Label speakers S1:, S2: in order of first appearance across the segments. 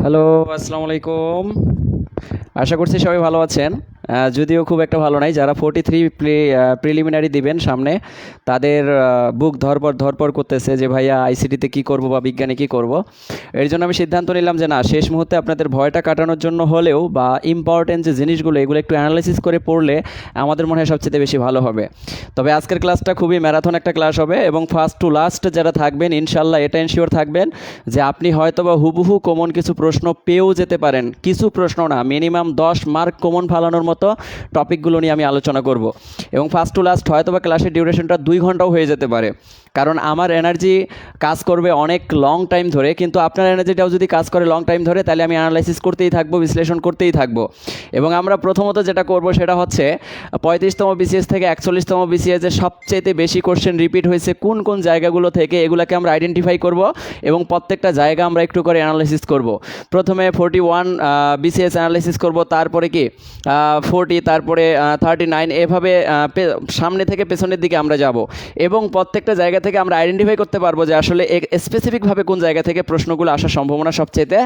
S1: Hello, আসসালামু আলাইকুম। আশা করছি সবাই ভালো আছেন। যদিও খুব একটা ভালো নাই। যারা 43 প্রিলিমিনারি দিবেন সামনে, তাদের বুক ধড়পড় ধড়পড় করতেছে যে ভাইয়া আইসিটিতে কী করব বা বিজ্ঞানে কী করব। এর জন্য আমি সিদ্ধান্ত নিলাম যে না, শেষ মুহূর্তে আপনাদের ভয়টা কাটানোর জন্য হলেও বা ইম্পর্টেন্ট যে জিনিসগুলো এগুলো একটু অ্যানালাইসিস করে পড়লে আমাদের মনে হয় সবচেয়ে বেশি ভালো হবে। তবে আজকের ক্লাসটা খুবই ম্যারাথন একটা ক্লাস হবে এবং ফার্স্ট টু লাস্ট যারা থাকবেন ইনশাল্লাহ এটা এনশিওর থাকবেন যে আপনি হয়তো বা হুবহু কমন কিছু প্রশ্ন পেয়েও যেতে পারেন। কিছু প্রশ্ন না, মিনিমাম 10 মার্ক কমন ফালানোর মতো টপিকগুলো নিয়ে আমি আলোচনা করব। এবং ফার্স্ট টু লাস্ট হয়তো বা ক্লাসের ডিউরেশনটা 2 ঘন্টাও হয়ে যেতে পারে, কারণ আমার এনার্জি কাজ করবে অনেক লং টাইম ধরে, কিন্তু আপনার এনার্জিটাও যদি কাজ করে লং টাইম ধরে তাহলে আমি অ্যানালাইসিস করতেই থাকবো, বিশ্লেষণ করতেই থাকবো। এবং আমরা প্রথমত যেটা করব সেটা হচ্ছে 35তম বিসিএস থেকে 41তম বিসিএসে সবচেয়ে বেশি কোশ্চেন রিপিট হয়েছে কোন কোন জায়গাগুলো থেকে, এগুলোকে আমরা আইডেন্টিফাই করব এবং প্রত্যেকটা জায়গা আমরা একটু করে অ্যানালাইসিস করব। প্রথমে 41 বিসিএস অ্যানালাইসিস করব, তারপরে কি 40, তারপরে 39, এভাবে সামনে থেকে পেছনের দিকে আমরা যাব এবং প্রত্যেকটা জায়গা থেকে আমরা আইডেন্টিফাই করতে পারবো যে আসলে স্পেসিফিকভাবে কোন জায়গা থেকে প্রশ্নগুলো আসার সম্ভাবনা সবচেয়ে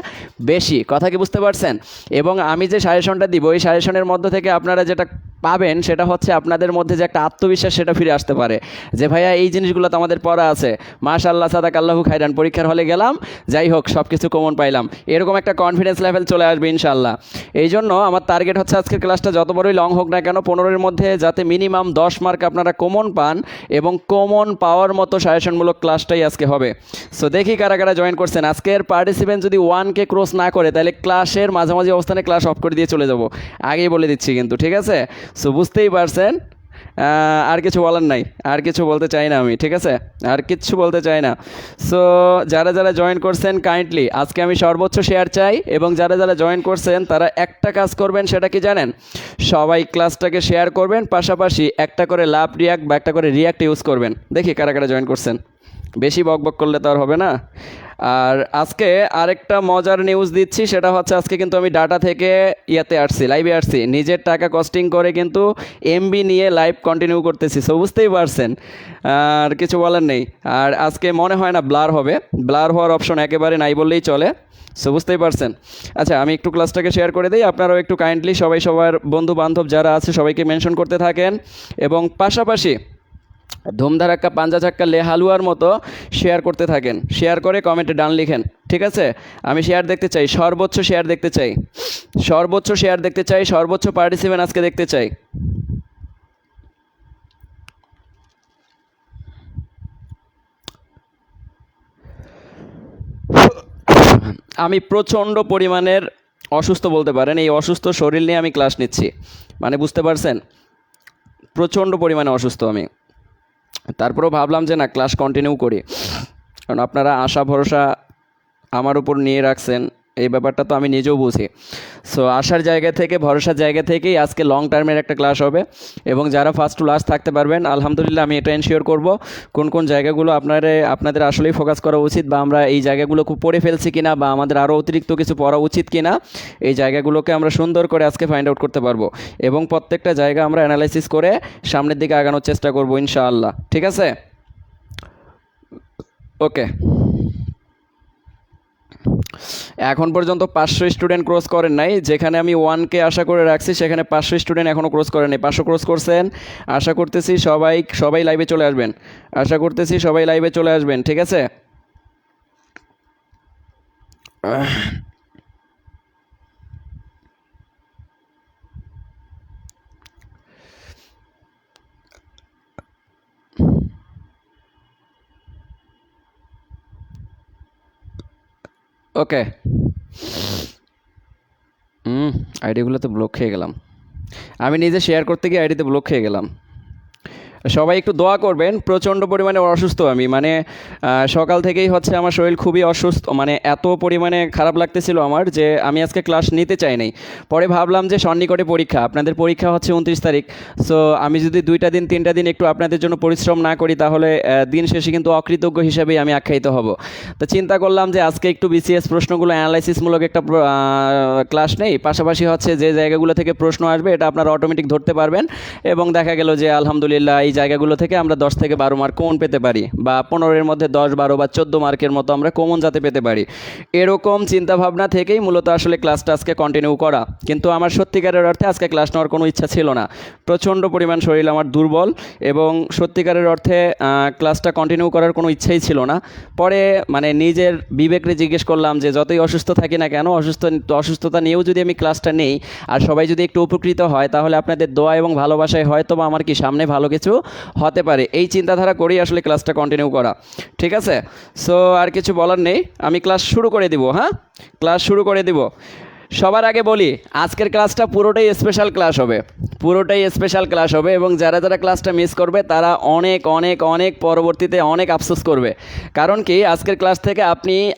S1: বেশি। কথা কি বুঝতে পারছেন? এবং আমি যে সাজেশনটা দিব এই সাজেশনের মধ্যে থেকে আপনারা যেটা পাবেন সেটা হচ্ছে আপনাদের মধ্যে যে একটা আত্মবিশ্বাস সেটা ফিরে আসতে পারে যে ভাইয়া এই জিনিসগুলো তো আমাদের পড়া আছে, মাশাআল্লাহ সাদাকাল্লাহু খাইরান, পরীক্ষার হলে গেলাম, যাই হোক সব কিছু কমন পাইলাম, এরকম একটা কনফিডেন্স লেভেল চলে আসবে ইনশাআল্লাহ। এই জন্য আমার টার্গেট হচ্ছে আজকের ক্লাসটা যত বড়ই লং হোক না কেন 15-এর মধ্যে যাতে মিনিমাম 10 মার্ক আপনারা কমন পান এবং কমন পাওয়ার মতো সাজেশনমূলক ক্লাসটাই আজকে হবে। সো দেখি কারা কারা জয়েন করছেন। আজকের পার্টিসিপেন্ট যদি 1K ক্রস না করে তাহলে ক্লাসের মাঝামাঝি অবস্থানে ক্লাস অফ করে দিয়ে চলে যাব, আগেই বলে দিচ্ছি কিন্তু, ঠিক আছে? সো বুঝতেই পারছেন, আর কিছু বলার নাই, আর কিছু বলতে চাই না আমি, ঠিক আছে? আর কিচ্ছু বলতে চাই না। সো যারা যারা জয়েন করছেন কাইন্ডলি আজকে আমি সর্বোচ্চ শেয়ার চাই, এবং যারা যারা জয়েন করছেন তারা একটা কাজ করবেন, সেটা কি জানেন? সবাই ক্লাসটাকে শেয়ার করবেন, পাশাপাশি একটা করে লাভ রিয়াক্ট বা একটা করে রিয়াক্ট ইউজ করবেন। দেখি কারা কারা জয়েন করছেন। বেশি বকবক করলে তো আর হবে না। আর আজকে আরেকটা মজার নিউজ দিচ্ছি, সেটা হচ্ছে আজকে কিন্তু আমি ডাটা থেকে আসছি, লাইভে আসছি, নিজের টাকা কস্টিং করে কিন্তু এমবি নিয়ে লাইভ কন্টিনিউ করতেছি। সো বুঝতেই পারছেন, আর কিছু বলার নেই। আর আজকে মনে হয় না ব্লার হবে, ব্লার হওয়ার অপশন একেবারে নাই বললেই চলে। সো বুঝতেই পারছেন। আচ্ছা, আমি একটু ক্লাসটাকে শেয়ার করে দিই, আপনারাও একটু কাইন্ডলি সবাই সবার বন্ধু বান্ধব যারা আছে সবাইকে মেনশন করতে থাকেন এবং পাশাপাশি ধুমধারাক্কা পাঞ্জা চাক্কা লে হালুয়ার মতো শেয়ার করতে থাকেন। শেয়ার করে কমেন্টে ডান লিখেন, ঠিক আছে? আমি শেয়ার দেখতে চাই, সর্বোচ্চ শেয়ার দেখতে চাই, সর্বোচ্চ শেয়ার দেখতে চাই, সর্বোচ্চ পার্টিসিপেন্ট আজকে দেখতে চাই। আমি প্রচণ্ড পরিমাণের অসুস্থ বলতে পারেন, এই অসুস্থ শরীর নিয়ে আমি ক্লাস নিচ্ছি, মানে বুঝতে পারছেন, প্রচণ্ড পরিমাণে অসুস্থ আমি। তারপরেও ভাবলাম যে না, ক্লাস কন্টিনিউ করি, কারণ আপনারা আশা ভরসা আমার উপর নিয়ে রাখছেন, এই ব্যাপারটা তো আমি নিজেও বুঝি। সো আশার জায়গা থেকে, ভরসার জায়গা থেকেই আজকে লং টার্মের একটা ক্লাস হবে এবং যারা ফার্স্ট টু লাস্ট থাকতে পারবেন আলহামদুলিল্লাহ আমি এটা এনশিওর করব কোন কোন জায়গাগুলো আপনাদের আসলেই ফোকাস করা উচিত, বা আমরা এই জায়গাগুলো খুব পড়ে ফেলছি কিনা, বা আমাদের আরও অতিরিক্ত কিছু পড়া উচিত কিনা, এই জায়গাগুলোকে আমরা সুন্দর করে আজকে ফাইন্ড আউট করতে পারবো এবং প্রত্যেকটা জায়গা আমরা অ্যানালাইসিস করে সামনের দিকে আগানোর চেষ্টা করব ইনশাআল্লাহ, ঠিক আছে? ওকে, এখন পর্যন্ত 500 স্টুডেন্ট ক্রস করেন নাই, যেখানে আমি 1K আশা করে রাখছি সেখানে 500 স্টুডেন্ট এখনও ক্রস করেন নাই। 500 ক্রস করছেন, আশা করতেছি সবাই লাইভে চলে আসবেন, আশা করতেছি সবাই লাইভে চলে আসবেন, ঠিক আছে? ওকে, আইডিগুলো তো ব্লক খেয়ে গেলাম, আমি নিজে শেয়ার করতে গিয়ে আইডিতে ব্লক খেয়ে গেলাম। সবাই একটু দোয়া করবেন, প্রচণ্ড পরিমাণে অসুস্থ আমি, মানে সকাল থেকেই হচ্ছে আমার শরীর খুবই অসুস্থ, মানে এত পরিমাণে খারাপ লাগতেছিল আমার যে আমি আজকে ক্লাস নিতে চাই নাই। পরে ভাবলাম যে সন্নিকটে পরীক্ষা, আপনাদের পরীক্ষা হচ্ছে 29 তারিখ, সো আমি যদি 2টা দিন 3টা দিন একটু আপনাদের জন্য পরিশ্রম না করি তাহলে দিন শেষে কিন্তু অকৃতজ্ঞ হিসেবেই আমি আখ্যায়িত হব। তো চিন্তা করলাম যে আজকে একটু বিসিএস প্রশ্নগুলো অ্যানালাইসিসমূলক একটা ক্লাস নেই, পাশাপাশি হচ্ছে যে জায়গাগুলো থেকে প্রশ্ন আসবে এটা আপনারা অটোমেটিক ধরতে পারবেন এবং দেখা গেল যে আলহামদুলিল্লাহ এই জায়গাগুলো থেকে আমরা 10 থেকে 12 মার্ক কমন পেতে পারি, বা 15-এর মধ্যে 10, 12 বা 14 মার্কের মতো আমরা কমন যাতে পেতে পারি, এরকম চিন্তাভাবনা থেকেই মূলত আসলে ক্লাসটা আজকে কন্টিনিউ করা। কিন্তু আমার সত্যিকারের অর্থে আজকে ক্লাস নেওয়ার কোনো ইচ্ছা ছিল না, প্রচণ্ড পরিমাণ শরীর আমার দুর্বল, এবং সত্যিকারের অর্থে ক্লাসটা কন্টিনিউ করার কোনো ইচ্ছাই ছিল না। পরে মানে নিজের বিবেককে জিজ্ঞেস করলাম যে যতই অসুস্থ থাকি না কেন, অসুস্থতা নিয়েও যদি আমি ক্লাসটা নেই আর সবাই যদি একটু উপকৃত হয়, তাহলে আপনাদের দোয়া এবং ভালোবাসায় হয়তো বা আমার কি সামনে ভালো কিছু হতে পারে, এই চিন্তাধারা করেই আসলে ক্লাসটা কন্টিনিউ করা। ঠিক আছে, সো আর কিছু বলার নেই, আমি ক্লাস শুরু করে দিব। হ্যাঁ, ক্লাস শুরু করে দিব। সবার আগে বলি, আজকের ক্লাসটা পুরোটাই স্পেশাল ক্লাস হবে, পুরোটাই স্পেশাল ক্লাস হবে, এবং যারা যারা ক্লাসটা মিস করবে তারা অনেক অনেক অনেক পরবর্তীতে অনেক আফসোস করবে। কারণ কি, আজকের ক্লাস থেকে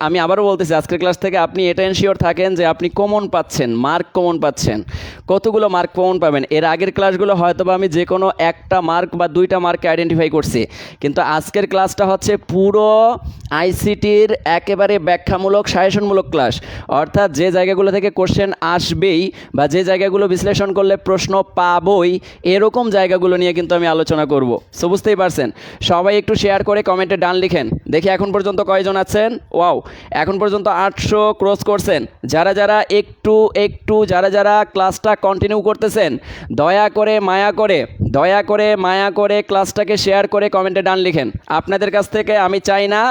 S1: আমি আবারও বলতেছি, আজকের ক্লাস থেকে আপনি এটা এনশিওর থাকেন যে আপনি কমন পাচ্ছেন, মার্ক কমন পাচ্ছেন। কতগুলো মার্ক কমন পাবেন? এর আগের ক্লাসগুলো হয়তো বা আমি যে কোনো একটা মার্ক বা 2টা মার্ককে আইডেন্টিফাই করছি, কিন্তু আজকের ক্লাসটা হচ্ছে পুরো আইসিটির একেবারে ব্যাখ্যামূলক, সাজেশনমূলক ক্লাস। অর্থাৎ যে জায়গাগুলো থেকে কোশ্চেন আসবেই বা যে জায়গাগুলো বিশ্লেষণ করলে প্রশ্ন পাবই, এরকম জায়গাগুলো নিয়ে কিন্তু আমি আলোচনা করব। সো বুঝতেই পারছেন। সবাই একটু শেয়ার করে কমেন্টে ডান লিখেন, দেখি এখন পর্যন্ত কয়জন আছেন। ওয়াও, এখন পর্যন্ত 800 ক্রস করছেন। যারা যারা যারা যারা ক্লাসটা কন্টিনিউ করতেছেন, দয়া করে মায়া করে ক্লাসটাকে শেয়ার করে কমেন্টে ডান লিখেন। আপনাদের কাছ থেকে আমি চাই না,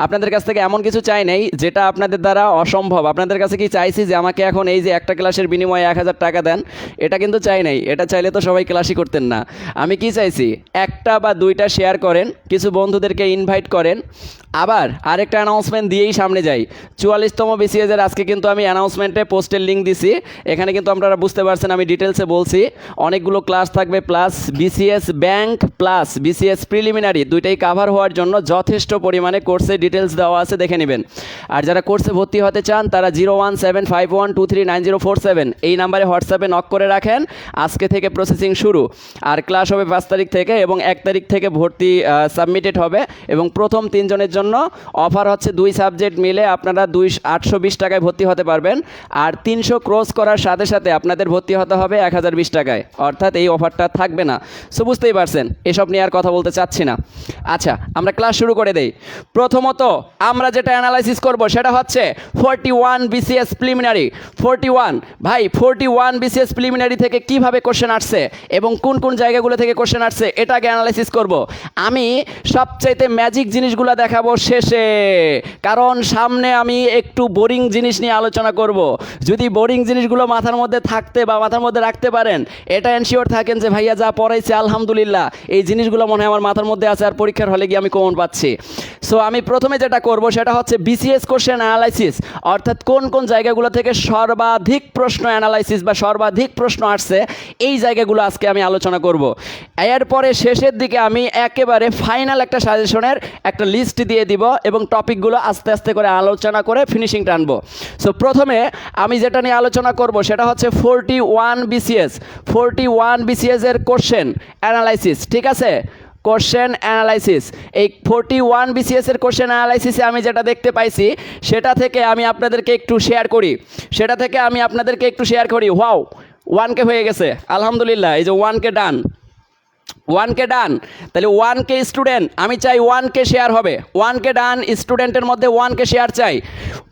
S1: আপনাদের কাছ থেকে এমন কিছু চাই নাই যেটা আপনাদের দ্বারা অসম্ভব। আপনাদের কাছে কি চাইছি যে আমাকে এখন এই যে একটা ক্লাসের বিনিময়ে 1000 টাকা দেন? এটা কিন্তু চাই নাই। এটা চাইলে তো সবাই ক্লাসই করতেন না। আমি কি চাইছি, একটা বা 2টা শেয়ার করেন, কিছু বন্ধুদেরকে ইনভাইট করেন। আবার আরেকটা অ্যানাউন্সমেন্ট দিয়েই সামনে যাই। 44তম বিসিএসের আজকে কিন্তু আমি অ্যানাউন্সমেন্টে পোস্টের লিঙ্ক দিছি। এখানে কিন্তু আপনারা বুঝতে পারছেন, আমি ডিটেলসে বলছি। অনেকগুলো ক্লাস থাকবে, plus BCS bank plus BCS preliminary দুইটাই কাভার হওয়ার জন্য যথেষ্ট পরিমাণে কোর্সে ডিটেলস দেওয়া আছে, দেখে নেবেন। আর যারা কোর্সে ভর্তি হতে চান তারা 01751239047 এই নাম্বারে হোয়াটসঅ্যাপে নক করে রাখেন। আজকে থেকে প্রসেসিং শুরু, আর ক্লাস হবে 5 তারিখ থেকে, এবং 1 তারিখ থেকে ভর্তি সাবমিটেড হবে। এবং প্রথম 3 জনের জন্য অফার হচ্ছে 2 সাবজেক্ট মিলে আপনারা 820 টাকায় ভর্তি হতে পারবেন। আর 300 ক্রস করার সাথে সাথে আপনাদের ভর্তি হতে হবে 1020 টাকায়, অর্থাৎ এই অফারটা থাকবে না। সো বুঝতেই পারছেন, এসব নিয়ে আর কথা বলতে চাচ্ছি না। আচ্ছা, আমরা ক্লাস শুরু করে দেই। প্রথমত আমরা যেটা অ্যানালাইসিস করব সেটা হচ্ছে 41 বিসিএস প্রিলিমিনারি। 41 ভাই, 41 বিসিএস প্রিলিমিনারি থেকে কিভাবে কোশ্চেন আসছে এবং কোন কোন জায়গাগুলো থেকে কোশ্চেন আসছে এটাকে অ্যানালাইসিস করব। আমি সবচাইতে ম্যাজিক জিনিসগুলো দেখাবো শেষে, কারণ সামনে আমি একটু বোরিং জিনিস নিয়ে আলোচনা করব। যদি বোরিং জিনিসগুলো মাথার মধ্যে থাকতে বা মাথার মধ্যে রাখতে পারেন, এটা এনশিওর থাকেন যে ভাইয়া যা পড়াইছে আলহামদুলিল্লাহ এই জিনিসগুলো মনে হয় আমার মাথার মধ্যে আছে, আর পরীক্ষার হলে গিয়ে আমি কমন পাচ্ছি। সো আমি প্রথমে যেটা করব সেটা হচ্ছে বিসিএস কোশ্চেন অ্যানালাইসিস, অর্থাৎ কোন কোন জায়গাগুলো থেকে সর্বাধিক প্রশ্ন অ্যানালাইসিস বা সর্বাধিক প্রশ্ন আসছে, এই জায়গাগুলো আজকে আমি আলোচনা করব। এরপরে শেষের দিকে আমি একেবারে ফাইনাল একটা সাজেশনের একটা লিস্ট দিয়ে দিব এবং টপিকগুলো আস্তে আস্তে করে আলোচনা করে ফিনিশিং টানবো। সো প্রথমে আমি যেটা নিয়ে আলোচনা করব সেটা হচ্ছে 41 বিসিএস এর কোশ্চেন অ্যানালাইসিস। ঠিক আছে, কোশ্চেন অ্যানালাইসিস। এই 41 বিসিএস এর কোশ্চেন অ্যানালাইসিসে আমি যেটা দেখতে পাইছি সেটা থেকে আমি আপনাদেরকে একটু শেয়ার করি। ওয়াও, 1K হয়ে গেছে আলহামদুলিল্লাহ। এই যে 1K ডান, 1K ডান। তাহলে 1K স্টুডেন্ট, আমি চাই 1K শেয়ার হবে। 1K ডান, স্টুডেন্টের মধ্যে 1K শেয়ার চাই।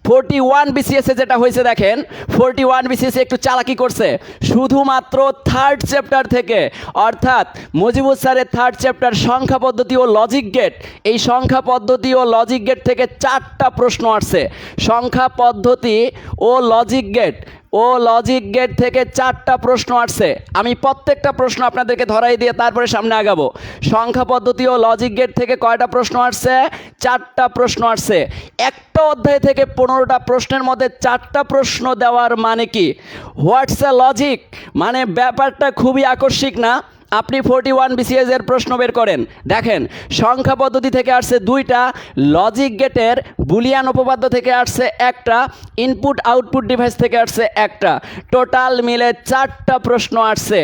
S1: 41 বিসিএসে যেটা হয়েছে দেখেন, 41 বিসিএসে একটু চালাকি করছে। শুধুমাত্র 3rd চ্যাপ্টার থেকে, অর্থাৎ মুজিবুর স্যারের 3rd চ্যাপ্টার সংখ্যা পদ্ধতি ও লজিক গেট, এই সংখ্যা পদ্ধতি ও লজিক গেট থেকে 4টা প্রশ্ন আসছে। সংখ্যা পদ্ধতি ও লজিক গেট থেকে 4টা প্রশ্ন আসছে। আমি প্রত্যেকটা প্রশ্ন আপনাদেরকে ধরাই দিয়ে তারপরে সামনে আগাবো। সংখ্যা পদ্ধতি ও লজিক গেট থেকে কয়টা প্রশ্ন আসছে? 4টা প্রশ্ন আসছে। একটা অধ্যায় থেকে 15টা প্রশ্নের মধ্যে 4টা প্রশ্ন দেওয়ার মানে কি? হোয়াটস এ লজিক? মানে ব্যাপারটা খুবই আকস্মিক না? আপনি 41 বিসিএস এর প্রশ্ন বের করেন, দেখেন সংখ্যা পদ্ধতি থেকে আসছে 2টা, লজিক গেটের বুলিয়ান উপপাদ্য থেকে আসছে 1টা, ইনপুট আউটপুট ডিভাইস থেকে আসছে 1টা, টোটাল মিলে 4টা প্রশ্ন আসছে।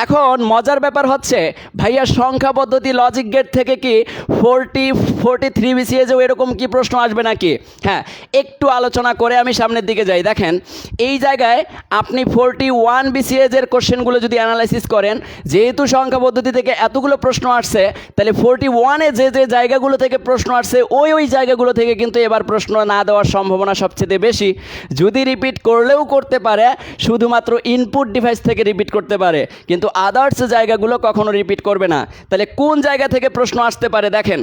S1: এখন মজার ব্যাপার হচ্ছে ভাইয়া সংখ্যা পদ্ধতি লজিক গেট থেকে কি 43 বিসিএসেও এরকম কি প্রশ্ন আসবে নাকি? হ্যাঁ, একটু আলোচনা করে আমি সামনের দিকে যাই। দেখেন এই জায়গায় আপনি 41 বিসিএস এর কোশ্চেনগুলো যদি অ্যানালাইসিস করেন, যেহেতু সব সংখ্যা পদ্ধতি থেকে এতগুলো প্রশ্ন আসছে, তাহলে 41-এ যে যে জায়গাগুলো থেকে প্রশ্ন আসছে ওই জায়গাগুলো থেকে কিন্তু এবার প্রশ্ন না দেওয়ার সম্ভাবনা সবচেয়ে বেশি। যদি রিপিট করলেও করতে পারে, শুধুমাত্র ইনপুট ডিভাইস থেকে রিপিট করতে পারে, কিন্তু আদার্স জায়গাগুলো কখনো রিপিট করবে না। তাহলে কোন জায়গা থেকে প্রশ্ন আসতে পারে দেখেন,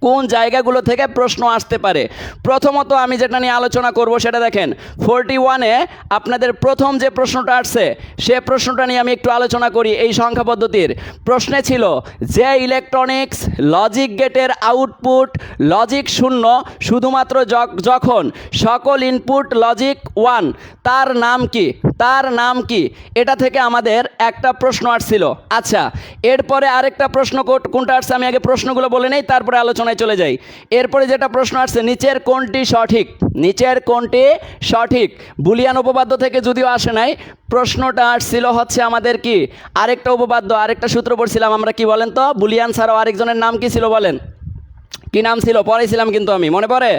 S1: কোন জায়গাগুলো থেকে প্রশ্ন আসতে পারে। প্রথমত আমি যেটা নিয়ে আলোচনা করব সেটা দেখেন, 41-এ আপনাদের প্রথম যে প্রশ্নটা আসছে সে প্রশ্নটা নিয়ে আমি একটু আলোচনা করি। এই সংখ্যা পদ্ধতির প্রশ্নে ছিল যে ইলেকট্রনিক্স লজিক গেটের আউটপুট লজিক 0 শুধুমাত্র যখন সকল ইনপুট লজিক 1, তার নাম কি, তার নাম কি, এটা থেকে আমাদের একটা প্রশ্ন আসছিল। আচ্ছা, এরপরে আরেকটা প্রশ্ন কোনটা আসছে আমি আগে প্রশ্নগুলো বলে নেই, তারপরে আলোচনায় চলে যাই। এরপরে যেটা প্রশ্ন আসছে, নিচের কোনটি সঠিক, নিচের কোনটি সঠিক, বুলিয়ান উপপাদ্য থেকে যদিও আসে নাই, প্রশ্নটা আসছিল হচ্ছে আমাদের কি আরেকটা উপপাদ্য, আরেকটা সূত্র পড়ছিলাম আমরা, কি বলেন তো, বুলিয়ান ছাড়াও আরেকজনের নাম কি ছিল বলেন, কি নাম ছিল, পড়াইছিলাম কিন্তু আমি, মনে পড়ে?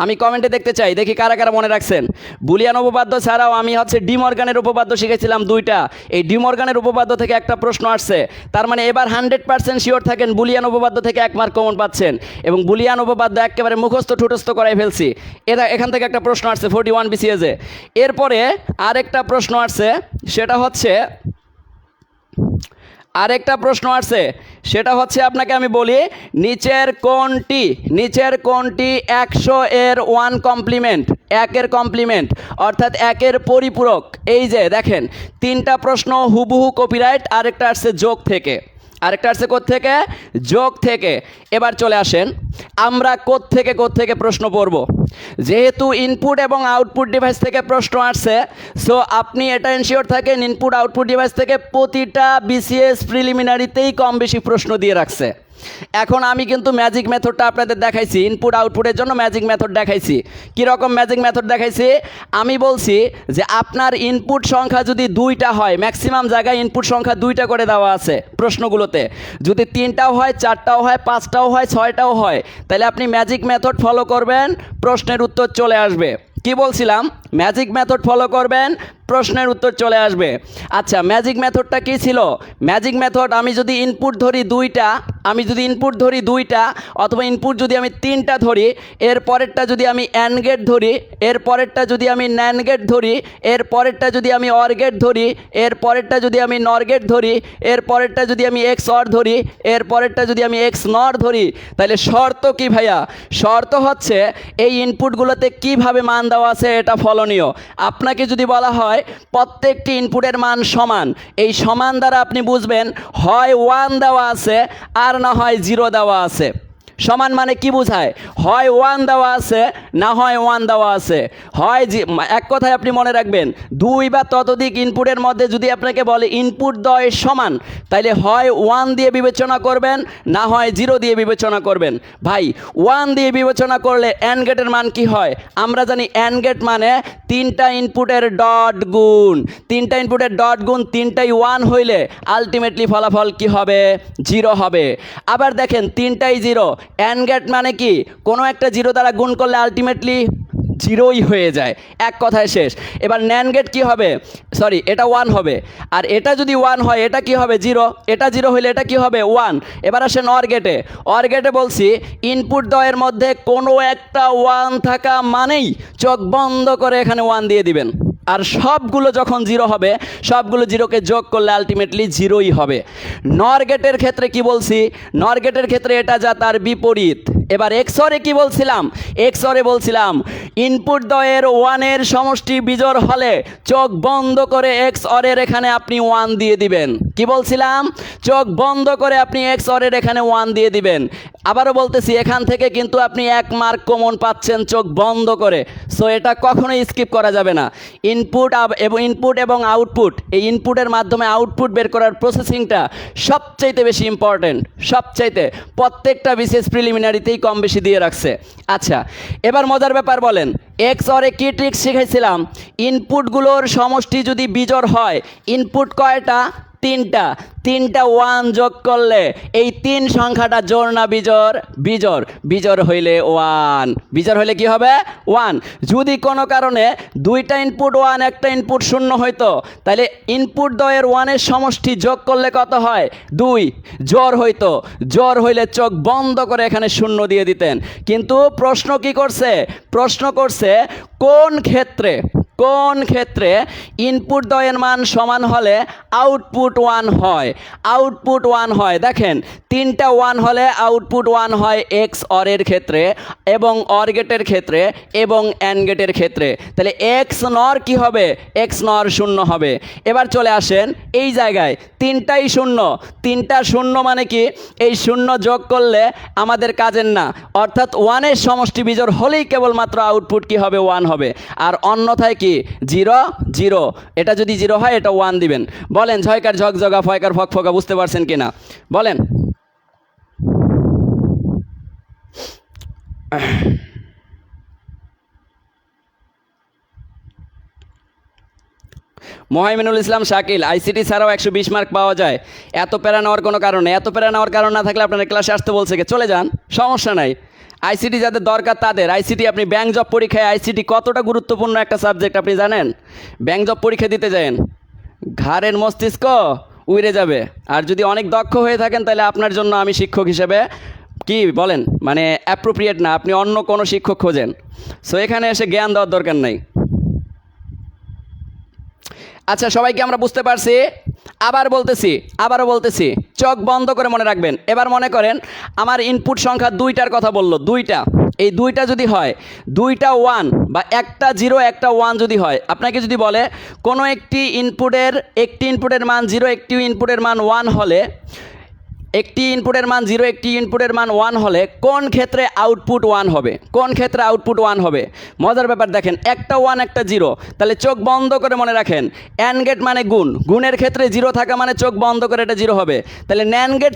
S1: আমি কমেন্টে দেখতে চাই, দেখি কারা কারা মনে রাখছেন। বুলিয়ান উপপাদ্য ছাড়াও আমি হচ্ছে ডি মর্গানের উপপাদ্য শিখেছিলাম 2টা। এই ডি মর্গানের উপপাদ্য থেকে একটা প্রশ্ন আসছে, তার মানে এবার 100% শিওর থাকেন বুলিয়ান উপপাদ্য থেকে 1 মার্ক কমন পাচ্ছেন, এবং বুলিয়ান উপপাদ্য একেবারে মুখস্থ ঠুটস্থ করাই ফেলছি। এখান থেকে একটা প্রশ্ন আসছে 41 বিসিএসে। এরপরে আরেকটা প্রশ্ন আসছে, সেটা হচ্ছে আরেকটা প্রশ্ন আসছে সেটা হচ্ছে আপনাকে আমি বলি, নিচের কোনটি 100 এর 1 কমপ্লিমেন্ট, 1-এর কমপ্লিমেন্ট অর্থাৎ 1-এর পরিপূরক। এই যে দেখেন 3টা প্রশ্ন হুবহু কপিরাইট, আরেকটা আসছে যোগ থেকে, আরেকটা আসছে কোত্থেকে, যোগ থেকে। এবার চলে আসেন আমরা কোত্থেকে প্রশ্ন পড়ব। যেহেতু ইনপুট এবং আউটপুট ডিভাইস থেকে প্রশ্ন আসছে, সো আপনি এটা এনশিওর থাকেন ইনপুট আউটপুট ডিভাইস থেকে প্রতিটা বিসিএস প্রিলিমিনারিতেই কম বেশি প্রশ্ন দিয়ে রাখছে। এখন আমি কিন্তু ম্যাজিক মেথডটা আপনাদের দেখাইছি, ইনপুট আউটপুটের জন্য ম্যাজিক মেথড দেখাইছি। কীরকম ম্যাজিক মেথড দেখাইছি, আমি বলছি যে আপনার ইনপুট সংখ্যা যদি 2টা হয়, ম্যাক্সিমাম জায়গায় ইনপুট সংখ্যা 2টা করে দেওয়া আছে প্রশ্নগুলোতে, যদি 3টাও হয়, 4টাও হয়, 5টাও হয়, 6টাও হয়, তাহলে আপনি ম্যাজিক মেথড ফলো করবেন, প্রশ্নের উত্তর চলে আসবে। কি বলছিলাম, ম্যাজিক মেথড ফলো করবেন, প্রশ্নের উত্তর চলে আসবে। আচ্ছা, ম্যাজিক মেথডটা কী ছিল? ম্যাজিক মেথড, আমি যদি ইনপুট ধরি 2টা, অথবা ইনপুট যদি আমি 3টা ধরি, এর পরেরটা যদি আমি অ্যান্ড গেট ধরি, এর পরেরটা যদি আমি ন্যান্ড গেট ধরি, এর পরেরটা যদি আমি অর গেট ধরি, এর পরেরটা যদি আমি নর গেট ধরি, এর পরেরটা যদি আমি এক্স অর ধরি, এর পরেরটা যদি আমি এক্স নর ধরি, তাহলে শর্ত কি ভাইয়া? শর্ত হচ্ছে এই ইনপুটগুলোতে কিভাবে মান দেওয়া আছে এটা ফলনীয়। আপনাকে যদি বলা হয় প্রত্যেকটি ইনপুটের মান সমান, এই সমান দ্বারা আপনি বুঝবেন হয় 1 দেওয়া আছে আর না হয় 0 দেওয়া আছে। সমান মানে কি বোঝায়? হয় 1 দেওয়া আছে, না হয় 1 দেওয়া আছে, হয় এক কথায় আপনি মনে রাখবেন 2 বা ততোধিক ইনপুটের মধ্যে যদি আপনাকে বলে ইনপুট দ্বয় সমান, তাইলে হয় 1 দিয়ে বিবেচনা করবেন, না হয় 0 দিয়ে বিবেচনা করবেন। ভাই 1 দিয়ে বিবেচনা করলে অ্যান্ড গেটের মান কি হয়? আমরা জানি অ্যান্ড গেট মানে 3টা ইনপুটের ডট গুণ, 3টা ইনপুটের ডট গুণ 3টাই 1 হইলে আলটিমেটলি ফলাফল কি হবে? 0 হবে। আবার দেখেন 3টাই 0, অ্যান্ড গেট মানে কি কোনো একটা 0 দ্বারা গুণ করলে আলটিমেটলি 0ই হয়ে যায়, এক কথায় শেষ। এবার ন্যান্ড গেট কী হবে? সরি, এটা 1 হবে, আর এটা যদি 1 হয় এটা কি হবে? 0। এটা 0 হইলে এটা কি হবে? 1। এবার আসেন অর গেটে। অর গেটে বলছি ইনপুট দ্বয়ের মধ্যে কোনো একটা 1 থাকা মানেই চোখ বন্ধ করে এখানে 1 দিয়ে দিবেন, আর সবগুলো যখন 0 হবে, সবগুলো 0কে যোগ করলে আলটিমেটলি 0ই হবে। নর গেটের ক্ষেত্রে কি বলছি? নর গেটের ক্ষেত্রে এটা যা তার বিপরীত। এবার এক্সরে কি বলছিলাম? এক্সরে বলছিলাম ইনপুট দ্বয়ের 1-এর সমষ্টি বিজোড় হলে চোখ বন্ধ করে এক্স অরের এখানে আপনি 1 দিয়ে দিবেন। কি বলছিলাম? চোখ বন্ধ করে আপনি এক্স অরের এখানে 1 দিয়ে দিবেন। আবারও বলতেছি, এখান থেকে কিন্তু আপনি 1 মার্ক কমন পাচ্ছেন চোখ বন্ধ করে, সো এটা কখনোই স্কিপ করা যাবে না। ইনপুট এবং আউটপুট, এই ইনপুটের মাধ্যমে আউটপুট বের করার প্রসেসিংটা সবচাইতে বেশি ইম্পর্টেন্ট, সবচাইতে প্রত্যেকটা বিশেষ প্রিলিমিনারিতেই কম বেশি দিয়ে রাখছে। আচ্ছা, এবার মজার ব্যাপার বলেন, এক্স অরে কি ট্রিক্স শিখাইছিলাম? ইনপুটগুলোর সমষ্টি যদি বিজোড় হয়, ইনপুট কয়টা? তিনটা তিনটা ওয়ান যোগ করলে এই তিন সংখ্যাটা জোড় না বিজোড়? বিজোড়। বিজোড় হইলে ওয়ান, বিজোড় হইলে কি হবে? ওয়ান। যদি কোনো কারণে দুইটা ইনপুট ওয়ান একটা ইনপুট শূন্য হইতো, তাহলে ইনপুট দ্বয়ের ওয়ানের সমষ্টি যোগ করলে কত হয়? দুই। জোড় হইতো, জোড় হইলে চোখ বন্ধ করে এখানে শূন্য দিয়ে দিতেন। কিন্তু প্রশ্ন কি করছে? প্রশ্ন করছে কোন ক্ষেত্রে, কোন ক্ষেত্রে ইনপুট দ্বয়ের মান সমান হলে আউটপুট ওয়ান হয়? আউটপুট ওয়ান হয়, দেখেন তিনটা ওয়ান হলে আউটপুট ওয়ান হয় এক্স অরের ক্ষেত্রে এবং অর গেটের ক্ষেত্রে এবং অ্যান্ড গেটের ক্ষেত্রে। তাহলে এক্স নর কি হবে? এক্স নর শূন্য হবে। এবার চলে আসেন এই জায়গায় তিনটাই শূন্য, তিনটা শূন্য মানে কি? এই শূন্য যোগ করলে আমাদের কাজের না, অর্থাৎ ওয়ানের সমষ্টি বিজোড় হলেই কেবলমাত্র আউটপুট কি হবে? ওয়ান হবে। আর অন্যথায় কি? Zero zero. এটা যদি জিরো হয় এটা ওয়ান দিবেন। বলেন ঝয়কার ঝকঝকা ফয়কার ফকফকা বুঝতে পারছেন কিনা বলেন? মোহাইমিনুল ইসলাম শাকিল, আইসিটি ছাড়াও 120 মার্ক পাওয়া যায়। এত প্যারা নেওয়ার কোনো কারণ নেই। এত প্যারা নেওয়ার কারণ না থাকলে আপনার ক্লাসে আসতে বলছে কে, চলে যান, সমস্যা নাই। আইসিটি যাদের দরকার তাদের। আইসিটি আপনি ব্যাংক জব পরীক্ষায় আইসিটি কতটা গুরুত্বপূর্ণ একটা সাবজেক্ট আপনি জানেন? ব্যাংক জব পরীক্ষা দিতে যান, ঘাড়ের মস্তিষ্ক উড়ে যাবে। আর যদি অনেক দক্ষ হয়ে থাকেন তাহলে আপনার জন্য আমি শিক্ষক হিসেবে কি বলেন মানে অ্যাপ্রোপ্রিয়েট না, আপনি অন্য কোনো শিক্ষক খোঁজেন। সো এখানে এসে জ্ঞান দেওয়ার দরকার নাই। আচ্ছা সবাইকে আমরা বুঝতে পারছি? আবারও বলতেছি চোখ বন্ধ করে মনে রাখবেন। এবার মনে করেন আমার ইনপুট সংখ্যা দুইটার কথা বললো, দুইটা। এই দুইটা যদি হয়, দুইটা ওয়ান বা একটা জিরো একটা ওয়ান যদি হয়, আপনাকে যদি বলে কোনো একটি ইনপুটের মান জিরো একটি ইনপুটের মান ওয়ান হলে, একটি ইনপুটের মান জিরো একটি ইনপুটের মান ওয়ান হলে কোন ক্ষেত্রে আউটপুট ওয়ান হবে? কোন ক্ষেত্রে আউটপুট ওয়ান হবে? মজার ব্যাপার দেখেন, একটা ওয়ান একটা জিরো, তাহলে চোখ বন্ধ করে মনে রাখেন অ্যান্ড গেট মানে গুণ, গুণের ক্ষেত্রে জিরো থাকা মানে চোখ বন্ধ করে এটা জিরো হবে। তাহলে ন্যান্ড গেট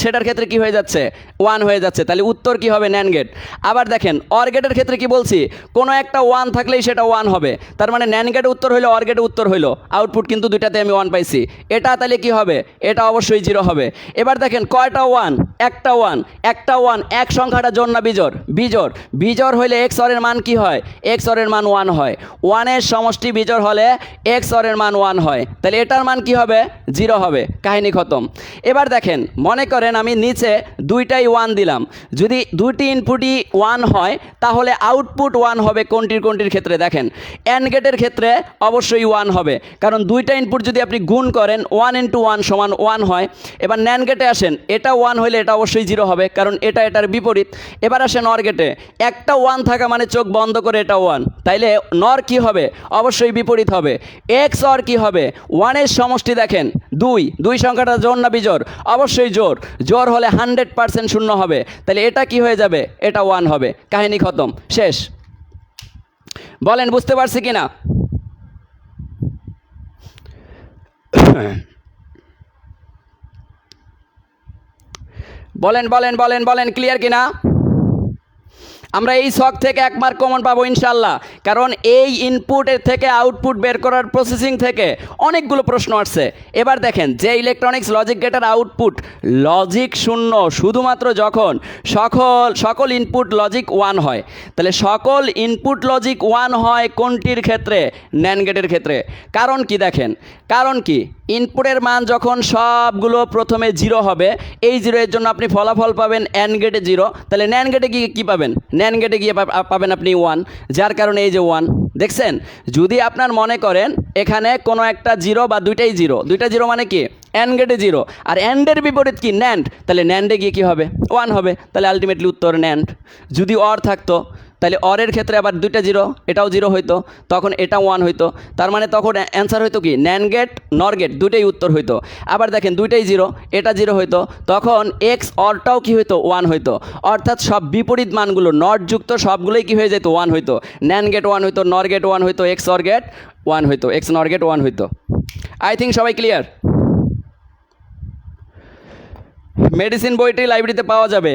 S1: সেটার ক্ষেত্রে কি হয়ে যাচ্ছে? ওয়ান হয়ে যাচ্ছে। তাহলে উত্তর কি হবে? NAND gate. আবার দেখেন অর গেটের ক্ষেত্রে কি বলছি? কোনো একটা ওয়ান থাকলেই সেটা ওয়ান হবে। তার মানে ন্যান্ড গেটে উত্তর হইলো, অর গেটে উত্তর হইলো, আউটপুট কিন্তু দুইটাতে আমি ওয়ান পাইছি। এটা তাহলে কি হবে? এটা অবশ্যই জিরো হবে। এবার দেখেন কয়টা ওয়ান? একটা ওয়ান। একটা ওয়ান, এক সংখ্যাটা জোড় না বিজোড়? বিজোড়। বিজোড় হইলে এক্স অরের মান কি হয়? এক্স অরের মান ওয়ান হয়। ওয়ানের সমষ্টি বিজোড় হলে এক্স অরের মান ওয়ান হয়। তাহলে এটার মান কি হবে? জিরো হবে। কাহিনী খতম। এবার দেখেন মনে করেন আমি নিচে দুইটাই ওয়ান দিলাম, যদি দুইটি ইনপুটই ওয়ান হয় তাহলে আউটপুট ওয়ান হবে কোনটির ক্ষেত্রে? দেখেন অ্যান্ড গেটের ক্ষেত্রে অবশ্যই ওয়ান হবে, কারণ দুইটা ইনপুট যদি আপনি গুণ করেন ওয়ান ইন্টু ওয়ান সমান ওয়ান হয়। এবার ন্যান্ড গেটে আসেন, এটা ওয়ান হইলে এটা অবশ্যই জিরো হবে, কারণ এটা এটার বিপরীত। এবার আসেন নর গেটে, একটা ওয়ান থাকা মানে চোখ বন্ধ করে এটা ওয়ান, তাইলে নর কি হবে? অবশ্যই বিপরীত হবে। এক্স অর কি হবে? ওয়ানের সমষ্টি দেখেন দুই, দুই সংখ্যাটা জোড় না বিজোড়? অবশ্যই জোড়। জোড় হলে 100% শূন্য হবে, তাহলে এটা কি হয়ে যাবে? এটা ওয়ান হবে। কাহিনী খতম, শেষ। বলেন বুঝতে পারছি কিনা? বলেন বলেন বলেন বলেন, ক্লিয়ার কিনা? আমরা এই ছক থেকে এক মার্ক কমন পাবো ইনশাল্লাহ, কারণ এই ইনপুটের থেকে আউটপুট বের করার প্রসেসিং থেকে অনেকগুলো প্রশ্ন আসছে। এবার দেখেন যে ইলেকট্রনিক্স লজিক গেটের আউটপুট লজিক শূন্য শুধুমাত্র যখন সকল ইনপুট লজিক ওয়ান হয়। তাহলে সকল ইনপুট লজিক ওয়ান হয় কোনটির ক্ষেত্রে? ন্যান্ড গেটের ক্ষেত্রে। কারণ কি দেখেন, কারণ কি ইনপুটের মান যখন সবগুলো প্রথমে জিরো হবে, এই জিরো এর জন্য আপনি ফলাফল পাবেন অ্যান্ড গেটে জিরো, তাহলে ন্যান্ড গেটে গিয়ে কী পাবেন? ন্যান্ড গেটে গিয়ে পাবেন আপনি ওয়ান, যার কারণে এই যে ওয়ান। দেখছেন, যদি আপনার মনে করেন এখানে কোনো একটা জিরো বা দুইটাই জিরো, দুইটা জিরো মানে কি? অ্যান্ড গেটে জিরো, আর অ্যান্ডের বিপরীত কি? ন্যান্ড, তাহলে ন্যান্ডে গিয়ে কী হবে? ওয়ান হবে। তাহলে আলটিমেটলি উত্তর ন্যান্ড। যদি অর থাকতো তাহলে অরের ক্ষেত্রে আবার দুইটা জিরো, এটাও জিরো হইতো, তখন এটা ওয়ান হইতো, তার মানে তখন অ্যান্সার হইতো কি? ন্যান্ড গেট নর গেট দুইটাই উত্তর হইতো। আবার দেখেন দুইটাই জিরো, এটা জিরো হইতো, তখন এক্স অরটাও কি হইতো? ওয়ান হইতো। অর্থাৎ সব বিপরীত মানগুলো নট যুক্ত সবগুলোই কি হয়ে যেত? ওয়ান হইতো। ন্যান্ড গেট ওয়ান হইতো, নর গেট ওয়ান হইতো, এক্স অর গেট ওয়ান হইতো, এক্স নর গেট ওয়ান হইতো। আই থিঙ্ক সবাই ক্লিয়ার? মেডিসিন বইটি লাইব্রেরিতে পাওয়া যাবে,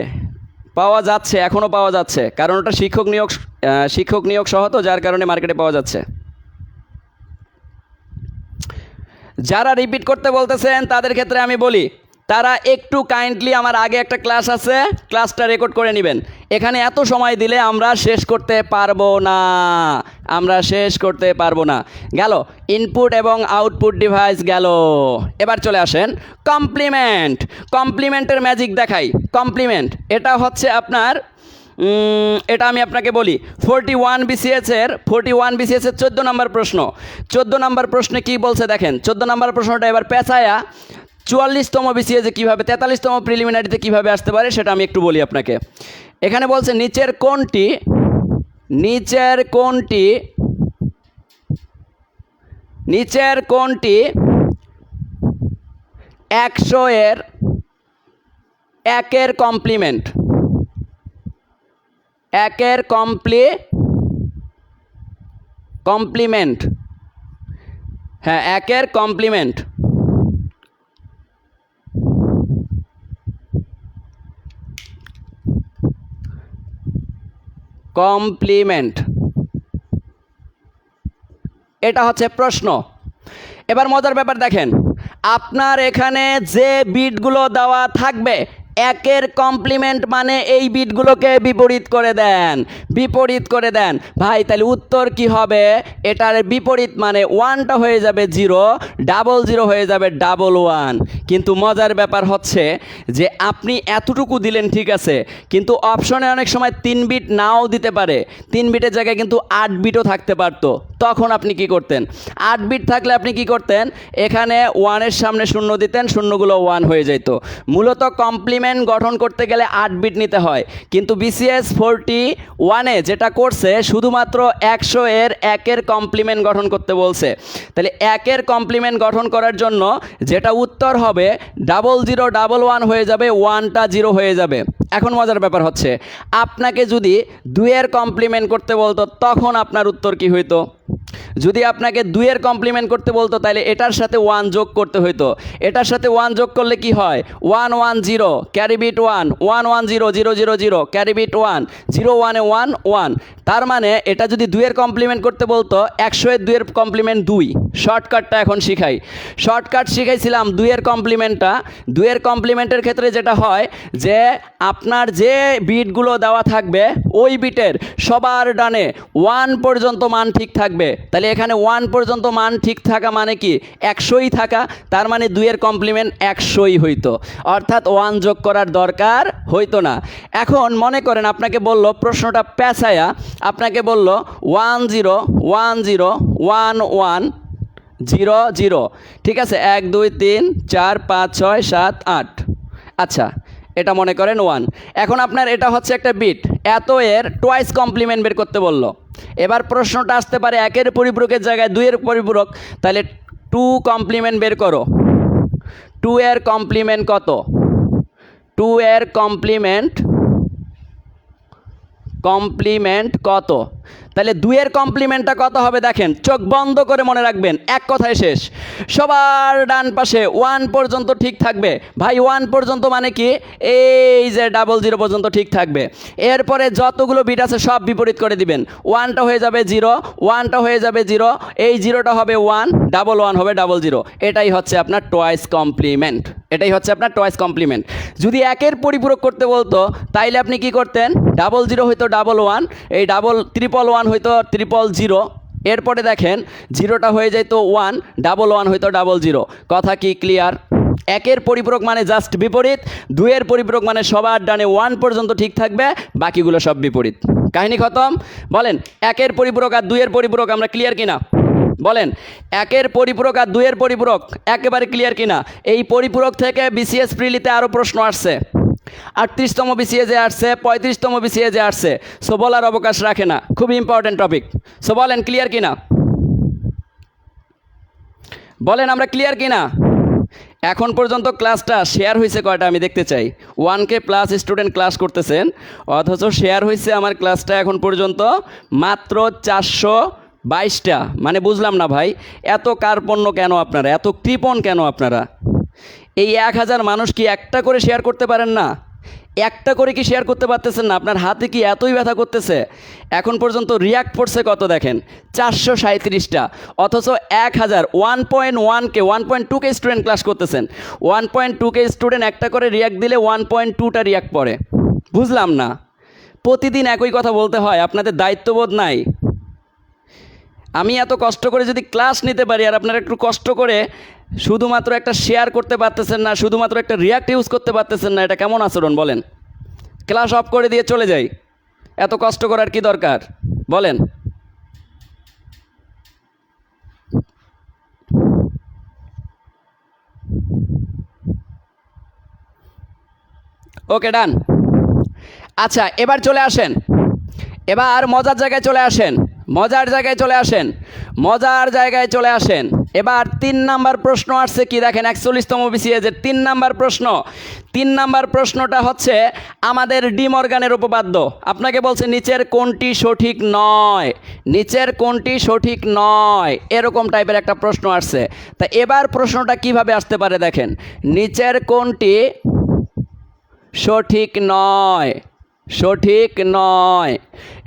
S1: পাওয়া যাচ্ছে, এখনও পাওয়া যাচ্ছে, কারণ ওটা শিক্ষক নিয়োগ সহ তো, যার কারণে মার্কেটে পাওয়া যাচ্ছে। যারা রিপিট করতে বলতেছেন তাদের ক্ষেত্রে আমি বলি তারা একটু কাইন্ডলি আমার আগে একটা ক্লাস আছে, ক্লাসটা রেকর্ড করে নেবেন। এখানে এত সময় দিলে আমরা শেষ করতে পারবো না, গেল ইনপুট এবং আউটপুট ডিভাইস গেল। এবার চলে আসেন কমপ্লিমেন্টের ম্যাজিক দেখাই। কমপ্লিমেন্ট এটা হচ্ছে আপনার এটা আমি আপনাকে বলি 41 BCS-এর 14 নম্বর প্রশ্ন। 14 নম্বর প্রশ্নে কি বলছে দেখেন, 14 নম্বর প্রশ্নটা এবার পেঁচায়া 44তম BCS-এ কীভাবে, 43তম প্রিলিমিনারিতে কীভাবে আসতে পারে সেটা আমি একটু বলি আপনাকে। এখানে বলছে নিচের কোনটি 100-এর একের কমপ্লিমেন্ট, হ্যাঁ একের কমপ্লিমেন্ট। এটা হচ্ছে প্রশ্ন। এবার মজার ব্যাপার দেখেন, আপনার এখানে যে বিটগুলো দেওয়া থাকবে একের কমপ্লিমেন্ট মানে এই বিটগুলোকে বিপরীত করে দেন ভাই, তাহলে উত্তর কি হবে? এটার বিপরীত মানে 1টা হয়ে যাবে 0, 00 হয়ে যাবে 11। কিন্তু মজার ব্যাপার হচ্ছে যে আপনি এতটুকু দিলেন ঠিক আছে, কিন্তু অপশনে অনেক সময় 3 বিট নাও দিতে পারে, 3 বিটের জায়গায় কিন্তু 8 বিটও থাকতে পারতো। তখন আপনি কি করতেন? 8 বিট থাকলে আপনি কি করতেন? এখানে 1-এর সামনে 0 দিতেন, শূন্যগুলো 1 হয়ে যেত। মূলত কমপ্লিমেন্ট গঠন করতে গেলে 8 বিট নিতে হয়, কিন্তু BCS 41-এ যেটা করছে শুধুমাত্র 100-এর একের কমপ্লিমেন্ট গঠন করতে বলছে। তাহলে একের কমপ্লিমেন্ট গঠন করার জন্য যেটা উত্তর হবে 0011 হয়ে যাবে, 1টা 0 হয়ে যাবে। এখন মজার ব্যাপার হচ্ছে আপনাকে যদি 2-এর কমপ্লিমেন্ট করতে বলতো তখন আপনার উত্তর কি হইতো? যদি আপনাকে 2-এর কমপ্লিমেন্ট করতে বলতো তাহলে এটার সাথে 1 যোগ করতে হইতো। এটার সাথে 1 যোগ করলে কি হয়? 110 ক্যারি বিট 1, 110 000 ক্যারি বিট 1, 01-এ 1 1। তার মানে এটা যদি 2-এর কমপ্লিমেন্ট করতে বলতো 100-এর 2-এর কমপ্লিমেন্ট 2। শর্টকাটটা এখন শিখাই। শর্টকাট শিখাইছিলাম 2-এর কমপ্লিমেন্টটা। 2-এর কমপ্লিমেন্টের ক্ষেত্রে যেটা হয় যে আপনার যে বিটগুলো দেওয়া থাকবে ওই বিটের সবার ডানে 1 পর্যন্ত মান ঠিক থাকবে। তাহলে এখানে 1 পর্যন্ত মান ঠিক থাকা মানে কি 100ই থাকা, তার মানে 2-এর কমপ্লিমেন্ট 100ই হইতো, অর্থাৎ 1 যোগ করার দরকার হইতো না। এখন মনে করেন আপনাকে বলল প্রশ্নটা পেঁচায়া, আপনাকে বলল 10101100, ঠিক আছে, 1 2 3 4 5 6 7 8। আচ্ছা, এটা মনে করেন 1। এখন আপনার এটা হচ্ছে একটা বিট, এত এর টোয়াইস কমপ্লিমেন্ট বের করতে বলল। এবার প্রশ্নটা আসতে পারে একের পরিপূরকের জায়গায় 2-এর পরিপূরক, তাহলে 2 কমপ্লিমেন্ট বের করো। 2-এর কমপ্লিমেন্ট কত? 2-এর কমপ্লিমেন্ট কত? তাহলে 2-এর কমপ্লিমেন্টটা কত হবে দেখেন, চোখ বন্ধ করে মনে রাখবেন, এক কথায় শেষ। সবার ডান পাশে 1 পর্যন্ত ঠিক থাকবে। ভাই 1 পর্যন্ত মানে কি? এই যে 00 পর্যন্ত ঠিক থাকবে। এরপরে যতগুলো বিট আছে সব বিপরীত করে দিবেন। 1টা হয়ে যাবে 0, 1টা হয়ে যাবে 0, এই 0টা হবে 1, 11 হবে 00। এটাই হচ্ছে আপনার টোয়াইস কমপ্লিমেন্ট। যদি একের পরিপূরক করতে বলতো তাইলে আপনি কি করতেন? 00 হইতো 11, এই 111 হইতো 000। এরপরে দেখেন 0টা হয়ে যেত 1, 11 হইতো 00। কথা কি ক্লিয়ার? একের পরিপূরক মানে জাস্ট বিপরীত, 2-এর পরিপূরক মানে সবার ডানে 1 পর্যন্ত ঠিক থাকবে, বাকিগুলো সব বিপরীত। কাহিনী খতম। বলেন একের পরিপূরক আর 2-এর পরিপূরক আমরা ক্লিয়ার কিনা? বলেন একের পরিপূরক আর 2-এর পরিপূরক একেবারে ক্লিয়ার কিনা? এই পরিপূরক থেকে BCS প্রিলিতে আরও প্রশ্ন আসছে, 38তম BCS-এ আসছে, 35তম BCS-এ আসছে। সো বলার অবকাশ রাখে না, খুব ইম্পর্টেন্ট টপিক। সো বলেন ক্লিয়ার কিনা? বলেন আমরা ক্লিয়ার কিনা? এখন পর্যন্ত ক্লাসটা শেয়ার হয়েছে কয়টা আমি দেখতে চাই। 1K প্লাস স্টুডেন্ট ক্লাস করতেছেন, অথচ শেয়ার হয়েছে আমার ক্লাসটা এখন পর্যন্ত মাত্র 422টা। মানে বুঝলাম না ভাই, এত কার্পণ্য কেন আপনারা, এত কৃপণ কেন আপনারা? এই 1000 মানুষ কি একটা করে শেয়ার করতে পারেন না? একটা করে কি শেয়ার করতে পারতেছেন না? আপনার হাতে কি এতই ব্যথা করতেছে? এখন পর্যন্ত রিয়াক্ট পড়ছে কত দেখেন, 437টা, অথচ 1000 1.1K 1.2K স্টুডেন্ট ক্লাস করতেছেন। 1.2K স্টুডেন্ট একটা করে রিয়াক্ট দিলে 1.2টা রিয়াক্ট পড়ে। বুঝলাম না, প্রতিদিন একই কথা বলতে হয়, আপনাদের দায়িত্ববোধ নাই? আমি এত কষ্ট করে যদি ক্লাস নিতে পারি আর আপনারা একটু কষ্ট করে শুধুমাত্র একটা শেয়ার করতে পারতেছেন না, শুধুমাত্র একটা রিয়াক্ট ইউজ করতে পারতেছেন না, এটা কেমন আচরণ বলেন? ক্লাস অফ করে দিয়ে চলে যাই, এত কষ্ট করার কি দরকার বলেন? ওকে, ডান। আচ্ছা, এবার চলে আসেন, এবার মজার জায়গায় চলে আসেন, মজার জায়গায় চলে আসেন, মজার জায়গায় চলে আসেন। এবার 3 নাম্বার প্রশ্ন আসছে কি দেখেন, 41তম বিসিএসের 3 নাম্বার প্রশ্ন। 3 নাম্বার প্রশ্নটা হচ্ছে আমাদের ডি মর্গানের উপপাদ্য। আপনাকে বলছে নিচের কোনটি সঠিক নয়, নিচের কোনটি সঠিক নয়, এরকম টাইপের একটা প্রশ্ন আসছে। তা এবার প্রশ্নটা কিভাবে আসতে পারে দেখেন, নিচের কোনটি সঠিক নয়, সঠিক নয়,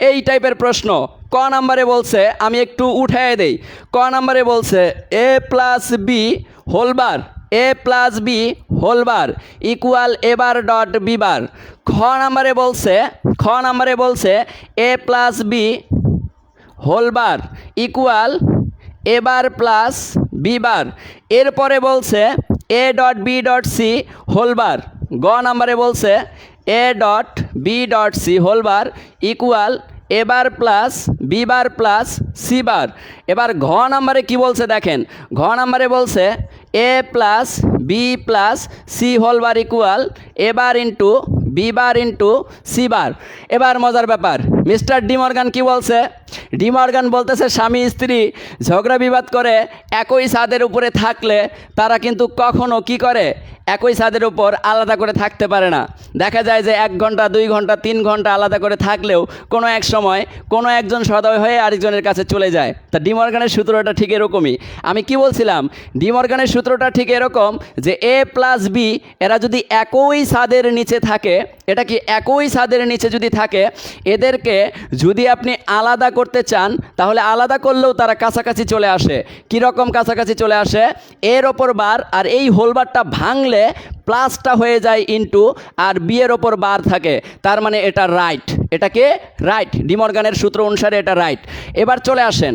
S1: এই টাইপের প্রশ্ন। ক নাম্বারে বলছে, আমি একটু উঠায় দেই, ক নাম্বারে বলছে A plus B whole bar, A plus B whole bar equal A bar dot B bar. খ নাম্বারে বলছে, খ নাম্বারে বলছে A plus B whole bar equal A bar plus B bar. এরপরে বলছে A dot B dot C whole bar. গ নাম্বারে বলছে A dot B dot C whole bar equal A bar plus B bar plus C bar. এবার ঘ নাম্বারে কি বলছে দেখেন, ঘ নাম্বারে বলছে A plus B plus C whole bar equal A bar into B bar into C bar. এবার মজার ব্যাপার, মিস্টার ডি মর্গান কি বলছে, ডি মর্গান বলতেছে স্বামী স্ত্রী ঝগড়া বিবাদ করে একই ছাদের উপরে থাকলে তারা কিন্তু কখনো কি করে, একই ছাদের উপর আলাদা করে থাকতে পারে না। দেখা যায় যে 1 ঘন্টা 2 ঘন্টা 3 ঘন্টা আলাদা করে থাকলেও কোনো এক সময় কোনো একজন সদয় হয়ে আরেকজনের কাছে চলে যায়। তা ডি মর্গানের সূত্রটা ঠিক এরকমই। আমি কি বলছিলাম, ডি মর্গানের সূত্রটা ঠিক এরকম যে এ প্লাস বি এরা যদি একই ছাদের নিচে থাকে, এটা কি একই ছাদের নিচে যদি থাকে, এদেরকে যদি আপনি আলাদা করতে চান তাহলে আলাদা করলেও তারা কাছাকাছি চলে আসে। কীরকম কাছাকাছি চলে আসে, এর ওপর বার আর এই হোলবারটা ভাঙলে প্লাসটা হয়ে যায় ইনটু, আর বি এর ওপর বার থাকে, তার মানে এটা রাইট। এটাকে রাইট, ডি মর্গানের সূত্র অনুসারে এটা রাইট। এবার চলে আসেন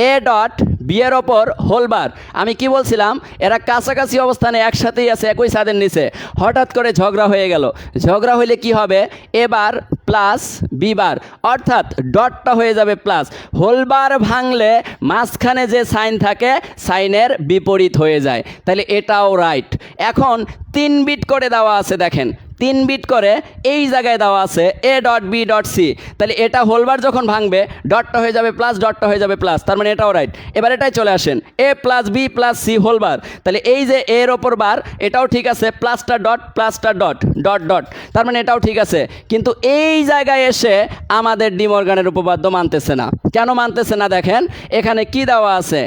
S1: এ ডট বি এর ওপর হোল বার। আমি কি বলছিলাম, এরা কাছাকাছি অবস্থানে একসাথেই আছে একই ছাদের নিচে, হঠাৎ করে ঝগড়া হয়ে গেল, ঝগড়া হইলে কি হবে, এ বার প্লাস বি বার, অর্থাৎ ডটটা হয়ে যাবে প্লাস। হোল বার ভাঙলে মাঝখানে যে সাইন থাকে সাইনের বিপরীত হয়ে যায়, তাহলে এটাও রাইট। এখন 3 বিট করে দেওয়া আছে দেখেন, 3 বিট করে এই জায়গায় দেওয়া আছে A dot B dot C, তাহলে এটা হোলবার যখন ভাঙবে ডটটা হয়ে যাবে প্লাস, ডটটা হয়ে যাবে প্লাস, তার মানে এটাও রাইট। এবার এটাই চলে আসেন A plus B plus C whole bar, তাহলে এই যে এর ওপর বার এটাও ঠিক আছে, প্লাসটা ডট প্লাসটা ডট ডট ডট, তার মানে এটাও ঠিক আছে। কিন্তু এই জায়গায় এসে আমাদের ডি মর্গানের উপপাদ্য মানতেছে না। কেন মানতেছে না দেখেন, এখানে কি দেওয়া আছে,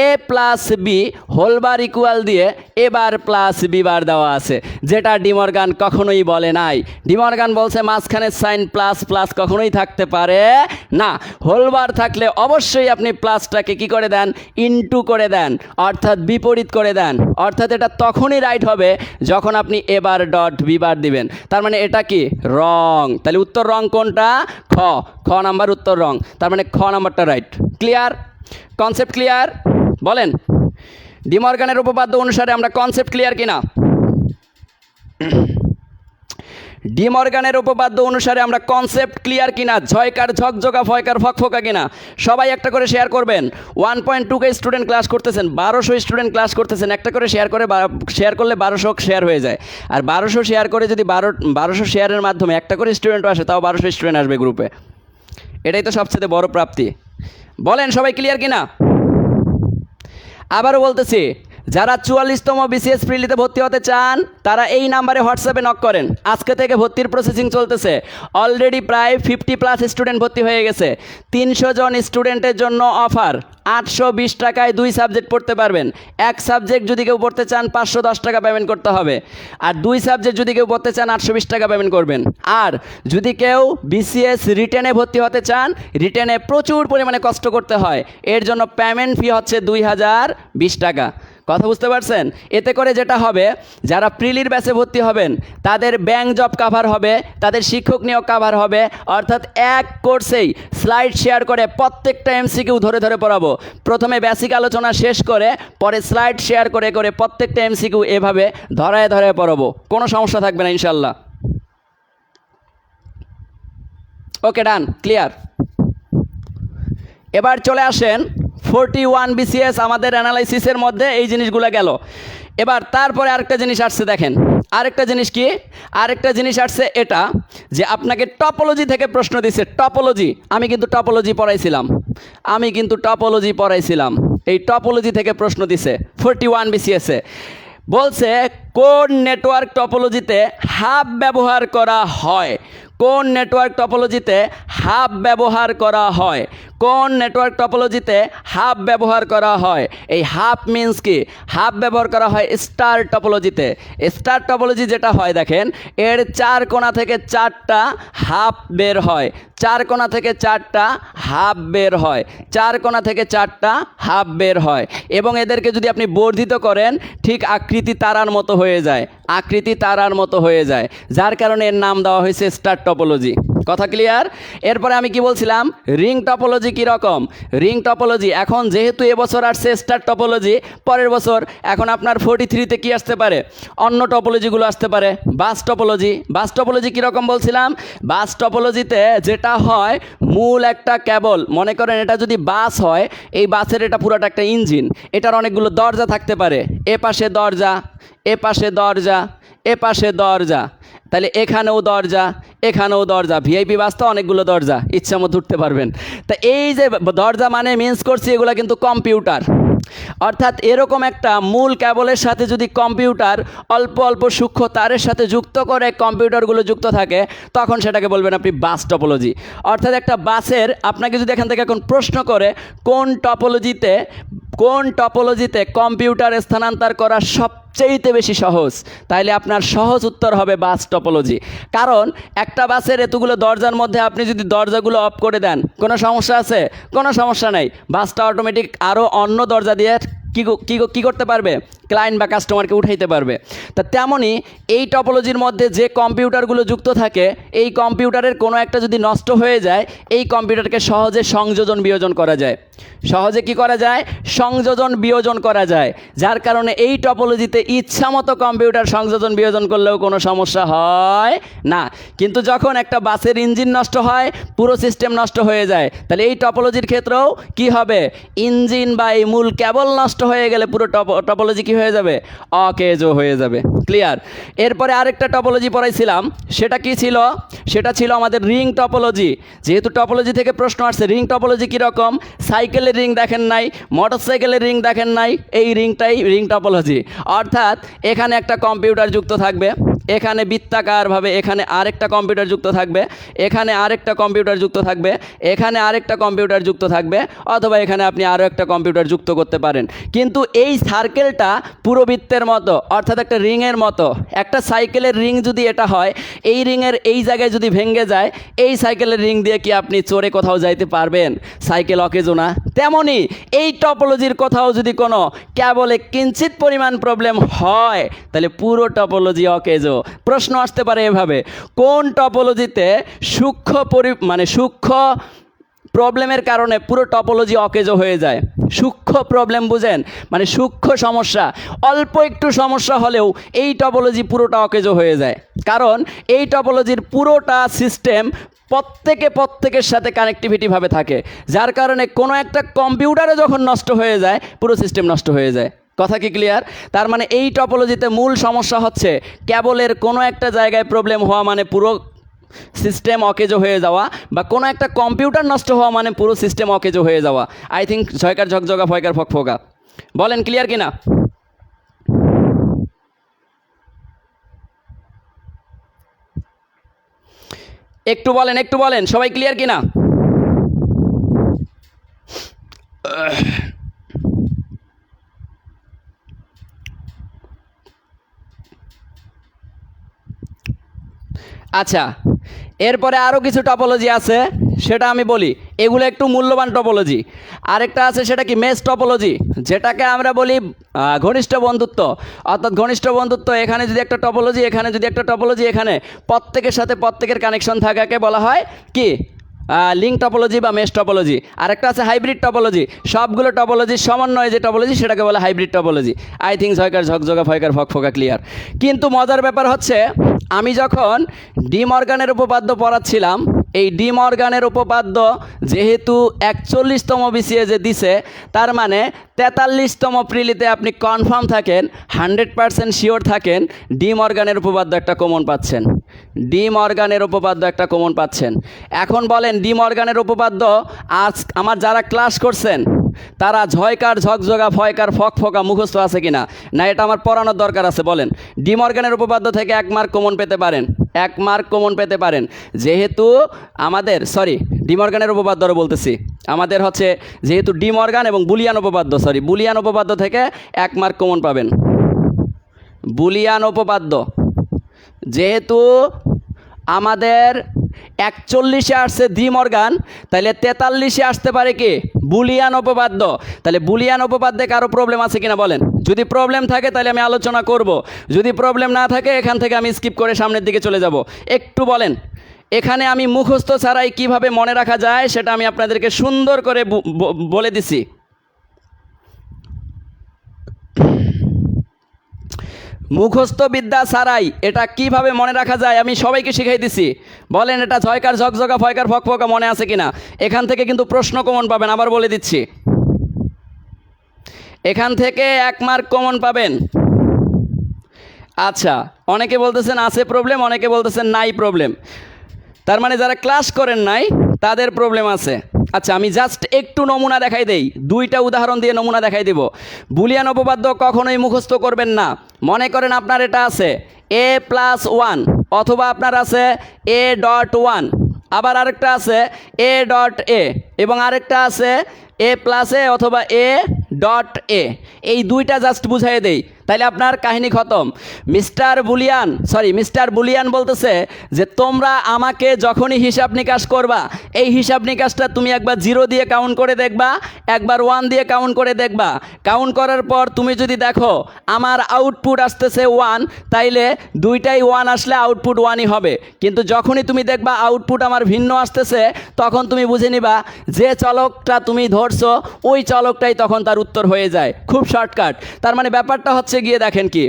S1: এ প্লাস বি হোলবার ইকুয়াল দিয়ে এ বার প্লাস বি বার দেওয়া আছে, যেটা ডি মর্গান কখনোই বলে নাই। ডি মর্গান বলছে মাঝখানে সাইন প্লাস প্লাস কখনোই থাকতে পারে না, হোলবার থাকলে অবশ্যই আপনি প্লাসটাকে কি করে দেন, ইনটু করে দেন, অর্থাৎ বিপরীত করে দেন, অর্থাৎ এটা তখনই রাইট হবে যখন আপনি এবার ডট বি বার দিবেন, তার মানে এটা কি রং। তাহলে উত্তর রং কোনটা, খ, খ নাম্বার উত্তর রং, তার মানে খ নাম্বারটা রাইট। ক্লিয়ার, কনসেপ্ট ক্লিয়ার বলেন, ডি মর্গানের উপপাদ্য অনুসারে আমরা কনসেপ্ট ক্লিয়ার কিনা, ডি মর্গানের উপপাদ্য অনুসারে আমরা কনসেপ্ট ক্লিয়ার কিনা, ঝয়কার ঝকঝকা ফয়কার ফকফকা কিনা, সবাই একটা করে শেয়ার করবেন। 1.2K স্টুডেন্ট ক্লাস করতেছেন, 1200 স্টুডেন্ট ক্লাস করতেছেন, একটা করে শেয়ার করে, শেয়ার করলে 1200 শেয়ার হয়ে যায়, আর 1200 শেয়ার করে যদি 1200 শেয়ারের মাধ্যমে একটা করে স্টুডেন্টও আসে, তাও 1200 স্টুডেন্ট আসবে গ্রুপে, এটাই তো সবচেয়ে বড় প্রাপ্তি। বলেন সবাই ক্লিয়ার কিনা? আবারও বলতেছি, যারা 44তম বিসিএস প্রিলিতে ভর্তি হতে চান তারা এই নাম্বারে হোয়াটসঅ্যাপে নক করেন। আজকে থেকে ভর্তির প্রসেসিং চলতেছে। অলরেডি প্রায় 50+ স্টুডেন্ট ভর্তি হয়ে গেছে। 300 জন স্টুডেন্টের জন্য অফার। 820 টাকায় 2 সাবজেক্ট পড়তে পারবেন। এক সাবজেক্ট যদি কেউ পড়তে চান 510 টাকা পেমেন্ট করতে হবে, আর 2 সাবজেক্ট যদি কেউ পড়তে চান 820 টাকা পেমেন্ট করবেন। আর যদি কেউ বিসিএস রিটেনে ভর্তি হতে চান, রিটেনে প্রচুর পরিমাণে কষ্ট করতে হয়, এর জন্য পেমেন্ট ফি হচ্ছে 2020 টাকা। কথা বুঝতে পারছেন? এতে করে যেটা হবে, যারা প্রিলির ব্যাচে ভর্তি হবেন তাদের ব্যাংক জব কাভার হবে, তাদের শিক্ষক নিয়োগ কাভার হবে। অর্থাৎ এক কোর্সেই স্লাইড শেয়ার করে প্রত্যেকটা এমসিকিউ ধরে ধরে পড়াবো। প্রথমে বেসিক আলোচনা শেষ করে পরে স্লাইড শেয়ার করে করে প্রত্যেকটা এমসিকিউ এভাবে ধরায় ধরায় পড়াবো। কোনো সমস্যা থাকবে না ইনশাল্লাহ। ওকে, ডান, ক্লিয়ার। এবার চলে আসেন 41 বিসিএস আমাদের অ্যানালাইসিসের মধ্যে এই জিনিসগুলো গেল। এবার তারপরে আরেকটা জিনিস আসছে, দেখেন আরেকটা জিনিস কি, আরেকটা জিনিস আসছে এটা যে আপনাকে টপোলজি থেকে প্রশ্ন দিচ্ছে। টপোলজি, আমি কিন্তু টপোলজি পড়াইছিলাম। এই টপোলজি থেকে প্রশ্ন দিছে 41 বিসিএসে। বলছে কোন নেটওয়ার্ক টপোলজিতে হাব ব্যবহার করা হয়? কোন নেটওয়ার্ক টপোলজিতে হাব ব্যবহার করা হয়? কোন নেটওয়ার্ক টপোলজিতে হাব ব্যবহার করা হয়? এই হাব মিন্স কি? হাব ব্যবহার করা হয় স্টার টপোলজিতে। স্টার টপোলজি যেটা হয়, দেখেন এর 4 কোণা থেকে 4টা হাব বের হয়। 4 কোণা থেকে 4টা হাব বের হয়। 4 কোণা থেকে 4টা হাব বের হয় এবং এদেরকে যদি আপনি বর্ধিত করেন ঠিক আকৃতি তারার মতো হয়ে যায়। আকৃতি তারার মতো হয়ে যায়, যার কারণে এর নাম দেওয়া হয়েছে স্টার টপোলজি। কথা ক্লিয়ার? এরপরে আমি কি বলছিলাম, রিং টপোলজি কীরকম? রিং টপোলজি এখন যেহেতু এবছর আসছে স্টার টপোলজি, পরের বছর এখন আপনার 43-তে কী আসতে পারে? অন্য টপোলজিগুলো আসতে পারে। Bus topology. বাস টপোলজি কীরকম বলছিলাম? বাস টপোলজিতে যেটা হয়, মূল একটা কেবল, মনে করেন এটা যদি বাস হয়, এই বাসের এটা পুরোটা একটা ইঞ্জিন, এটার অনেকগুলো দরজা থাকতে পারে। এ পাশে দরজা, এ পাশে দরজা, এ পাশে দরজা, তাহলে এখানেও দরজা, এখানেও দরজা। ভিআইপি বাস তো অনেকগুলো দরজা, ইচ্ছা মতো উঠতে পারবেন। তা এই যে দরজা মানে মিন্স করছি, এগুলো কিন্তু কম্পিউটার। অর্থাৎ এরকম একটা মূল কেবলের সাথে যদি কম্পিউটার অল্প অল্প সূক্ষ্ম তারের সাথে যুক্ত করে কম্পিউটারগুলো যুক্ত থাকে, তখন সেটাকে বলবেন আপনি বাস টপোলজি। অর্থাৎ একটা বাসের, আপনাকে যদি এখান থেকে এখন প্রশ্ন করে কোন টপোলজিতে কম্পিউটার স্থানান্তর করা সবচেয়ে বেশি সহজ, তাইলে আপনার সহজ উত্তর হবে বাস টপোলজি। কারণ একটা বাসের এতগুলো দরজার মধ্যে আপনি যদি দরজাগুলো অফ করে দেন, কোনো সমস্যা আছে? কোনো সমস্যা নাই। বাসটা অটোমেটিক আরও অন্য দরজা দিয়ে কী করতে পারবে? ক্লায়েন্ট বা কাস্টমারকে উঠাইতে পারবে। তা তেমনই এই টপোলজির মধ্যে যে কম্পিউটারগুলো যুক্ত থাকে, এই কম্পিউটারের কোনো একটা যদি নষ্ট হয়ে যায়, এই কম্পিউটারকে সহজে সংযোজন বিয়োজন করা যায়। সহজে কি করা যায়? সংযোজন বিয়োজন করা যায়। যার কারণে এই টপোলজিতে ইচ্ছামতো কম্পিউটার সংযোজন বিয়োজন করলেও কোনো সমস্যা হয় না। কিন্তু যখন একটা বাসের ইঞ্জিন নষ্ট হয়, পুরো সিস্টেম নষ্ট হয়ে যায়, তাহলে এই টপোলজির ক্ষেত্রেও কি হবে? ইঞ্জিন বা এই মূল কেবল নষ্ট হয়ে গেলে পুরো টপোলজি কি হয়ে যাবে? অকেজো হয়ে যাবে। ক্লিয়ার? এরপরে আরেকটা টপোলজি পড়াইছিলাম, সেটা কি ছিল? সেটা ছিল আমাদের রিং টপোলজি। যেহেতু টপোলজি থেকে প্রশ্ন আসছে, রিং টপোলজি কীরকম? সাইকেলের রিং দেখেন নাই, মোটরসাইকেলের রিং দেখেন নাই, এই রিংটাই রিং টপোলজি। অর্থাৎ এখানে একটা কম্পিউটার যুক্ত থাকবে, এখানে বৃত্তাকারভাবে এখানে আরেকটা কম্পিউটার যুক্ত থাকবে, এখানে আরেকটা কম্পিউটার যুক্ত থাকবে, এখানে আরেকটা কম্পিউটার যুক্ত থাকবে, অথবা এখানে আপনি আরও একটা কম্পিউটার যুক্ত করতে পারেন। কিন্তু এই সার্কেলটা পুরো বৃত্তের মতো, অর্থাৎ একটা রিংয়ের মতো। একটা সাইকেলের রিং যদি এটা হয়, এই রিংয়ের এই জায়গায় যদি ভেঙে যায়, এই সাইকেলের রিং দিয়ে কি আপনি চড়ে কোথাও যাইতে পারবেন? সাইকেল অকেজো না। তেমনই এই টপোলজির কোথাও যদি কোনো কেবলে কিঞ্চিত পরিমাণ প্রবলেম হয়, তাহলে পুরো টপোলজি অকেজো। প্রশ্ন আসতে পারে এভাবে, কোন টপোলজিতে সূক্ষ্ম প্রবলেমের কারণে পুরো টপোলজি অকেজো হয়ে যায়? সূক্ষ্ম প্রবলেম বুঝেন, মানে সূক্ষ্ম সমস্যা, অল্প একটু সমস্যা হলেও এই টপোলজি পুরোটা অকেজো হয়ে যায়। কারণ এই টপোলজির পুরোটা সিস্টেম প্রত্যেকের সাথে কানেক্টিভিটিভাবে থাকে, যার কারণে কোনো একটা কম্পিউটারে যখন নষ্ট হয়ে যায়, পুরো সিস্টেম নষ্ট হয়ে যায়। কথা কি ক্লিয়ার? তার মানে এই টপোলজিতে মূল সমস্যা হচ্ছে কেবলের কোনো একটা জায়গায় প্রবলেম হওয়া মানে পুরো সিস্টেম অকেজো হয়ে যাওয়া, বা কোনো একটা কম্পিউটার নষ্ট হওয়া মানে পুরো সিস্টেম অকেজো হয়ে যাওয়া। আই থিঙ্ক ঝয়কার ঝকঝকা ফয়কার ফকফকা। বলেন ক্লিয়ার কিনা? একটু বলেন সবাই ক্লিয়ার কিনা? আচ্ছা, এরপরে আরও কিছু টপোলজি আছে, সেটা আমি বলি। এগুলো একটু মূল্যবান টপোলজি। আরেকটা আছে, সেটা কি মেশ টপোলজি, যেটাকে আমরা বলি ঘনিষ্ঠ বন্ধুত্ব। অর্থাৎ ঘনিষ্ঠ বন্ধুত্ব, এখানে যদি একটা টপোলজি, এখানে যদি একটা টপোলজি, এখানে প্রত্যেকের সাথে প্রত্যেকের কানেকশন থাকাকে বলা হয় কি? লিঙ্ক টপোলজি বা মেশ টপোলজি। আরেকটা আছে হাইব্রিড টপোলজি, সবগুলো টপোলজির সমন্বয়ে যে টপোলজি সেটাকে বলে হাইব্রিড টপোলজি। আই থিঙ্ক ঝয়কার ঝকঝকা ফয়কার ফকফকা ক্লিয়ার। কিন্তু মজার ব্যাপার হচ্ছে, আমি যখন ডি মর্গানের উপপাদ্য পড়াচ্ছিলাম, এই ডি মর্গানের উপপাদ্য যেহেতু 41তম বিসিএ যে দিছে, তার মানে 43তম প্রিলিতে আপনি কনফার্ম থাকেন, 100% শিওর থাকেন ডি মর্গানের উপপাদ্য একটা কমন পাচ্ছেন। ডি মর্গানের উপপাদ্য একটা কমন পাচ্ছেন। এখন বলেন, ডি মর্গানের উপপাদ্য আজ আমার যারা ক্লাস করছেন তারা ঝয়কার ঝকঝকা ফয়কার ফকফকা মুখস্থ আছে কিনা, না এটা আমার পড়ানোর দরকার আছে? বলেন, ডি মর্গানের উপপাদ্য থেকে 1 মার্ক কমন পেতে পারেন, 1 মার্ক কমন পেতে পারেন। যেহেতু আমাদের ডি মর্গানের উপপাদ্যও বলতেছি, আমাদের হচ্ছে যেহেতু ডি মর্গান এবং বুলিয়ান উপপাদ্য, বুলিয়ান উপপাদ্য থেকে 1 মার্ক কমন পাবেন। বুলিয়ান উপপাদ্য যেহেতু আমাদের 41-এ আসছে ডি মর্গান, তাহলে 43-এ আসতে পারে কি? বুলিয়ান উপপাদ্য। তাহলে বুলিয়ান উপপাদ্যে কারো প্রবলেম আছে কিনা বলেন? যদি প্রবলেম থাকে তাহলে আমি আলোচনা করব, যদি প্রবলেম না থাকে এখান থেকে আমি স্কিপ করে সামনের দিকে চলে যাব। একটু বলেন, এখানে আমি মুখস্থ ছাড়াই কিভাবে মনে রাখা যায় সেটা আমি আপনাদেরকে সুন্দর করে বলে দিছি। মুখস্থ বিদ্যা ছাড়াই এটা কিভাবে মনে রাখা যায় আমি সবাইকে শিখাই দিছি। বলেন, এটা ঝয়কার ঝকঝকা ফয়কার ফকফকা মনে আছে কিনা? এখান থেকে কিন্তু প্রশ্ন কমন পাবেন, আবার বলে দিচ্ছি, এখান থেকে 1 মার্ক কমন পাবেন। আচ্ছা, অনেকে বলতেছেন আছে প্রবলেম, অনেকে বলতেছেন নাই প্রবলেম। তার মানে যারা ক্লাস করেন নাই তাদের প্রবলেম আছে। আচ্ছা, আমি জাস্ট একটু নমুনা দেখাই দেই, 2টা উদাহরণ দিয়ে নমুনা দেখাই দেব। বুলিয়ান উপপাদ্য কখনোই মুখস্থ করবেন না। মনে করেন আপনার এটা আছে a+1, অথবা আপনার আছে a.1, আবার আরেকটা আছে a.a, এবং আরেকটা আছে a+a অথবা a.a। এই 2টা জাস্ট বুঝাই দেই, তাইলে আপনার কাহিনী খতম। মিস্টার বুলিয়ান বলতেছে যে তোমরা আমাকে যখনই হিসাব নিকাশ করবা, এই হিসাব নিকাশটা তুমি একবার 0 দিয়ে কাউন্ট করে দেখবা, একবার 1 দিয়ে কাউন্ট করে দেখবা। কাউন্ট করার পর তুমি যদি দেখো আমার আউটপুট আসতেছে 1, তাইলে 2টাই 1 আসলে আউটপুট 1ই হবে। কিন্তু যখনই তুমি দেখবা আউটপুট আমার ভিন্ন আসতেছে, তখন তুমি বুঝে নিবা যে চলকটা তুমি ধরছো ওই চলকটাই তখন তার উত্তর হয়ে যায়। খুব শর্টকাট। তার মানে ব্যাপারটা হচ্ছে গিয়ে দেখেন কি,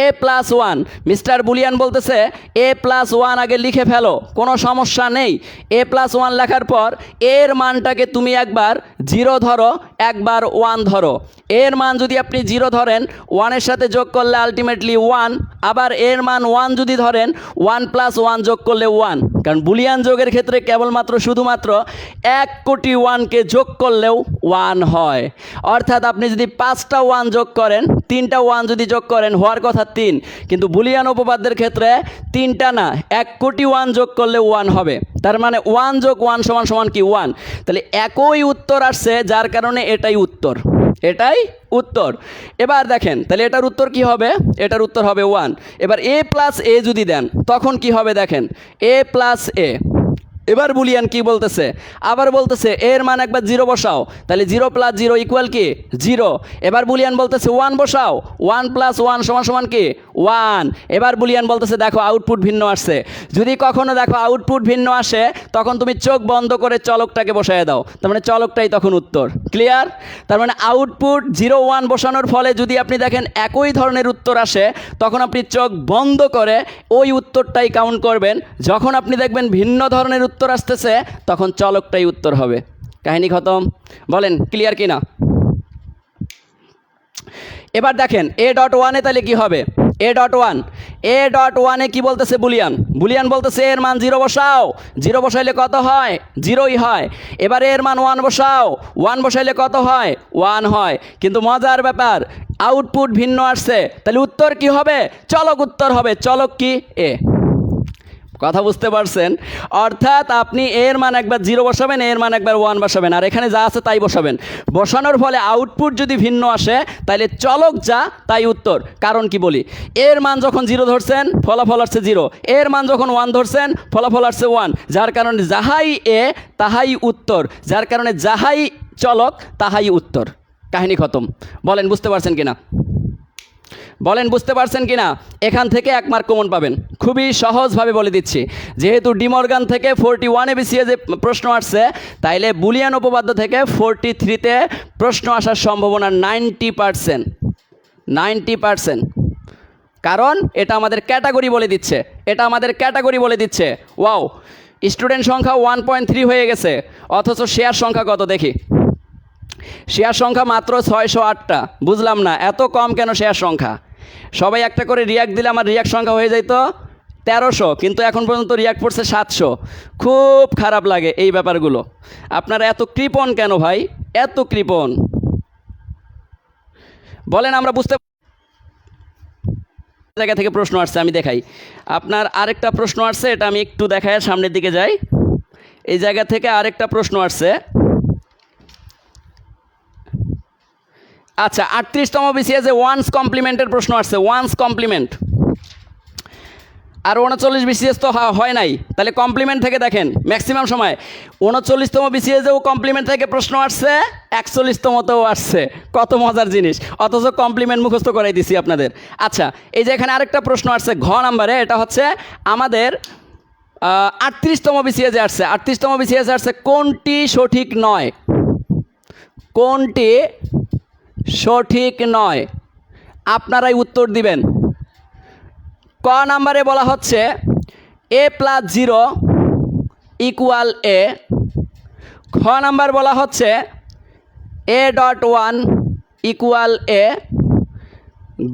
S1: a+1, মিস্টার বুলিয়ান বলতেছে a+1 আগে লিখে ফেলো, কোনো সমস্যা নেই। a+1 লেখার পর এর মানটাকে তুমি একবার 0 ধরো, একবার 1 ধরো। এর মান যদি আপনি 0 ধরেন, 1-এর সাথে যোগ করলে আলটিমেটলি 1, আবার এর মান 1 যদি ধরেন, 1 + 1 যোগ করলে 1। কারণ বুলিয়ান যোগের ক্ষেত্রে কেবলমাত্র শুধুমাত্র 1 কোটি 1কে যোগ করলেও 1 হয়। অর্থাৎ আপনি যদি 5টা 1 যোগ করেন, 3টা 1 যদি যোগ করেন, হওয়ার কথা 3, কিন্তু বুলিয়ান উপপাদ্যের ক্ষেত্রে 3টা না, 1 কোটি 1 যোগ করলে 1 হবে। তার মানে 1 যোগ 1 সমান কি? 1। তাহলে একই উত্তর আসছে, যার কারণে এটাই উত্তর, এটাই উত্তর। এবার দেখেন, তাহলে এটার উত্তর কি হবে? এটার উত্তর হবে 1। এবার a+a যদি দেন তখন কি হবে দেখেন, a+a। এবার বুলিয়ান কি বলতেছে? আবার বলতেছে এর মান একবার 0 বসাও, তাহলে 0 + 0 = কি? 0। এবার বুলিয়ান বলতেছে 1 বসাও, 1 + 1 সমান কি? 1। এবার বুলিয়ান বলতেছে দেখো আউটপুট ভিন্ন আসছে। যদি কখনো দেখো আউটপুট ভিন্ন আসে, তখন তুমি চোখ বন্ধ করে চলকটাকে বসায় দাও, তার মানে চলকটাই তখন উত্তর। ক্লিয়ার? তার মানে আউটপুট 0 1 বসানোর ফলে যদি আপনি দেখেন একই ধরনের উত্তর আসে, তখন আপনি চোখ বন্ধ করে ওই উত্তরটাই কাউন্ট করবেন। যখন আপনি দেখবেন ভিন্ন ধরনের উত্তর আসতেছে, তখন চলকটাই উত্তর হবে। কাহিনী খতম। বলেন ক্লিয়ার কিনা? এবার দেখেন a.1-এ তাহলে কি হবে? a.1-এ কি বলতেছে বুলিয়ান বলতেছে এর মান 0 বসাও, 0 বসাইলে কত হয়? 0ই হয়। এবার এর মান 1 বসাও, 1 বসাইলে কত হয়? 1 হয়। কিন্তু মজার ব্যাপার, আউটপুট ভিন্ন আসছে, তাহলে উত্তর কি হবে? চলক উত্তর হবে। চলক কি? এ। কথা বুঝতে পারছেন? অর্থাৎ আপনি এর মান একবার 0 বসাবেন, এর মান একবার 1 বসাবেন, আর এখানে যা আছে তাই বসাবেন। বসানোর ফলে আউটপুট যদি ভিন্ন আসে তাহলে চলক যা তাই উত্তর। কারণ কি বলি, এর মান যখন 0 ধরছেন ফলাফল আসছে 0, এর মান যখন 1 ধরছেন ফলাফল আসছে 1, যার কারণে যাহাই এ তাহাই উত্তর, যার কারণে যাহাই চলক তাহাই উত্তর। কাহিনী খতম। বলেন বুঝতে পারছেন কিনা? বলেন বুঝতে পারছেন কিনা? এখান থেকে 1 মার্ক কমন পাবেন। খুবই সহজভাবে বলে দিচ্ছি, যেহেতু ডিমর্গান থেকে 41 এবিসিএ যে প্রশ্ন আসছে, তাইলে বুলিয়ান উপপাদ্য থেকে 43-তে প্রশ্ন আসার সম্ভাবনা 90%। 90%। কারণ এটা আমাদের ক্যাটাগরি বলে দিচ্ছে, এটা আমাদের ক্যাটাগরি বলে দিচ্ছে। ওয়াও, স্টুডেন্ট সংখ্যা 1.3 হয়ে গেছে, অথচ শেয়ার সংখ্যা কত দেখি। শেয়ার সংখ্যা মাত্র 608টা। বুঝলাম না এত কম কেন শেয়ার সংখ্যা। সবাই একটা করে রিয়াক্ট দিলে আমার রিয়াক্ট সংখ্যা হয়ে যেত 1300, কিন্তু এখন পর্যন্ত রিয়াক্ট পড়ছে 700। খুব খারাপ লাগে এই ব্যাপারগুলো। আপনারা এত কৃপণ কেন ভাই, এত কৃপণ? বলেন আমরা বুঝতে জায়গা থেকে প্রশ্ন আসছে, আমি দেখাই। আপনার আরেকটা প্রশ্ন আসছে, এটা আমি একটু দেখাই, সামনের দিকে যাই। এই জায়গা থেকে আরেকটা প্রশ্ন আসছে। আচ্ছা, 38তম বিসিএসে ওয়ান্স কমপ্লিমেন্টের প্রশ্ন আসছে, ওয়ান্স কমপ্লিমেন্ট। আর 39 বিসিএস তো হয় নাই, তাহলে কমপ্লিমেন্ট থেকে দেখেন। ম্যাক্সিমাম সময় 39তম বিসিএসেও কমপ্লিমেন্ট থেকে প্রশ্ন আসছে, 41তমতেও আসছে। কত মজার জিনিস, অথচ কমপ্লিমেন্ট মুখস্থ করাই দিছি আপনাদের। আচ্ছা, এই যে এখানে আরেকটা প্রশ্ন আসছে ঘ নাম্বারে, এটা হচ্ছে আমাদের 38তম বিসিএসে আসছে। 38তম বিসিএসে আসছে কোনটি সঠিক নয়, কোনটি সঠিক নয়? আপনারাই উত্তর দিবেন। ক নাম্বারে বলা হচ্ছে a+0 = a। খ নাম্বার বলা হচ্ছে a.1 = a।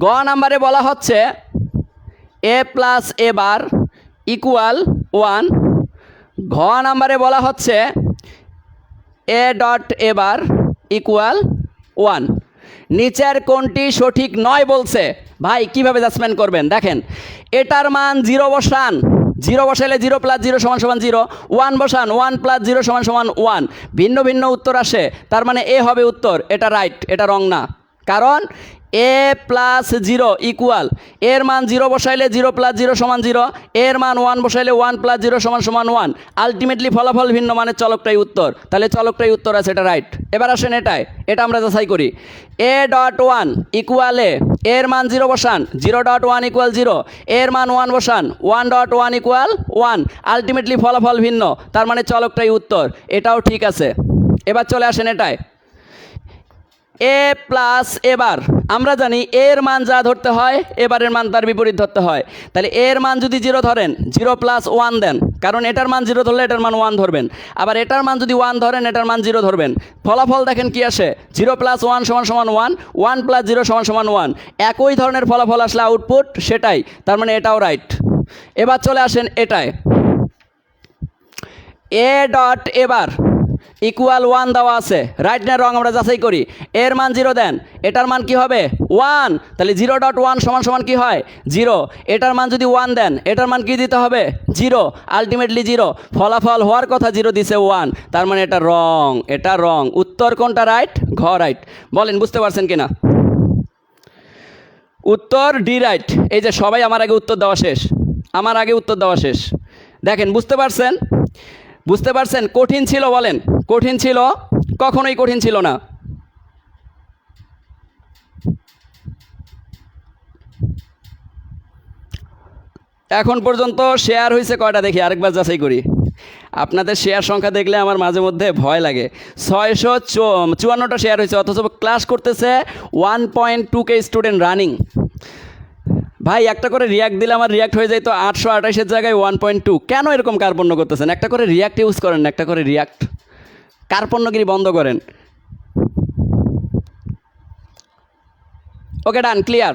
S1: গ নাম্বারে বলা হচ্ছে a+a বার = 1। ঘ নাম্বারে বলা হচ্ছে a.a বার = 1। নিচের কোনটি সঠিক নয় বলছে। ভাই কিভাবে জাজমেন্ট করবেন দেখেন, এটার মান 0 বসান, 0 বসাইলে 0 + 0 = 0, 1 বসান, 1 + 0 = 1। ভিন্ন ভিন্ন উত্তর আসে, তার মানে এ হবে উত্তর। এটা রাইট, এটা রং না। কারণ a+0 ইকুয়াল, এর মান 0 বসাইলে 0 + 0 = 0, এর মান 1 বসাইলে 1 + 0 = 1। আলটিমেটলি ফলাফল ভিন্ন, মানে চলকটাই উত্তর। তাহলে চলকটাই উত্তর আছে, এটা রাইট। এবার আসেন এটা আমরা যাচাই করি। a.1 = a, এর মান 0 বসান, 0.1 = 0, এর মান 1 বসান, 1.1 = 1। আলটিমেটলি ফলাফল ভিন্ন, তার মানে চলকটাই উত্তর। এটাও ঠিক আছে। এবার চলে আসেন a+a বার। আমরা জানি এর মান যা ধরতে হয় এবারের মান তার বিপরীত ধরতে হয়। তাহলে এর মান যদি 0 ধরেন, 0 + 1 দেন, কারণ এটার মান 0 ধরলে এটার মান 1 ধরবেন। আবার এটার মান যদি 1 ধরেন, এটার মান 0 ধরবেন। ফলাফল দেখেন কি আসে, 0 + 1 = 1, 1 + 0 = 1। একই ধরনের ফলাফল আসলে আউটপুট সেটাই, তার মানে এটাও রাইট। এবার চলে আসেন a.a বার = 1 দেওয়া আছে, রাইট না রং আমরা যাচাই করি। এর মান 0 দেন, এটার মান কি হবে 1, তাহলে 0.1 = কি হয় 0। এটার মান যদি 1 দেন, এটার মান কি দিতে হবে 0, আলটিমেটলি 0। ফলাফল হওয়ার কথা 0 দিছে 1, তার মানে এটা রং, এটা রং। উত্তর কোনটা রাইট? ঘ রাইট। বলেন বুঝতে পারছেন কিনা? উত্তর ডি রাইট। এই যে সবাই আমার আগে উত্তর দেওয়া শেষ, আমার আগে উত্তর দেওয়া শেষ। দেখেন বুঝতে পারছেন, বুঝতে পারছেন? কঠিন ছিল বলেন? কঠিন ছিল? কখনোই কঠিন ছিল না। এখন পর্যন্ত শেয়ার হয়েছে কয়টা দেখি, আরেকবার যাচাই করি। আপনাদের শেয়ার সংখ্যা দেখলে আমার মাঝে মধ্যে ভয় লাগে। 654টা শেয়ার হয়েছে, অথচ ক্লাস করতেছে 1.2K স্টুডেন্ট রানিং। ভাই একটা করে রিয়াক্ট দিলে আমার রিয়াক্ট হয়ে যায় তো 828-এর জায়গায় 1.2। কেন এরকম কার্পণ্য করতেছেন? একটা করে রিয়াক্ট ইউজ করেন না, একটা করে রিয়াক্ট। কার্পণ্যগিরি বন্ধ করেন। ওকে ডান, ক্লিয়ার।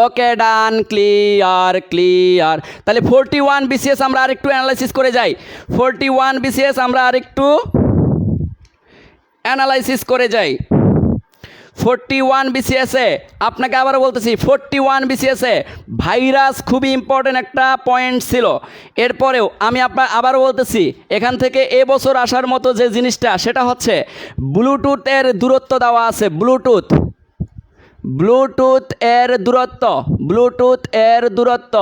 S1: ওকে ডান, ক্লিয়ার ক্লিয়ার। তাহলে 41 বিসিএস আমরা আরেকটু অ্যানালাইসিস করে যাই। 41 বিসিএস আমরা আরেকটু অ্যানালাইসিস করে যাই। 41 বিসিএসে, আপনাকে আবারও বলতেছি 41 বিসিএসে ভাইরাস খুবই ইম্পর্টেন্ট একটা পয়েন্ট ছিল। এরপরেও আমি আবারও বলতেছি, এখান থেকে এবছর আসার মতো যে জিনিসটা সেটা হচ্ছে ব্লুটুথের দূরত্ব দেওয়া আছে। ব্লুটুথ এর দূরত্ব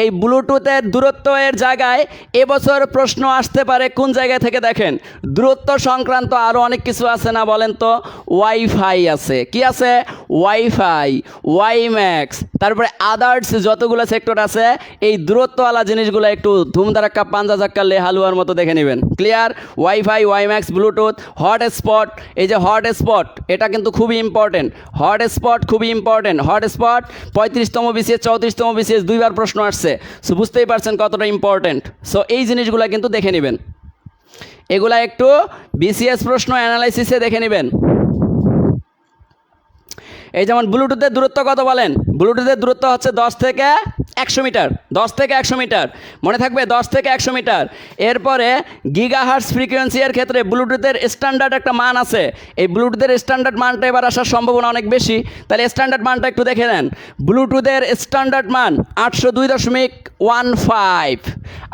S1: এই ব্লুটুথের দূরত্ব এর জায়গায় এবছর প্রশ্ন আসতে পারে কোন জায়গা থেকে দেখেন, দূরত্ব সংক্রান্ত আরও অনেক কিছু আছে না বলেন তো? ওয়াইফাই আছে, কি আছে? ওয়াইফাই, ওয়াইম্যাক্স, তারপরে আদার্স যতগুলো সেক্টর আছে এই দূরত্বওয়ালা জিনিসগুলো একটু ধুমধারাক্কা পাঞ্জা চাক্কা লে হালুয়ার মতো দেখে নেবেন। Clear? Wifi, WiMAX, Bluetooth, hotspot. এই যে হটস্পট, এটা কিন্তু খুবই ইম্পর্টেন্ট। হটস্পট খুবই ইম্পর্টেন্ট। হটস্পট 35তম বিসিএস, 34তম বিসিএস দুইবার প্রশ্ন আসছে। সো বুঝতেই পারছেন কতটা ইম্পর্টেন্ট। সো এই জিনিসগুলো কিন্তু দেখে নেবেন, এগুলা একটু বিসিএস প্রশ্ন অ্যানালাইসিসে দেখে নেবেন। এই যেমন ব্লুটুথের দূরত্ব কত বলেন? ব্লুটুথের দূরত্ব হচ্ছে 10 থেকে 100 মিটার। 10 থেকে 100 মিটার, মনে থাকবে 10 থেকে 100 মিটার। এরপরে গিগাহার্টজ ফ্রিকোয়েন্সি এর ক্ষেত্রে ব্লুটুথের স্ট্যান্ডার্ড একটা মান আছে। এই ব্লুটুথের স্ট্যান্ডার্ড মানটা এবার আসার সম্ভাবনা অনেক বেশি। তাহলে স্ট্যান্ডার্ড মানটা একটু দেখে নেন। ব্লুটুথের স্ট্যান্ডার্ড মান 802.15।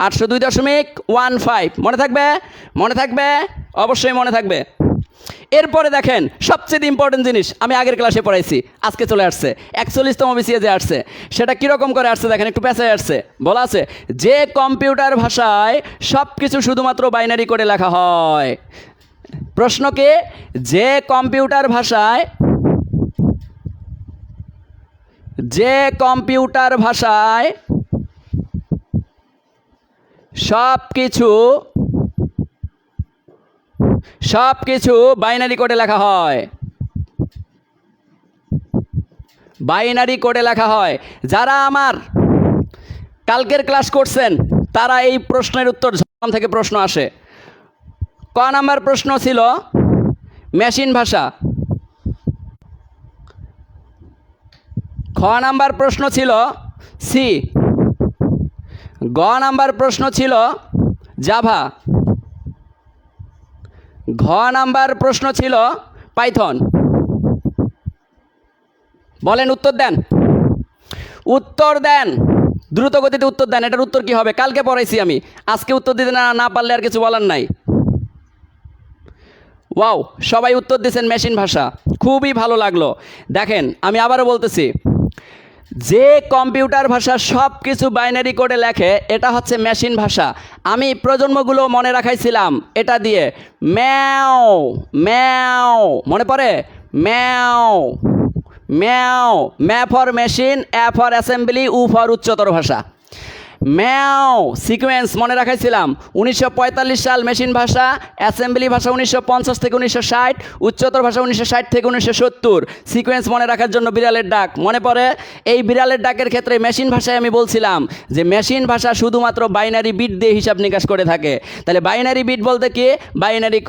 S1: 802.15 মনে থাকবে অবশ্যই মনে থাকবে। এরপরে দেখেন সবচেয়ে ইম্পর্টেন্ট জিনিস, আমি আগের ক্লাসে পড়াইছি, আজকে চলে আসছে 41তম বিসিএসে আসছে। সেটা কীরকম করে আসছে দেখেন, একটু পেছায় আসছে। বলা আছে যে কম্পিউটার ভাষায় সব কিছু শুধুমাত্র বাইনারি করে লেখা হয়। প্রশ্নকে যে কম্পিউটার ভাষায় সব কিছু বাইনারি কোডে লেখা হয়। বাইনারি কোডে লেখা হয়। যারা আমার কালকের ক্লাস করছেন তারা এই প্রশ্নের উত্তর ঝাড়গ্রাম থেকে প্রশ্ন আসে। ক নাম্বার প্রশ্ন ছিল মেশিন ভাষা, খ নাম্বার প্রশ্ন ছিল সি, গ নাম্বার প্রশ্ন ছিল জাভা, ঘ নাম্বার প্রশ্ন ছিল পাইথন। বলেন, উত্তর দেন, দ্রুত গতিতে উত্তর দেন। এটার উত্তর কি হবে? কালকে পড়াইছি আমি, আজকে উত্তর দিতে না পারলে আর কিছু বলার নাই। ওয়াও, সবাই উত্তর দিয়েছেন মেশিন ভাষা, খুবই ভালো লাগলো। দেখেন আমি আবারও বলতেছি, যে কম্পিউটার ভাষা সব কিছু বাইনারি কোডে লেখে এটা হচ্ছে মেশিন ভাষা। আমি প্রজন্মগুলো মনে রাখাইছিলাম এটা দিয়ে, ম্যাও ম্যাও, মনে পড়ে? ম্যাও ম্যাও, ম্যা ফর মেশিন, অ্যা ফর অ্যাসেম্বলি, উ ফর উচ্চতর ভাষা। ম্যাও সিকোয়েন্স মনে রাখাইছিলাম, 1945 সাল মেশিন ভাষা, অ্যাসেম্বলি ভাষা 1950 থেকে 1960, উচ্চতর ভাষা 1960 থেকে 1970। সিকোয়েন্স মনে রাখার জন্য বিড়ালের ডাক মনে পড়ে? এই বিড়ালের ডাকের ক্ষেত্রে মেশিন ভাষায় আমি বলছিলাম যে মেশিন ভাষা শুধুমাত্র বাইনারি বিট দিয়ে হিসাব নিকাশ করে থাকে। তাহলে বাইনারি বিট বলতে কি? বাইনারি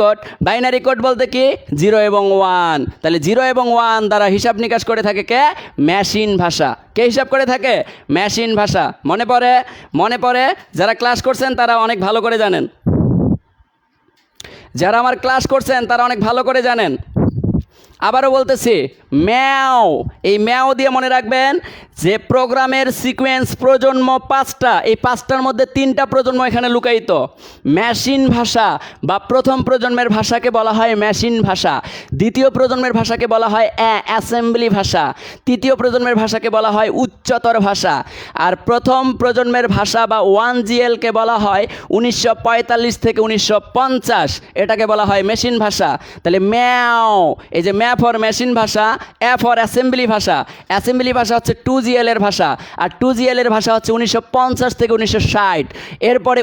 S1: কোড বলতে কি? 0 এবং 1। তাহলে 0 এবং 1 দ্বারা হিসাব নিকাশ করে থাকে কে? মেশিন ভাষা। কে হিসাব করে থাকে? মেশিন ভাষা। মনে পড়ে? যারা ক্লাস করছেন তারা অনেক ভালো করে জানেন, যারা আমার ক্লাস করছেন তারা অনেক ভালো করে জানেন। আবারও বলতেছি, ম্যাও, এই ম্যাও দিয়ে মনে রাখবেন যে প্রোগ্রামের সিকোয়েন্স প্রজন্ম 5টা, এই 5টার মধ্যে 3টা প্রজন্ম এখানে লুকায়িত। মেশিন ভাষা বা প্রথম প্রজন্মের ভাষাকে বলা হয় মেশিন ভাষা, দ্বিতীয় প্রজন্মের ভাষাকে বলা হয় অ্যাসেম্বলি ভাষা, তৃতীয় প্রজন্মের ভাষাকে বলা হয় উচ্চতর ভাষা, আর প্রথম প্রজন্মের ভাষা বা 1GLকে বলা হয় 1945 থেকে 1950, এটাকে বলা হয় মেশিন ভাষা। তাহলে ম্যাও, এই যে ম্যা ফর মেশিন ভাষা, অ্যা ফর অ্যাসেম্বলি ভাষা, অ্যাসেম্বলি ভাষা হচ্ছে 2GL এর ভাষা, আর 2GL এর ভাষা হচ্ছে 1950 থেকে 1960। এরপরে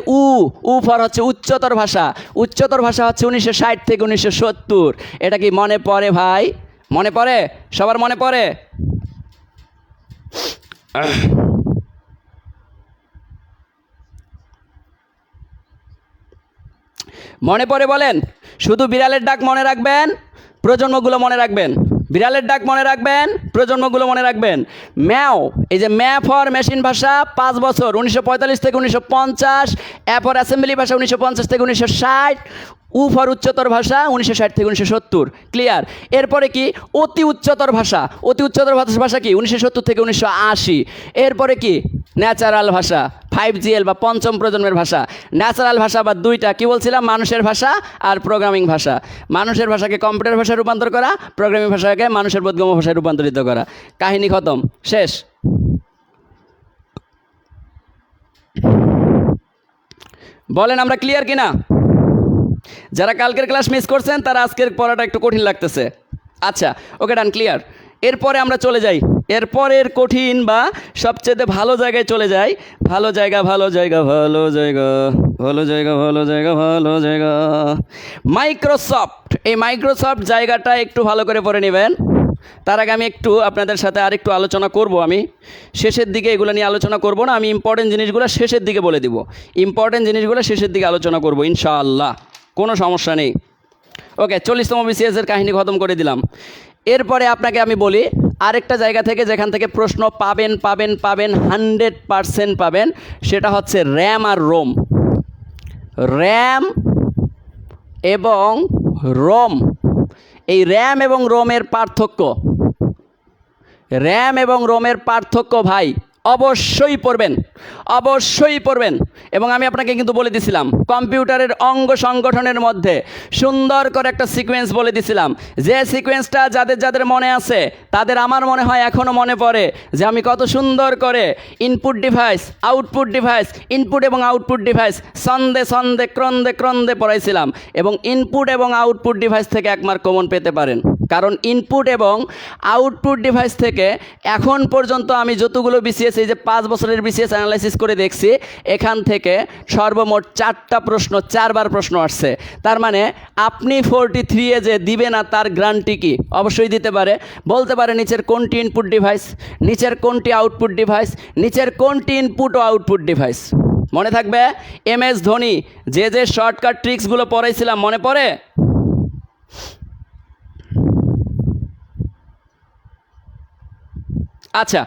S1: উ ফর হচ্ছে উচ্চতর ভাষা, উচ্চতর ভাষা হচ্ছে 1960 থেকে 1970। এটা কি মনে পড়ে ভাই? মনে পড়ে? সবার মনে পড়ে? মনে পড়ে বলেন? শুধু বিড়ালের ডাক মনে রাখবেন, প্রজন্মগুলো মনে রাখবেন। বিড়ালের ডাক মনে রাখবেন, প্রজন্মগুলো মনে রাখবেন। ম্যাও, এই যে ম্যা ফর মেশিন ভাষা 5 বছর 1945 থেকে 1950, অ্যা ফর অ্যাসেম্বলি ভাষা 1950 থেকে 1960, উ ফর উচ্চতর ভাষা 1960 থেকে 1970। ক্লিয়ার? এরপরে কি অতি উচ্চতর ভাষা, অতি উচ্চতর ভাষা কি 1970 থেকে 1980। এরপরে কি ন্যাচারাল ভাষা 5GL বা পঞ্চম প্রজন্মের ভাষা। ন্যাচারাল ভাষা বা দুইটা কি বলছিলাম, মানুষের ভাষা আর প্রোগ্রামিং ভাষা। মানুষের ভাষাকে কম্পিউটার ভাষায় রূপান্তর করা, প্রোগ্রামিং ভাষাকে মানুষের বোধগম্য ভাষায় রূপান্তরিত করা। কাহিনী খতম, শেষ। বলেন আমরা ক্লিয়ার কিনা? যারা কালকের ক্লাস মিস করছেন তারা আজকের পড়াটা একটু কঠিন লাগতেছে। আচ্ছা, ওকে, ডান, ক্লিয়ার। এরপরে আমরা চলে যাই এরপরের কঠিন বা সবচেয়ে ভালো জায়গায় চলে যাই। ভালো জায়গা, ভালো জায়গা, ভালো জায়গা, ভালো জায়গা, ভালো জায়গা, ভালো জায়গা, মাইক্রোসফট। এই মাইক্রোসফট জায়গাটা একটু ভালো করে পড়ে নেবেন। তার আগে আমি একটু আপনাদের সাথে আরেকটু আলোচনা করব। আমি শেষের দিকে এগুলো নিয়ে আলোচনা করব না, আমি ইম্পর্টেন্ট জিনিসগুলো শেষের দিকে বলে দিব। ইম্পর্টেন্ট জিনিসগুলো শেষের দিকে আলোচনা করব ইনশাআল্লাহ, কোনো সমস্যা নেই। ওকে, 40তম বিসিএসের কাহিনী খতম করে দিলাম। এরপরে আপনাকে আমি বলি আরেকটা জায়গা থেকে যেখান থেকে প্রশ্ন পাবেন পাবেন পাবেন 100% পাবেন, সেটা হচ্ছে র্যাম আর রোম। র্যাম এবং রোম, এই র্যাম এবং রোমের পার্থক্য, র্যাম এবং রোমের পার্থক্য ভাই অবশ্যই পড়বেন, অবশ্যই পড়বেন। এবং আমি আপনাকে কিন্তু বলে দিছিলাম কম্পিউটারের অঙ্গ সংগঠনের মধ্যে সুন্দর করে একটা সিকোয়েন্স বলে দিছিলাম, যে সিকোয়েন্সটা যাদের যাদের মনে আছে তাদের আমার মনে হয় এখনও মনে পড়ে যে আমি কত সুন্দর করে input device, output device, input এবং আউটপুট ডিভাইস ছন্দে ছন্দে ক্রন্দে ক্রন্দে পড়াইছিলাম। এবং ইনপুট এবং আউটপুট ডিভাইস থেকে 1 মার্ক কমন পেতে পারেন, কারণ ইনপুট এবং আউটপুট ডিভাইস থেকে এখন পর্যন্ত আমি যতগুলো বিসিএস, এই যে 5 বছরের বিসিএস অ্যানালাইসিস করে দেখছি, এখান থেকে সর্বমোট 4টা প্রশ্ন, 4বার প্রশ্ন আসছে। তার মানে আপনি 43 যে দিবে না তার গ্যারান্টি কি? অবশ্যই দিতে পারে। বলতে পারে নিচের কোনটি ইনপুট ডিভাইস, নিচের কোনটি আউটপুট ডিভাইস, নিচের কোনটি ইনপুট ও আউটপুট ডিভাইস। মনে থাকবে MS ধোনি যে যে শর্টকাট ট্রিক্সগুলো পড়াইছিলাম, মনে পড়ে? আচ্ছা,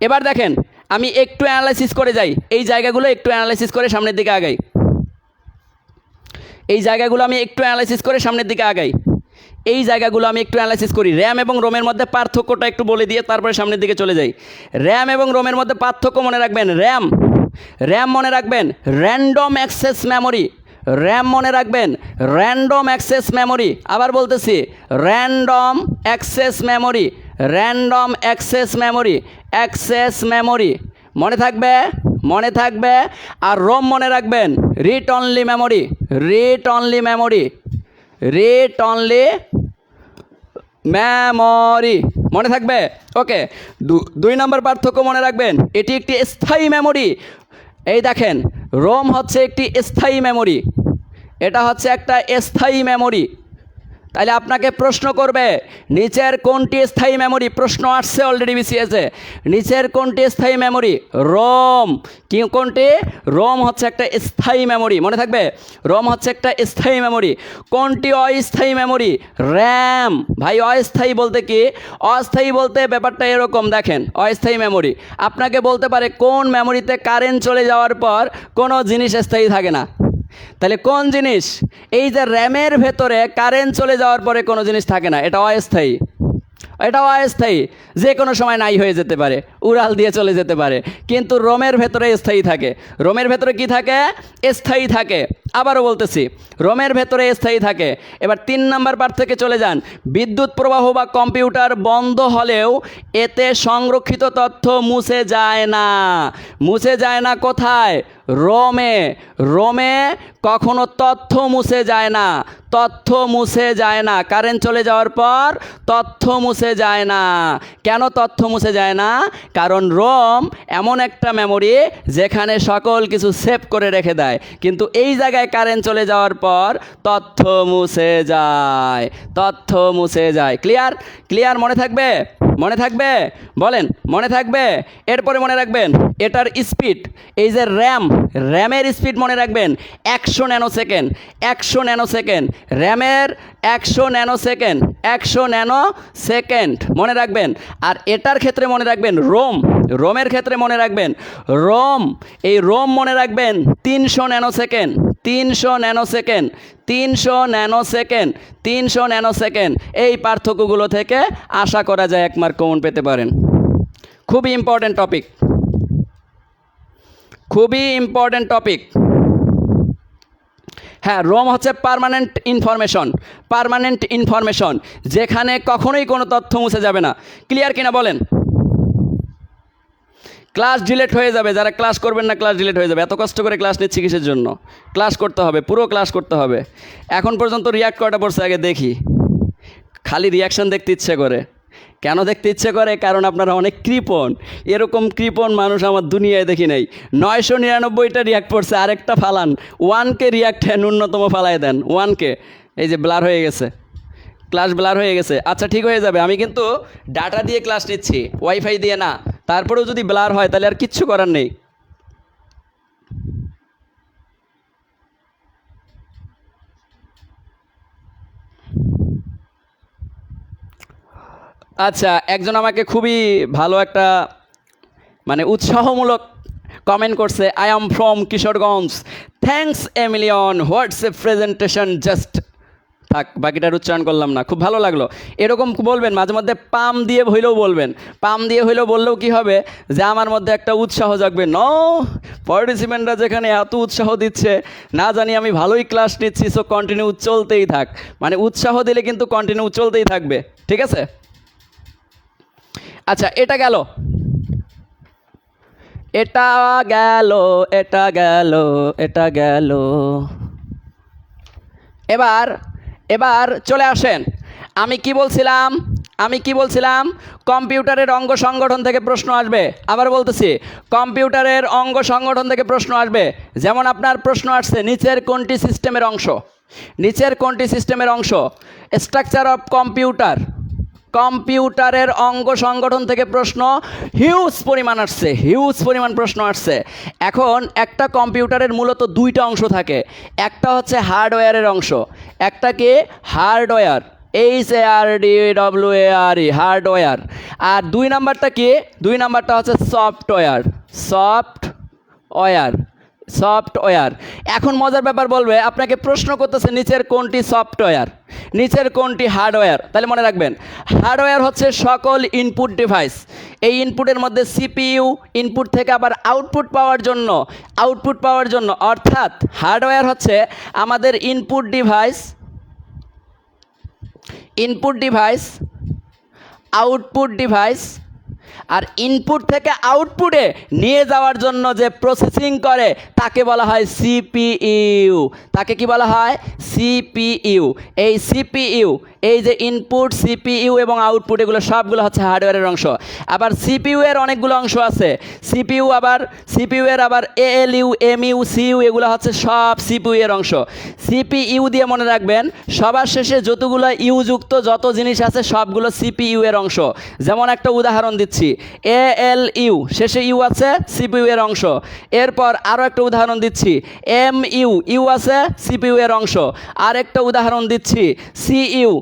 S1: এবার দেখেন আমি একটু অ্যানালাইসিস করে যাই, এই জায়গাগুলো একটু অ্যানালাইসিস করে সামনের দিকে আগাই। এই জায়গাগুলো আমি একটু অ্যানালাইসিস করে সামনের দিকে আগাই। এই জায়গাগুলো আমি একটু অ্যানালাইসিস করি। র্যাম এবং রোমের মধ্যে পার্থক্যটা একটু বলে দিয়ে তারপরে সামনের দিকে চলে যাই। র্যাম এবং রোমের মধ্যে পার্থক্য মনে রাখবেন। র্যাম, র্যাম মনে রাখবেন র্যান্ডম অ্যাক্সেস মেমোরি। র্যাম মনে রাখবেন র্যান্ডম অ্যাক্সেস মেমোরি। আবার বলতেছি random access memory, random access memory, access memory মনে থাকবে, মনে থাকবে। আর রোম মনে রাখবেন read only memory, read only memory, read only memory মনে থাকবে। ওকে, 2 নম্বর পার্থক্য মনে রাখবেন, এটি একটি স্থায়ী মেমোরি। এই দেখেন রোম হচ্ছে একটি স্থায়ী মেমোরি, এটা হচ্ছে একটা স্থায়ী মেমোরি। তাহলে আপনাকে প্রশ্ন করবে নিচের কোনটি স্থায়ী মেমোরি, প্রশ্ন আসছে অলরেডি বিসিএসে, নিচের কোনটি স্থায়ী মেমোরি? রোম। কি কোনটি? রোম হচ্ছে একটা স্থায়ী মেমোরি, মনে থাকবে রোম হচ্ছে একটা স্থায়ী মেমোরি। কোনটি অস্থায়ী মেমোরি? র্যাম। ভাই অস্থায়ী বলতে কি? অস্থায়ী বলতে ব্যাপারটা এরকম, দেখেন অস্থায়ী মেমোরি আপনাকে বলতে পারে কোন মেমোরিতে কারেন্ট চলে যাওয়ার পর কোনো জিনিস স্থায়ী থাকে না। তাহলে কোন জিনিস? এই যে র্যামের ভেতরে কারেন্ট চলে যাওয়ার পরে কোনো জিনিস থাকে না, এটা অস্থায়ী, এটা অস্থায়ী, যে কোনো সময় নাই হয়ে যেতে পারে, উড়াল দিয়ে চলে যেতে পারে। কিন্তু রোমের ভেতরে স্থায়ী থাকে। রোমের ভেতরে কি থাকে? স্থায়ী থাকে। আবারও বলতেছি রোমের ভেতরে স্থায়ী থাকে। এবার 3 নম্বর পার্ট থেকে চলে যান। বিদ্যুৎ প্রবাহ বা কম্পিউটার বন্ধ হলেও এতে সংরক্ষিত তথ্য মুছে যায় না। মুছে যায় না কোথায়? রোমে। রোমে কখনো তথ্য মুছে যায় না, তথ্য মুছে যায় না। কারেন্ট চলে যাওয়ার পর তথ্য মুছে যায় না। কেন তথ্য মুছে যায় না? কারণ রোম এমন একটা মেমোরি যেখানে সকল কিছু সেভ করে রেখে দেয়, কিন্তু এই জায়গায় কারেন্ট চলে যাওয়ার পর তথ্য মুছে যায়, তথ্য মুছে যায়। ক্লিয়ার? ক্লিয়ার? মনে থাকবে, মনে থাকবে? বলেন, মনে থাকবে? এরপরে মনে রাখবেন এটার স্পিড, এই যে র্যামের স্পিড মনে রাখবেন 100 ন্যানো সেকেন্ড, 100 ন্যানো সেকেন্ড, র্যামের 100 ন্যানো সেকেন্ড, 100 ন্যানো সেকেন্ড মনে রাখবেন। আর এটার ক্ষেত্রে মনে রাখবেন রোমের ক্ষেত্রে মনে রাখবেন এই রোম মনে রাখবেন 300 nano second, 300 nano second, 300 nano second, 300 nano second. এই পার্থক্যগুলো থেকে আশা করা যায় 1 মার্ক কমন পেতে পারেন। খুবই ইম্পর্টেন্ট টপিক, খুবই ইম্পর্টেন্ট টপিক। হ্যাঁ, রোম হচ্ছে পার্মানেন্ট ইনফরমেশন, যেখানে কখনোই কোনো তথ্য মুছে যাবে না। ক্লিয়ার কিনা বলেন? ক্লাস ডিলেট হয়ে যাবে, যারা ক্লাস করবেন না ক্লাস ডিলেট হয়ে যাবে। এত কষ্ট করে ক্লাস নিচ্ছি কিসের জন্য? ক্লাস করতে হবে, পুরো ক্লাস করতে হবে। এখন পর্যন্ত রিয়াক্ট করাটা পড়ছে আগে দেখি, খালি রিয়াকশান দেখতে ইচ্ছে করে। কেন দেখতে ইচ্ছে করে? কারণ আপনারা অনেক কৃপণ, এরকম কৃপণ মানুষ আমার দুনিয়ায় দেখি নাই। 999টা রিয়াক্ট পড়ছে, আরেকটা ফালান, 1K রিয়াক্ট ন্যূনতম ফালাই দেন 1K। এই যে ব্লার হয়ে গেছে, ক্লাস ব্লার হয়ে গেছে। আচ্ছা ঠিক হয়ে যাবে, আমি কিন্তু ডাটা দিয়ে ক্লাস নিচ্ছি, ওয়াইফাই দিয়ে না। তারপরেও যদি ব্লার হয় তাহলে আর কিচ্ছু করার নেই। আচ্ছা, একজন আমাকে খুবই ভালো একটা মানে উৎসাহমূলক কমেন্ট করছে, I am from Kishoreganj, thanks a million, what's A presentation, just থাক, বাকিটার উচ্চারণ করলাম না। খুব ভালো লাগলো। এরকম বলবেন মাঝে মধ্যে, পাম দিয়ে হইলেও বলবেন। পাম দিয়ে হইলেও বললেও কি হবে যে আমার মধ্যে একটা উৎসাহ জাগবে। পার্টিসিপেন্টরা যেখানে এত উৎসাহ দিচ্ছে, না জানি আমি ভালোই ক্লাস নিচ্ছি, সো কন্টিনিউ চলতেই থাক। মানে উৎসাহ দিলে কিন্তু কন্টিনিউ চলতেই থাকবে, ঠিক আছে? আচ্ছা, এটা গেল, এটা গেল, এটা গেল, এটা গেল। এবার চলে আসেন, আমি কি বলছিলাম? কম্পিউটারের অঙ্গ সংগঠন থেকে প্রশ্ন আসবে। আবার বলতেছি, কম্পিউটারের অঙ্গ সংগঠন থেকে প্রশ্ন আসবে। যেমন আপনার প্রশ্ন আসছে, নিচের কোনটি সিস্টেমের অংশ? স্ট্রাকচার অফ কম্পিউটারের অঙ্গ সংগঠন থেকে প্রশ্ন হিউজ পরিমাণ প্রশ্ন আসছে। এখন একটা কম্পিউটারের মূলত 2টা অংশ থাকে, একটা হচ্ছে হার্ডওয়্যারের অংশ, একটা কি হার্ডওয়্যার, HARDWARE, হার্ডওয়্যার। আর 2 নাম্বারটা কি? 2 নাম্বারটা হচ্ছে সফটওয়্যার। এখন মজার ব্যাপার বলবে, আপনাকে প্রশ্ন করতেছে নিচের কোনটি সফটওয়্যার, নিচের কোনটি হার্ডওয়্যার। তাহলে মনে রাখবেন, হার্ডওয়্যার হচ্ছে সকল ইনপুট ডিভাইস। এই ইনপুটের মধ্যে সিপিইউ, ইনপুট থেকে আবার আউটপুট পাওয়ার জন্য, অর্থাৎ হার্ডওয়্যার হচ্ছে আমাদের ইনপুট ডিভাইস, আউটপুট ডিভাইস। আর ইনপুট থেকে আউটপুটে নিয়ে যাওয়ার জন্য যে প্রসেসিং করে তাকে বলা হয় সিপিইউ। তাকে কি বলা হয়? সিপিইউ। এই সিপিইউ, এই যে ইনপুট, সিপিইউ এবং আউটপুট, এগুলো সবগুলো হচ্ছে হার্ডওয়্যারের অংশ। আবার সিপিইউ এর অনেকগুলো অংশ আছে। সিপিইউ এর আবার এএলইউ, এমইউ, সিইউ, এগুলো হচ্ছে সব সিপিইউ এর অংশ। সিপিইউ দিয়ে মনে রাখবেন, সবার শেষে যতগুলো ইউযুক্ত যত জিনিস আছে সবগুলো সিপিইউ এর অংশ। যেমন একটা উদাহরণ দিচ্ছি, এএলইউ, শেষে ইউ আছে, সিপিইউ এর অংশ। এরপর আরও একটা উদাহরণ দিচ্ছি, ইউ আছে, সিপিইউ এর অংশ। আর একটা উদাহরণ দিচ্ছি, সিইউ,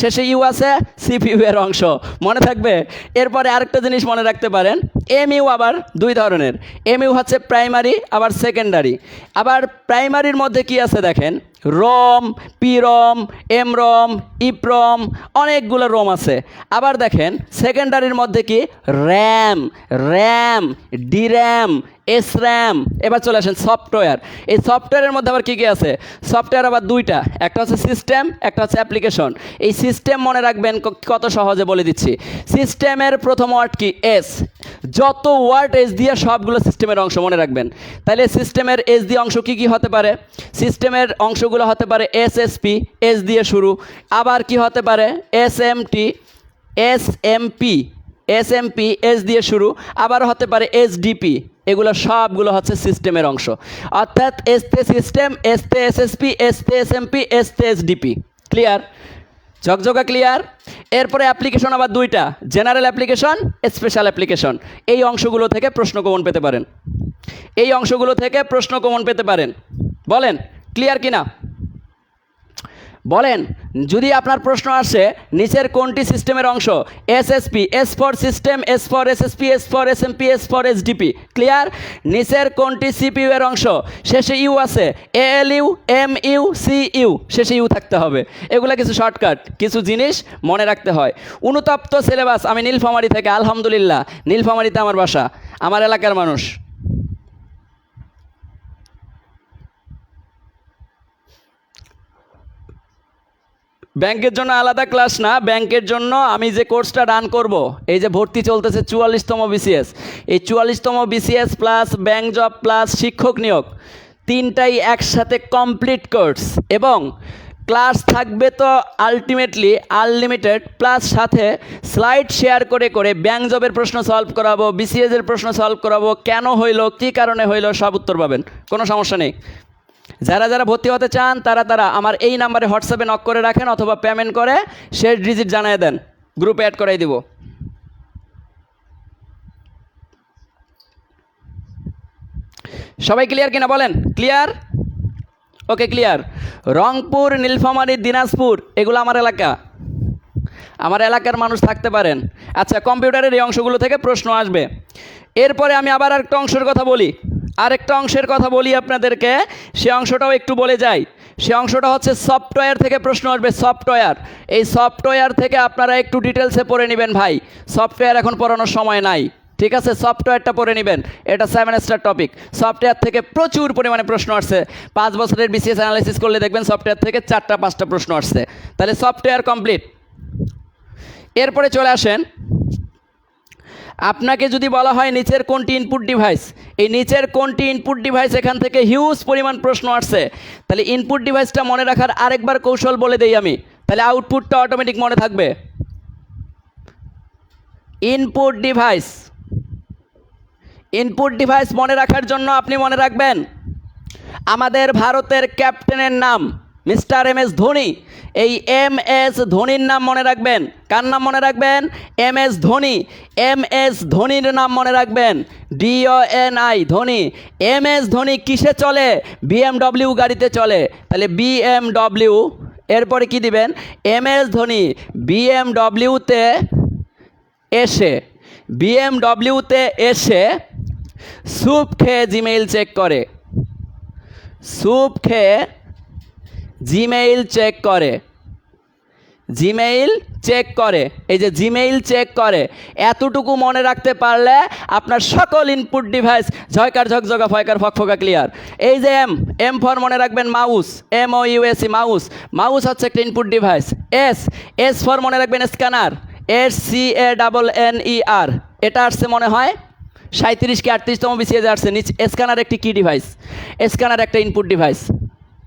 S1: শেষে ইউ আছে, সিপিইউ এর অংশ। মনে থাকবে? এরপরে আরেকটা জিনিস মনে রাখতে পারেন, এমইউ আবার 2 ধরনের। এমইউ হচ্ছে প্রাইমারি, আবার সেকেন্ডারি। আবার প্রাইমারির মধ্যে কি আছে দেখেন, রোম, পিরম, এমরম, ইপ্রম, অনেকগুলো রোম আছে। আবার দেখেন সেকেন্ডারির মধ্যে কি, র্যাম, ডির্যাম, এসর্যাম। এবার চলে আসেন সফটওয়্যার। এই সফটওয়্যারের মধ্যে আবার কী কী আছে? সফটওয়্যার আবার 2টা, একটা হচ্ছে সিস্টেম, একটা হচ্ছে অ্যাপ্লিকেশন। এই সিস্টেম মনে রাখবেন কত সহজে বলে দিচ্ছি। সিস্টেমের প্রথম ওয়ার্ড কি? এস। যত ওয়ার্ড এস দিয়ে সবগুলো সিস্টেমের অংশ মনে রাখবেন। তাহলে সিস্টেমের এস দিয়ে অংশ কি কি হতে পারে? সিস্টেমের অংশগুলো হতে পারে এসএসপি, এস দিয়ে শুরু। আবার কি হতে পারে? এসএমপি, এস দিয়ে শুরু। আবার হতে পারে এসডিপি। এগুলো সবগুলো হচ্ছে সিস্টেমের অংশ। অর্থাৎ এসতে সিস্টেম, এসতে এসএসপি, এসতে এসএমপি, এসতে এসডিপি। ক্লিয়ার? ঝকঝকা ক্লিয়ার। এরপরে অ্যাপ্লিকেশন আবার দুইটা, জেনারেল অ্যাপ্লিকেশন, স্পেশাল অ্যাপ্লিকেশন। এই অংশগুলো থেকে প্রশ্ন কমন পেতে পারেন, এই অংশগুলো থেকে প্রশ্ন কমন পেতে পারেন। বলেন ক্লিয়ার কিনা বলেন। যদি আপনার প্রশ্ন আসে নিচের কোনটি সিস্টেমের অংশ, SSP, S for system, S for SSP, S for SMP, S for SDP, clear. নিচের কোনটি সিপিইউ এর অংশ, শেষে ইউ আছে, এএলইউ, এমইউ, সিইউ, শেষে ইউ থাকতে হবে। এগুলো কিছু শর্টকাট, কিছু জিনিস মনে রাখতে হয়। অনুতপ্ত সিলেবাস। আমি নীলফামারী থেকে, আলহামদুলিল্লাহ, নীলফামারীতে আমার বাসা, আমার এলাকার মানুষ। ব্যাংকের জন্য আলাদা ক্লাস না, ব্যাংকের জন্য আমি যে কোর্সটা রান করব, এই যে ভর্তি চলতেছে 44তম বিসিএস, এই 44তম BCS plus bank job plus শিক্ষক নিয়োগ, তিনটাই একসাথে কমপ্লিট কোর্স। এবং ক্লাস থাকবে তো আলটিমেটলি আনলিমিটেড, প্লাস সাথে স্লাইড শেয়ার করে করে ব্যাংক জবের প্রশ্ন সলভ করাবো, বিসিএসের প্রশ্ন সলভ করাবো, কেন হইলো, কী কারণে হইলো, সব উত্তর পাবেন, কোনো সমস্যা নেই। যারা যারা ভর্তি হতে চান তারা তারা আমার এই নাম্বারে হোয়াটসঅ্যাপে নক করে রাখেন, অথবা পেমেন্ট করে শেষ ডিজিট জানিয়ে দেন, গ্রুপে অ্যাড করাই দিব। সবাই ক্লিয়ার কিনা বলেন clear? Okay clear. Rangpur, Nilphamari, Dinajpur, এগুলো আমার এলাকা, আমার এলাকার মানুষ থাকতে পারেন। আচ্ছা, কম্পিউটারের এই অংশগুলো থেকে প্রশ্ন আসবে। এরপরে আমি আবার আরেকটা অংশের কথা বলি, আরেকটা অংশের কথা বলি আপনাদেরকে, সে অংশটাও একটু বলে যাই। সে অংশটা হচ্ছে সফটওয়্যার থেকে প্রশ্ন আসবে, সফটওয়্যার। এই সফটওয়্যার থেকে আপনারা একটু ডিটেলসে পড়ে নেবেন ভাই, সফটওয়্যার এখন পড়ানোর সময় নাই, ঠিক আছে? সফটওয়্যারটা পড়ে নেবেন, এটা 7 স্টার টপিক। সফটওয়্যার থেকে প্রচুর পরিমাণে প্রশ্ন আসছে, 5 বছরের বিসিএস অ্যানালাইসিস করলে দেখবেন সফটওয়্যার থেকে 4টা 5টা প্রশ্ন আসছে। তাহলে সফটওয়্যার কমপ্লিট। এরপরে চলে আসেন, আপনাকে যদি বলা হয় নিচের কোনটি ইনপুট ডিভাইস, এই নিচের কোনটি ইনপুট ডিভাইস, এখান থেকে হিউজ পরিমাণ প্রশ্ন আসছে। তাহলে ইনপুট ডিভাইসটা মনে রাখার আরেকবার কৌশল বলে দেই আমি, তাহলে আউটপুটটা অটোমেটিক মনে থাকবে। ইনপুট ডিভাইস, ইনপুট ডিভাইস মনে রাখার জন্য আপনি মনে রাখবেন আমাদের ভারতের ক্যাপ্টেনের নাম মিস্টার এম.এস. ধোনি। এই এম.এস. ধোনির নাম মনে রাখবেন। কার নাম মনে রাখবেন? এম.এস. ধোনি। এম.এস. ধোনির নাম মনে রাখবেন, DONI, ধোনি। এম.এস. ধোনি কিসে চলে? BMW গাড়িতে চলে। তাহলে BMW, এরপরে কি দিবেন? এম.এস. ধোনি BMWতে এসে, BMWতে এসে স্যুপ খেয়ে জিমেইল চেক করে, স্যুপ খেয়ে জিমেইল চেক করে, জিমেইল চেক করে, এই যে জিমেইল চেক করে, এতটুকু মনে রাখতে পারলে আপনার সকল ইনপুট ডিভাইস ঝয়কার ঝকঝকা ফয়কার ফকফকা ক্লিয়ার। এই যে এম ফর মনে রাখবেন মাউস, MOUSE, মাউস। মাউস হচ্ছে একটা ইনপুট ডিভাইস। এস ফর মনে রাখবেন স্ক্যানার, SCANNER। এটা আসছে মনে হয় 37 কি 38তম বিসিএস আসছে। নিচে স্ক্যানার একটি কি ডিভাইস, স্ক্যানার একটা ইনপুট ডিভাইস।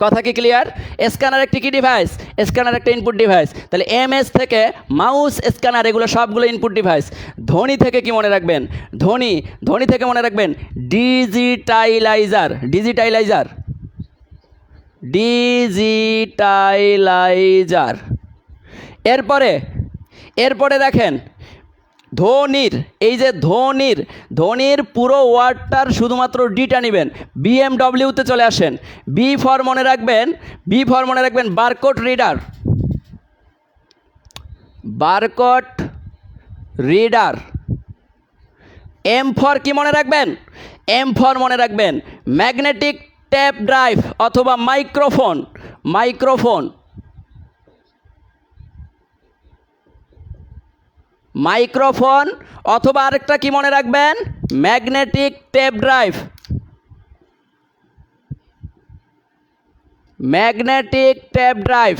S1: কথা কি ক্লিয়ার? স্ক্যানার একটি কি ডিভাইস, স্ক্যানার একটা ইনপুট ডিভাইস। তাহলে MS থেকে মাউস, স্ক্যানার, এগুলো সবগুলো ইনপুট ডিভাইস। ধোনি থেকে কি মনে রাখবেন? ধোনি, ধোনি থেকে মনে রাখবেন ডিজিটাইলাইজার, ডিজিটাইলাইজার, ডিজিটাইলাইজার। এরপরে দেখেন ধোনির, এই যে ধোনির, ধোনির পুরো ওয়ার্ডটার শুধুমাত্র ডিটা নেবেন। BMWতে চলে আসেন, বি ফর মনে রাখবেন, বি ফর মনে রাখবেন barcode reader, barcode reader. M for কি মনে রাখবেন? এম ফর মনে রাখবেন ম্যাগনেটিক টেপ ড্রাইভ অথবা মাইক্রোফোন, মাইক্রোফোন, মাইক্রোফোন, অথবা আরেকটা কি মনে রাখবেন? Magnetic tape drive, magnetic tape drive.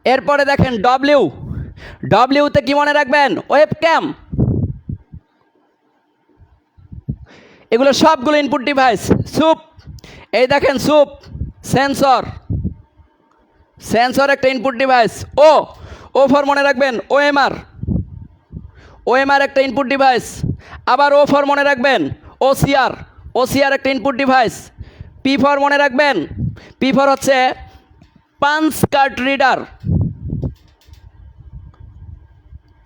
S1: এরপরে দেখেন ডব্লিউতে কি মনে রাখবেন? ওয়েবক্যাম। এগুলো সবগুলো ইনপুট ডিভাইস। স্যুপ, এই দেখেন স্যুপ, সেন্সর, সেন্সর একটা ইনপুট ডিভাইস। ও ফর মনে রাখবেন OMR, OMR একটা ইনপুট ডিভাইস। আবার ও ফর মনে রাখবেন OCR, OCR একটা ইনপুট ডিভাইস। পি ফর মনে রাখবেন, পি ফর হচ্ছে punch card reader,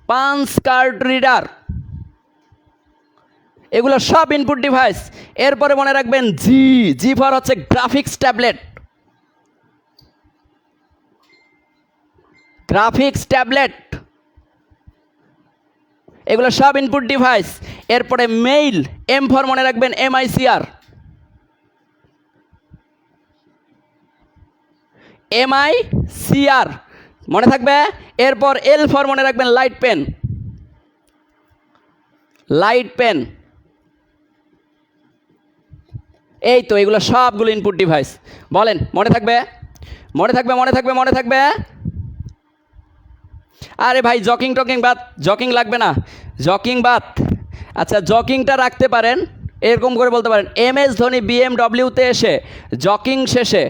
S1: punch card reader, এগুলো সব ইনপুট ডিভাইস। এরপরে মনে রাখবেন জি, জি ফর হচ্ছে গ্রাফিক্স ট্যাবলেট, গ্রাফিক্স ট্যাবলেট, এগুলো সব ইনপুট ডিভাইস। এরপরে মেইল, এম ফর মনে রাখবেন MICR, MICR মনে থাকবে। এরপর এল ফর মনে রাখবেন লাইট পেন, লাইট পেন। এই তো এগুলো সবগুলো ইনপুট ডিভাইস। বলেন মনে থাকবে, মনে থাকবে, মনে থাকবে, মনে থাকবে। আরে ভাই জকিং টকিং বাদ, জকিং লাগবে না, জকিং বাদ। আচ্ছা জকিংটা রাখতে পারেন, এরকম করে বলতে পারেন MS ধোনি BMW-তে এসে জকিং শেষে,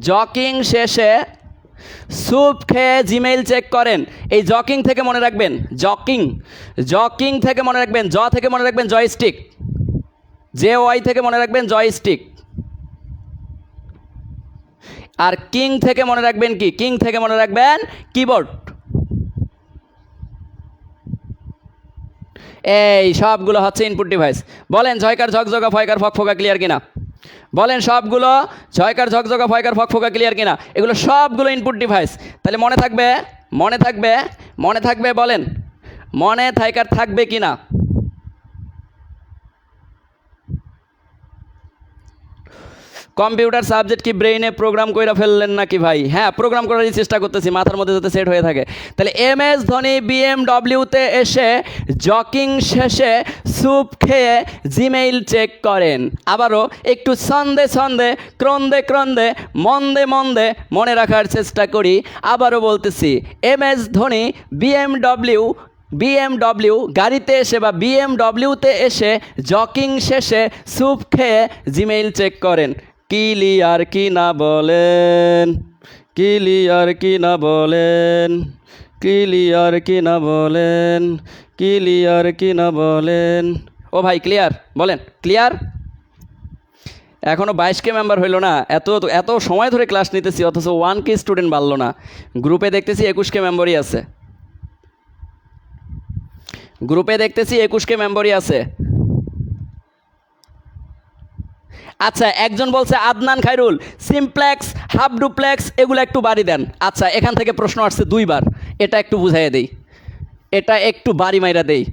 S1: জকিং শেষে স্যুপ খেয়ে জিমেইল চেক করেন। এই জকিং থেকে মনে রাখবেন, জকিং, জকিং থেকে মনে রাখবেন, জ থেকে মনে রাখবেন জয়স্টিক, JOY থেকে মনে রাখবেন জয়স্টিক। আর কিং থেকে মনে রাখবেন কি, কিং থেকে মনে রাখবেন কিবোর্ড। এই সবগুলো হচ্ছে ইনপুট ডিভাইস। বলেন ঝয়কার ঝকঝকা ফয়কার ফকফকা ক্লিয়ার কিনা? বলেন সবগুলো ঝয়কার ঝকঝকা ফয়কার ফকফকা ক্লিয়ার কিনা? এগুলো সবগুলো ইনপুট ডিভাইস। তাহলে মনে থাকবে, মনে থাকবে, মনে থাকবে। বলেন মনে থাকার থাকবে কিনা? কম্পিউটার সাবজেক্ট কি ব্রেইনে প্রোগ্রাম করে ফেললেন নাকি ভাই? হ্যাঁ প্রোগ্রাম করারই চেষ্টা করতেছি, মাথার মধ্যে যাতে সেট হয়ে থাকে। তাহলে MS ধোনি BMW-তে এসে জকিং শেষে স্যুপ খেয়ে জিমেইল চেক করেন। আবারও একটু ছন্দে ছন্দে, ক্রন্দে ক্রন্দে, মন্দে মন্দে মনে রাখার চেষ্টা করি। আবারও বলতেছি MS ধোনি BMW গাড়িতে এসে বা BMW-তে এসে জকিং শেষে স্যুপ খেয়ে জিমেইল চেক করেন। ক্লিয়ার কি না বলেন, ক্লিয়ার কি না বলেন, ক্লিয়ার কি না বলেন, ক্লিয়ার কি না বলেন। ও ভাই ক্লিয়ার বলেন, ক্লিয়ার? এখনও 22K মেম্বার হইলো না, এত সময় ধরে ক্লাস নিতেছি অথচ 1K স্টুডেন্ট বাড়লো না। গ্রুপে দেখতেছি 21K মেম্বারই আছে, গ্রুপে দেখতেছি 21K মেম্বারই আছে। আচ্ছা একজন বলছে Adnan Khairul simplex half duplex এগুলো একটু বাড়ি দেন। আচ্ছা এখান থেকে প্রশ্ন আসছে 2 বার, এটা একটু বুঝাইয়ে দেই, এটা একটু বাড়ি মাইরা দেই।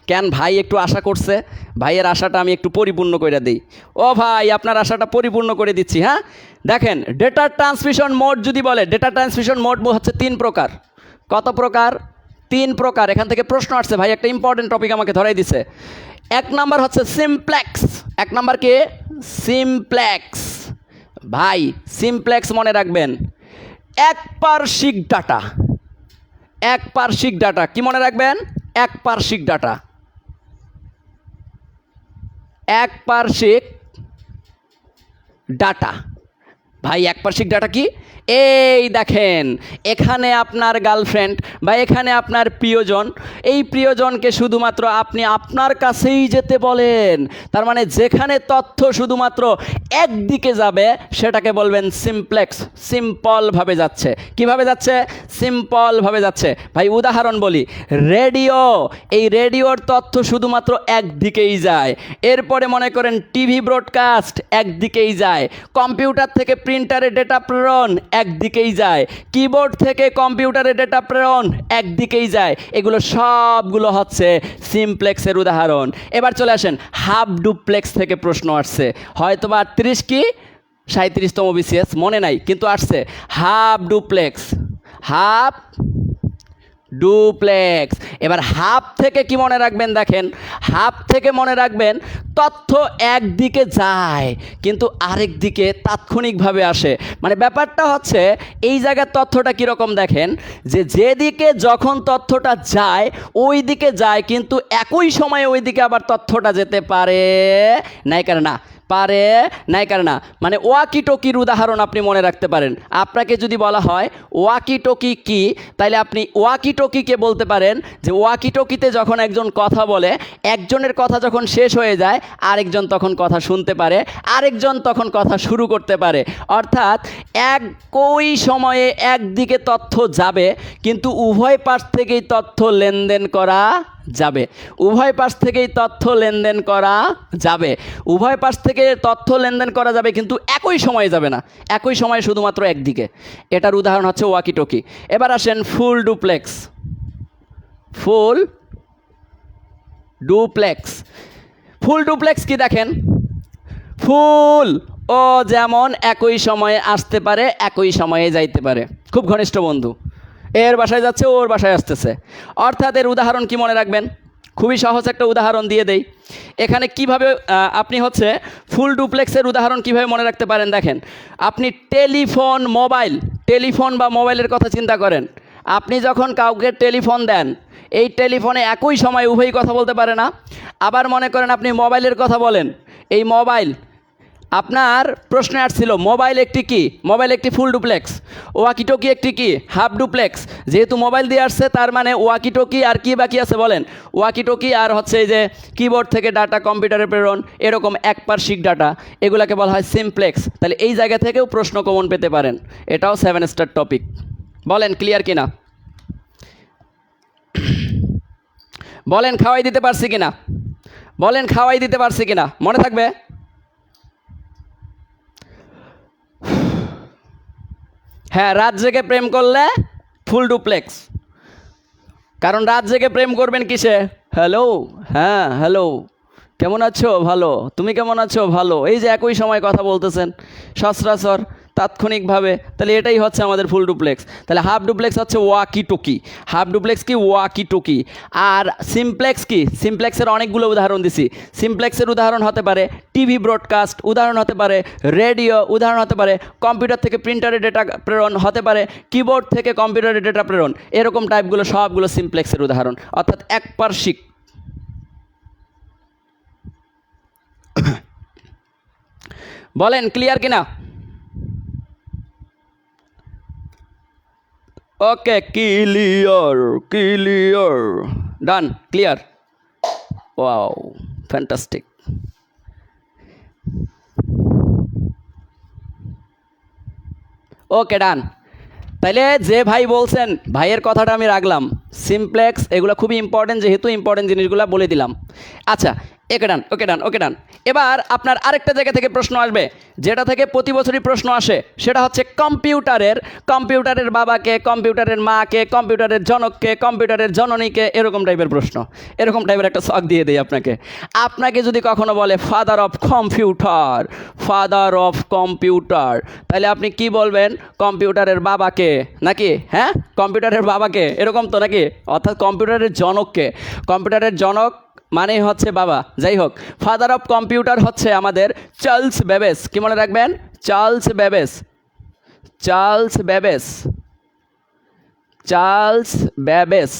S1: কেন ভাই একটু আশা করছে, ভাইয়ের আশাটা আমি একটু পরিপূর্ণ করে দিই। ও ভাই আপনার আশাটা পরিপূর্ণ করে দিচ্ছি। হ্যাঁ দেখেন ডেটা ট্রান্সমিশন মোড যদি বলে, ডেটা ট্রান্সমিশন মোড হচ্ছে 3 প্রকার। কত প্রকার? 3 প্রকার। এখান থেকে প্রশ্ন আসছে ভাই, একটা ইম্পর্টেন্ট টপিক আমাকে ধরাই দিছে। 1 নাম্বার হচ্ছে সিমপ্লেক্স। 1 নাম্বার কি? সিমপ্লেক্স। ভাই সিমপ্লেক্স মনে রাখবেন একপার্শ্বিক ডাটা, একপার্শ্বিক ডাটা। কি মনে রাখবেন? একপার্শ্বিক ডাটা, একপার্শ্বিক ডাটা। ভাই একপার্শ্বিক ডাটা কি? এই দেখেন এখানে আপনার গার্লফ্রেন্ড বা এখানে আপনার প্রিয়জন, এই প্রিয়জনকে শুধুমাত্র আপনি আপনার কাছেই যেতে বলেন। তার মানে যেখানে তথ্য শুধুমাত্র একদিকে যাবে সেটাকে বলবেন সিমপ্লেক্স, সিম্পলভাবে যাচ্ছে। কিভাবে যাচ্ছে? সিম্পলভাবে যাচ্ছে। ভাই উদাহরণ বলি, রেডিও, এই রেডিওর তথ্য শুধুমাত্র একদিকেই যায়। এরপরে মনে করেন টিভি ব্রডকাস্ট একদিকেই যায়। কম্পিউটার থেকে প্রিন্টারে ডেটা প্রেরণ একদিকেই যায়। কিবোর্ড থেকে কম্পিউটারে ডেটা প্রেরণ একদিকেই যায়। এগুলো সবগুলো হচ্ছে সিমপ্লেক্সের উদাহরণ। এবার চলে আসেন হাফ ডুপ্লেক্স থেকে প্রশ্ন আসছে, হয়তো বা 38 কি 37তম BCS মনে নাই, কিন্তু আসছে হাফ ডুপ্লেক্স, হাফ ডুপ্লেক্স। এবার হাফ থেকে কি মনে রাখবেন? দেখেন হাফ থেকে মনে রাখবেন তথ্য একদিকে যায় কিন্তু আরেক দিকে তাৎক্ষণিকভাবে আসে। মানে ব্যাপারটা হচ্ছে এই জায়গার তথ্যটা কীরকম দেখেন, যে যেদিকে যখন তথ্যটা যায় ওই দিকে যায় কিন্তু একই সময়ে ওই দিকে আবার তথ্যটা যেতে পারে নাই, কারণ না পারে নাই কারে না, মানে ওয়াকি টকির উদাহরণ আপনি মনে রাখতে পারেন। আপনাকে যদি বলা হয় ওয়াকি টকি কি, তাইলে আপনি ওয়াকি টকিকে বলতে পারেন যে ওয়াকি টকিতে যখন একজন কথা বলে, একজনের কথা যখন শেষ হয়ে যায় আরেকজন তখন কথা শুনতে পারে, আরেকজন তখন কথা শুরু করতে পারে। অর্থাৎ একই সময়ে একদিকে তথ্য যাবে, কিন্তু উভয় পাশ থেকেই তথ্য লেনদেন করা যাবে। উভয় পাশ থেকেই তথ্য লেনদেন করা যাবে। উভয় পাশ থেকে তথ্য লেনদেন করা যাবে, কিন্তু একই সময়ে যাবে না, একই সময়ে শুধুমাত্র একদিকে। এটার উদাহরণ হচ্ছে ওয়াকি টকি। এবার আসেন full duplex. Full duplex. Full duplex কি দেখেন, ফুল ও যেমন একই সময়ে আসতে পারে একই সময়ে যাইতে পারে, খুব ঘনিষ্ঠ বন্ধু, এর বাসায় যাচ্ছে ওর বাসায় আসতেছে। অর্থাৎ এর উদাহরণ কি মনে রাখবেন, খুবই সহজ একটা উদাহরণ দিয়ে দেই। এখানে কিভাবে আপনি হচ্ছে ফুল ডুপ্লেক্সের উদাহরণ কিভাবে মনে রাখতে পারেন দেখেন। আপনি টেলিফোন বা মোবাইলের কথা চিন্তা করেন। আপনি যখন কাউকে টেলিফোন দেন, এই টেলিফোনে একই সময় উভয়ই কথা বলতে পারে না। আবার মনে করেন আপনি মোবাইলের কথা বলেন, এই মোবাইল, আপনার প্রশ্নে আসছিল মোবাইল একটি কি, মোবাইল একটি ফুল ডুপ্লেক্স, ওয়াকিটকি একটি কি, হাফ ডুপ্লেক্স। যেহেতু মোবাইল দিয়ে আসছে তার মানে ওয়াকিটকি আর কি বাকি আছে বলেন, ওয়াকিটকি আর হচ্ছে এই যে কিবোর্ড থেকে ডাটা কম্পিউটারে প্রেরণ, এরকম একপার্শ্বিক ডাটা, এগুলাকে বলা হয় সিমপ্লেক্স। তাহলে এই জায়গা থেকেও প্রশ্ন কমন পেতে পারেন, এটাও 7 স্টার টপিক। বলেন ক্লিয়ার কিনা, বলেন খাওয়াই দিতে পারছি কিনা, বলেন খাওয়াই দিতে পারছি কিনা, মনে থাকবে। হ্যাঁ, রাত জেগে প্রেম করলে ফুল ডুপ্লেক্স, কারণ রাত জেগে প্রেম করবেন কিসে, হ্যালো, হ্যাঁ হ্যালো, কেমন আছো, ভালো, তুমি কেমন আছো, ভালো, এই যে একই সময় কথা বলতেছেন সচরাচর তাৎক্ষণিকভাবে, তাহলে এটাই হচ্ছে আমাদের ফুল ডুপ্লেক্স। তাহলে হাফ ডুপ্লেক্স হচ্ছে ওয়াকি টকি, হাফ ডুপ্লেক্স কি ওয়াকি টকি। আর সিমপ্লেক্স কি, সিমপ্লেক্সের অনেকগুলো উদাহরণ দিছি। সিমপ্লেক্সের উদাহরণ হতে পারে টিভি ব্রডকাস্ট, উদাহরণ হতে পারে রেডিও, উদাহরণ হতে পারে কম্পিউটার থেকে প্রিন্টারে ডেটা প্রেরণ, হতে পারে কিবোর্ড থেকে কম্পিউটারে ডেটা প্রেরণ, এরকম টাইপগুলো সবগুলো সিমপ্লেক্সের উদাহরণ, অর্থাৎ একপার্শ্বিক। বলেন ক্লিয়ার কিনা, ওকে ক্লিয়ার, ক্লিয়ার, ডান, ক্লিয়ার, ওয়াও, ফ্যান্টাস্টিক। ওকে ডান। তাইলে যে ভাই বলছেন, ভাইয়ের কথাটা আমি রাখলাম, সিমপ্লেক্স এগুলো খুবই ইম্পর্টেন্ট, যেহেতু ইম্পর্টেন্ট জিনিসগুলো বলে দিলাম। আচ্ছা, ওকে ডান, ওকে ডান, ওকে ডান। এবার আপনার আরেকটা জায়গা থেকে প্রশ্ন আসবে, যেটা থেকে প্রতি বছরই প্রশ্ন আসে, সেটা হচ্ছে কম্পিউটারের বাবাকে, কম্পিউটারের মাকে, কম্পিউটারের জনককে, কম্পিউটারের জননীকে, এরকম টাইপের প্রশ্ন, এরকম টাইপের একটা শখ দিয়ে দেই আপনাকে। আপনাকে যদি কখনো বলে father of computer, father of computer, তাহলে আপনি কি বলবেন, কম্পিউটারের বাবাকে নাকি, হ্যাঁ কম্পিউটারের বাবাকে, এরকম তো নাকি, অর্থাৎ কম্পিউটারের জনককে। কম্পিউটারের জনক মানে হচ্ছে বাবা, যাই হোক। ফাদার অফ কম্পিউটার হচ্ছে আমাদের চার্লস বেবেজ, কি মনে রাখবেন, Charles Babbage, Charles Babbage, Charles Babbage,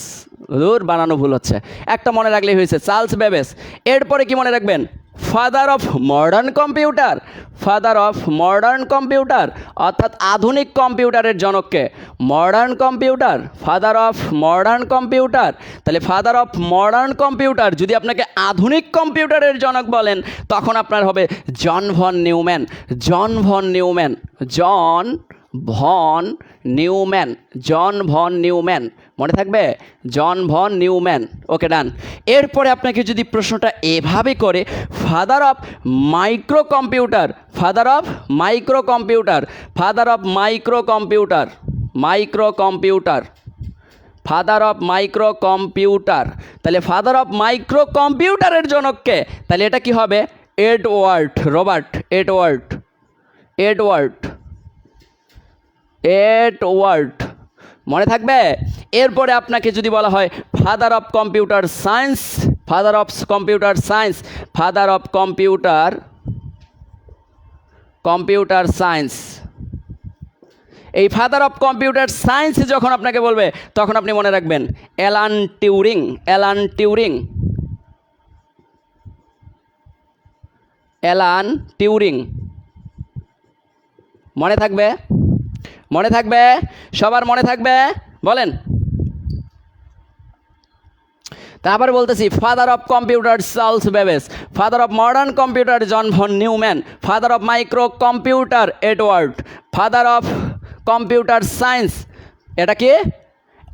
S1: দূর বানানো ভুল হচ্ছে, একটা মনে রাখলেই হয়েছে, চার্লস বেবেজ। এরপরে কি মনে রাখবেন, father of modern computer, father of modern computer, অর্থাৎ আধুনিক কম্পিউটারের জনককে, modern computer, father of modern computer. তাহলে ফাদার অফ মডার্ন কম্পিউটার, যদি আপনাকে আধুনিক কম্পিউটারের জনক বলেন তখন আপনার হবে John von Neumann, John von Neumann, John von Neumann, John von Neumann, মনে থাকবে, জন ভন নিউম্যান। ওকে ডান। এরপরে আপনাকে যদি প্রশ্নটা এভাবে করে, father of micro computer, father of micro computer, father of micro computer, micro computer, father of micro computer, তাহলে father of micro কম্পিউটারের জনককে, তাহলে এটা কি হবে, Edward Robert, Edward, Edward, Edward, মনে থাকবে। এরপরে আপনাকে যদি বলা হয় father of computer science, father of computer science, father of computer, computer science, এই ফাদার অফ কম্পিউটার সায়েন্স যখন আপনাকে বলবে তখন আপনি মনে রাখবেন Alan Turing, Alan Turing, Alan Turing. মনে থাকবে? মনে থাকবে? সবার মনে থাকবে? বলেন। তারপর বলতেছি, father of computer Charles Babbage, father of modern computer John von Neumann, father of micro computer Edward, father of computer science, এটা কি?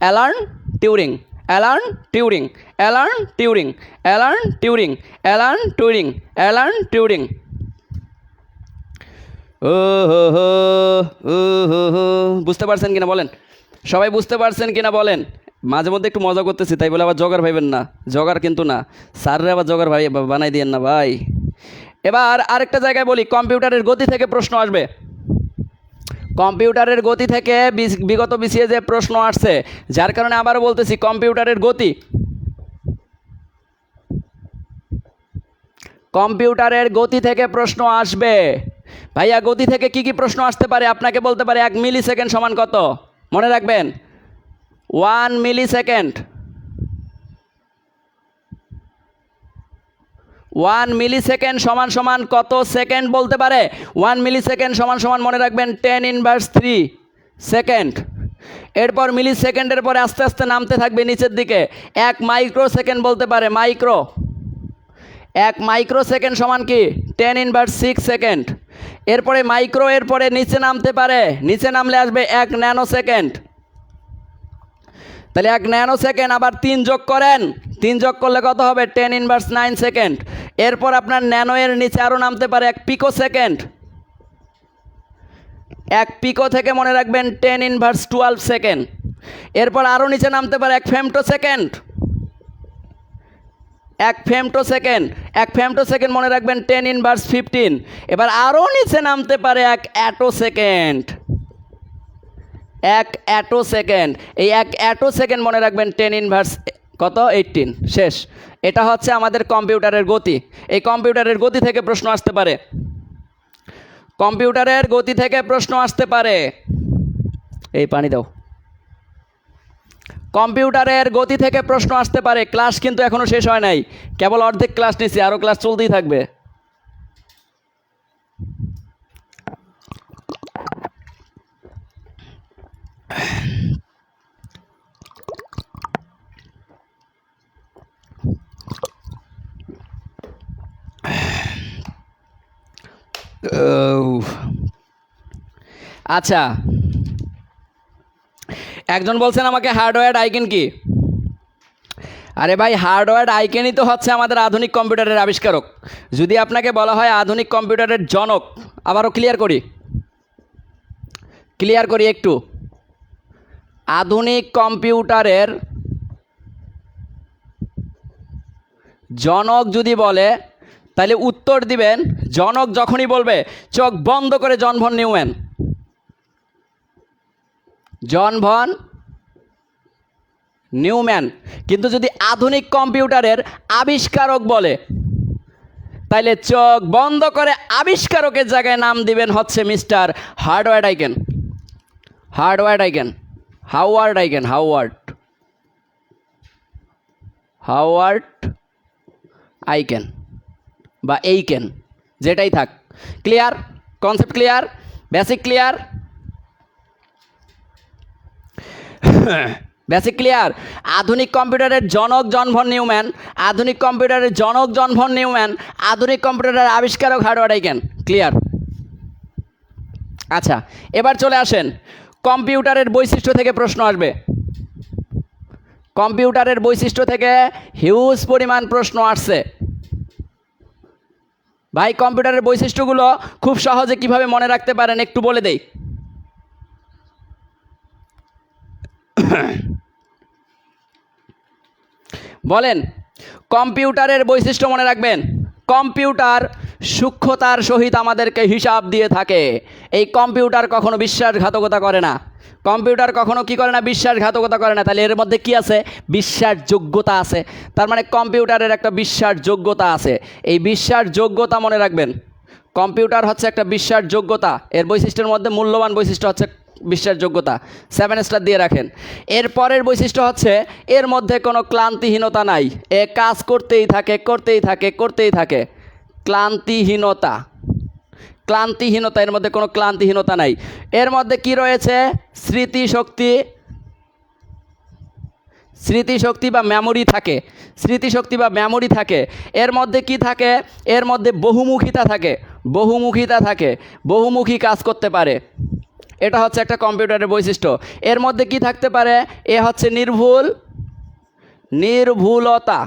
S1: Alan Turing, Alan Turing, Alan Turing, Alan Turing, Alan Turing, Alan Turing. ও হো হো, ও হো হো, বুঝতে পারছেন কিনা বলেন? সবাই বুঝতে পারছেন কিনা বলেন? মাঝে মধ্যে একটু মজা করতেছি, তাই বলে আবার জগার ভাইবেন না, জগার কিন্তু না, স্যাররে আবার জগার ভাই বানাই দিয়েন না ভাই। এবার আরেকটা জায়গায় বলি, কম্পিউটারের গতি থেকে প্রশ্ন আসবে। কম্পিউটারের গতি থেকে বিগত বিসিএ যে প্রশ্ন আসছে, যার কারণে আবারও বলতেছি কম্পিউটারের গতি, কম্পিউটারের গতি থেকে প্রশ্ন আসবে। ভাইয়া গতি থেকে কি কি প্রশ্ন আসতে পারে? আপনাকে বলতে পারে 1 মিলি সেকেন্ড সমান কত? মনে রাখবেন, 1 মিলি সেকেন্ড, 1 মিলি সেকেন্ড সমান সমান কত সেকেন্ড বলতে পারে? 1 মিলি সেকেন্ড সমান সমান মনে রাখবেন 10⁻³ সেকেন্ড। এরপর মিলি সেকেন্ডের পরে আস্তে আস্তে নামতে থাকবে নিচের দিকে, 1 মাইক্রো সেকেন্ড বলতে পারে, মাইক্রো, 1 মাইক্রো সেকেন্ড সমান কি? 10⁻6 সেকেন্ড। এরপরে মাইক্রো, এরপরে নিচে নামতে পারে, নিচে নামলে আসবে 1 ন্যানো সেকেন্ড। তাহলে 1 ন্যানো সেকেন্ড, আবার 3 যোগ করেন, 3 যোগ করলে কত হবে? 10⁻9 সেকেন্ড। এরপর আপনার ন্যানো এর নিচে আরও নামতে পারে 1 পিকো সেকেন্ড, 1 পিকো থেকে মনে রাখবেন 10⁻12 সেকেন্ড। এরপর আরও নিচে নামতে পারে 1 femto second, 1 femto second, 1 femto second মনে রাখবেন 10⁻15। এবার আরও নিচে নামতে পারে 1 অ্যাটো সেকেন্ড, 1 অ্যাটো সেকেন্ড। এই 1 অ্যাটো সেকেন্ড মনে রাখবেন 10⁻18 শেষ। এটা হচ্ছে আমাদের কম্পিউটারের গতি। এই কম্পিউটারের গতি থেকে প্রশ্ন আসতে পারে, কম্পিউটারের গতি থেকে প্রশ্ন আসতে পারে। এই পানি দাও। কম্পিউটারের গতি থেকে প্রশ্ন আসতে পারে। ক্লাস কিন্তু এখনও শেষ হয় নাই, কেবল অর্ধেক ক্লাস নিচ্ছি, আরও ক্লাস চলতেই থাকবে। আচ্ছা, একজন বলছেন আমাকে হার্ডওয়্যার আইকন কি? আরে ভাই, হার্ডওয়্যার আইকনই তো হচ্ছে আমাদের আধুনিক কম্পিউটারের আবিষ্কারক। যদি আপনাকে বলা হয় আধুনিক কম্পিউটারের জনক, আবারও ক্লিয়ার করি একটু, আধুনিক কম্পিউটারের জনক যদি বলে, তাহলে উত্তর দিবেন, জনক যখনই বলবে চোখ বন্ধ করে John von Neumann, John von Neumann. কিন্তু যদি আধুনিক কম্পিউটারের আবিষ্কারক বলে, তাইলে চোখ বন্ধ করে আবিষ্কারকের জায়গায় নাম দিবেন হচ্ছে mister hardware icon, hardware icon, Howard icon, Howard icon বা এইকেন, যেটাই থাক। Clear? Concept clear? Basic clear? Basic clear? আধুনিক কম্পিউটারের জনক জন ভন নিউম্যান, আধুনিক কম্পিউটারের জনক জন ভন নিউম্যান, আধুনিক কম্পিউটারের আবিষ্কারক হার্ডওয়্যার আইকেন। ক্লিয়ার? আচ্ছা, এবার চলে আসেন, কম্পিউটারের বৈশিষ্ট্য থেকে প্রশ্ন আসবে। কম্পিউটারের বৈশিষ্ট্য থেকে হিউজ পরিমাণ প্রশ্ন আসছে। ভাই, কম্পিউটারের বৈশিষ্ট্যগুলো খুব সহজে কিভাবে মনে রাখতে পারেন একটু বলে দেই। বলেন, কম্পিউটারের বৈশিষ্ট্য মনে রাখবেন, কম্পিউটার সূক্ষ্মতার সহিত আমাদেরকে হিসাব দিয়ে থাকে। এই কম্পিউটার কখনো বিশ্বাসঘাতকতা করে না, কম্পিউটার কখনো কি করে না? বিশ্বাসঘাতকতা করে না। তাহলে এর মধ্যে কি আছে? বিশ্বাসযোগ্যতা আছে। তার মানে কম্পিউটারের একটা বিশ্বাসযোগ্যতা আছে। এই বিশ্বাসযোগ্যতা মনে রাখবেন, কম্পিউটার হচ্ছে একটা বিশ্বাসযোগ্যতা। এর বৈশিষ্ট্যের মধ্যে মূল্যবান বৈশিষ্ট্য হচ্ছে বিশ্বাসযোগ্যতা, 7 স্টার দিয়ে রাখেন। এর পরের বৈশিষ্ট্য হচ্ছে এর মধ্যে কোনো ক্লান্তিহীনতা নাই, এ কাজ করতেই থাকে। ক্লান্তিহীনতা, ক্লান্তিহীনতা, এর মধ্যে কোনো ক্লান্তিহীনতা নাই। এর মধ্যে কি রয়েছে? স্মৃতিশক্তি, স্মৃতিশক্তি বা মেমোরি থাকে, স্মৃতিশক্তি বা মেমোরি থাকে। এর মধ্যে কি থাকে? এর মধ্যে বহুমুখিতা থাকে, বহুমুখিতা থাকে, বহুমুখী কাজ করতে পারে। এটা হচ্ছে একটা কম্পিউটারের বৈশিষ্ট্য। এর মধ্যে কি থাকতে পারে? এ হচ্ছে নির্ভুল, নির্ভুলতা,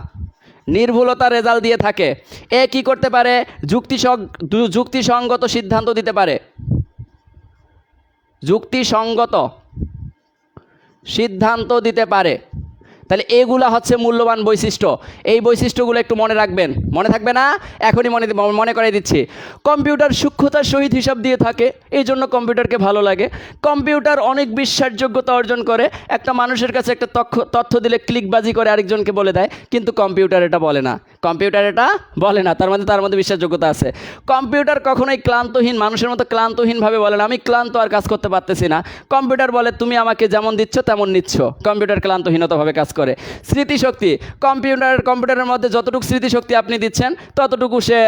S1: নির্ভুলতা রেজাল্ট দিয়ে থাকে। এ কি করতে পারে? যুক্তিসঙ্গত সিদ্ধান্ত দিতে পারে, যুক্তিসঙ্গত সিদ্ধান্ত দিতে পারে। তাহলে এগুলা হচ্ছে মূল্যবান বৈশিষ্ট্য। এই বৈশিষ্ট্যগুলো একটু মনে রাখবেন। মনে থাকবে না? এখনই মনে করে দিচ্ছি। কম্পিউটার সূক্ষ্মতার সহিত হিসাব দিয়ে থাকে, এই জন্য কম্পিউটারকে ভালো লাগে। কম্পিউটার অনেক বিশ্বাসযোগ্যতা অর্জন করে। একটা মানুষের কাছে একটা তথ্য দিলে ক্লিকবাজি করে আরেকজনকে বলে দেয়, কিন্তু কম্পিউটার এটা বলে না, কম্পিউটার এটা বলে না। তার মধ্যে বিশ্বাসযোগ্যতা আছে। কম্পিউটার কখনোই ক্লান্তহীন, মানুষের মতো ক্লান্তহীনভাবে বলে না আমি ক্লান্ত আর কাজ করতে পারতেছি না। কম্পিউটার বলে তুমি আমাকে যেমন দিচ্ছ তেমন নিচ্ছ। কম্পিউটার ক্লান্তহীনতাভাবে কাজ করে। স্মৃতিশক্তি, কম্পিউটারের মধ্যে যতটুকু স্মৃতিশক্তি আপনি দিচ্ছেন ততটুকু সে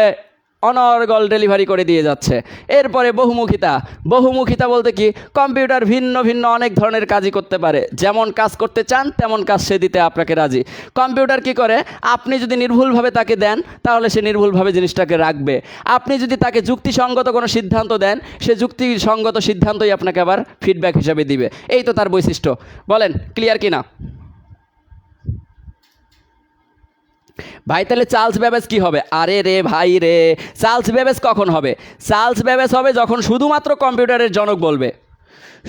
S1: অনর্গল ডেলিভারি করে দিয়ে যাচ্ছে। এরপরে বহুমুখিতা, বহুমুখিতা বলতে কি? কম্পিউটার ভিন্ন ভিন্ন অনেক ধরনের কাজই করতে পারে, যেমন কাজ করতে চান তেমন কাজ সে দিতে আপনাকে রাজি। কম্পিউটার কি করে? আপনি যদি নির্ভুলভাবে তাকে দেন তাহলে সে নির্ভুলভাবে জিনিসটাকে রাখবে। আপনি যদি তাকে যুক্তিসঙ্গত কোনো সিদ্ধান্ত দেন, সে যুক্তিসঙ্গত সিদ্ধান্তই আপনাকে আবার ফিডব্যাক হিসাবে দিবে। এই তো তার বৈশিষ্ট্য। বলেন ক্লিয়ার কি না? ভাই তাহলে চার্লস ব্যাবেজ কি হবে? আরে রে ভাই রে, চার্লস ব্যাবেজ কখন হবে? চার্লস ব্যাবেজ হবে যখন শুধুমাত্র কম্পিউটারের জনক বলবে,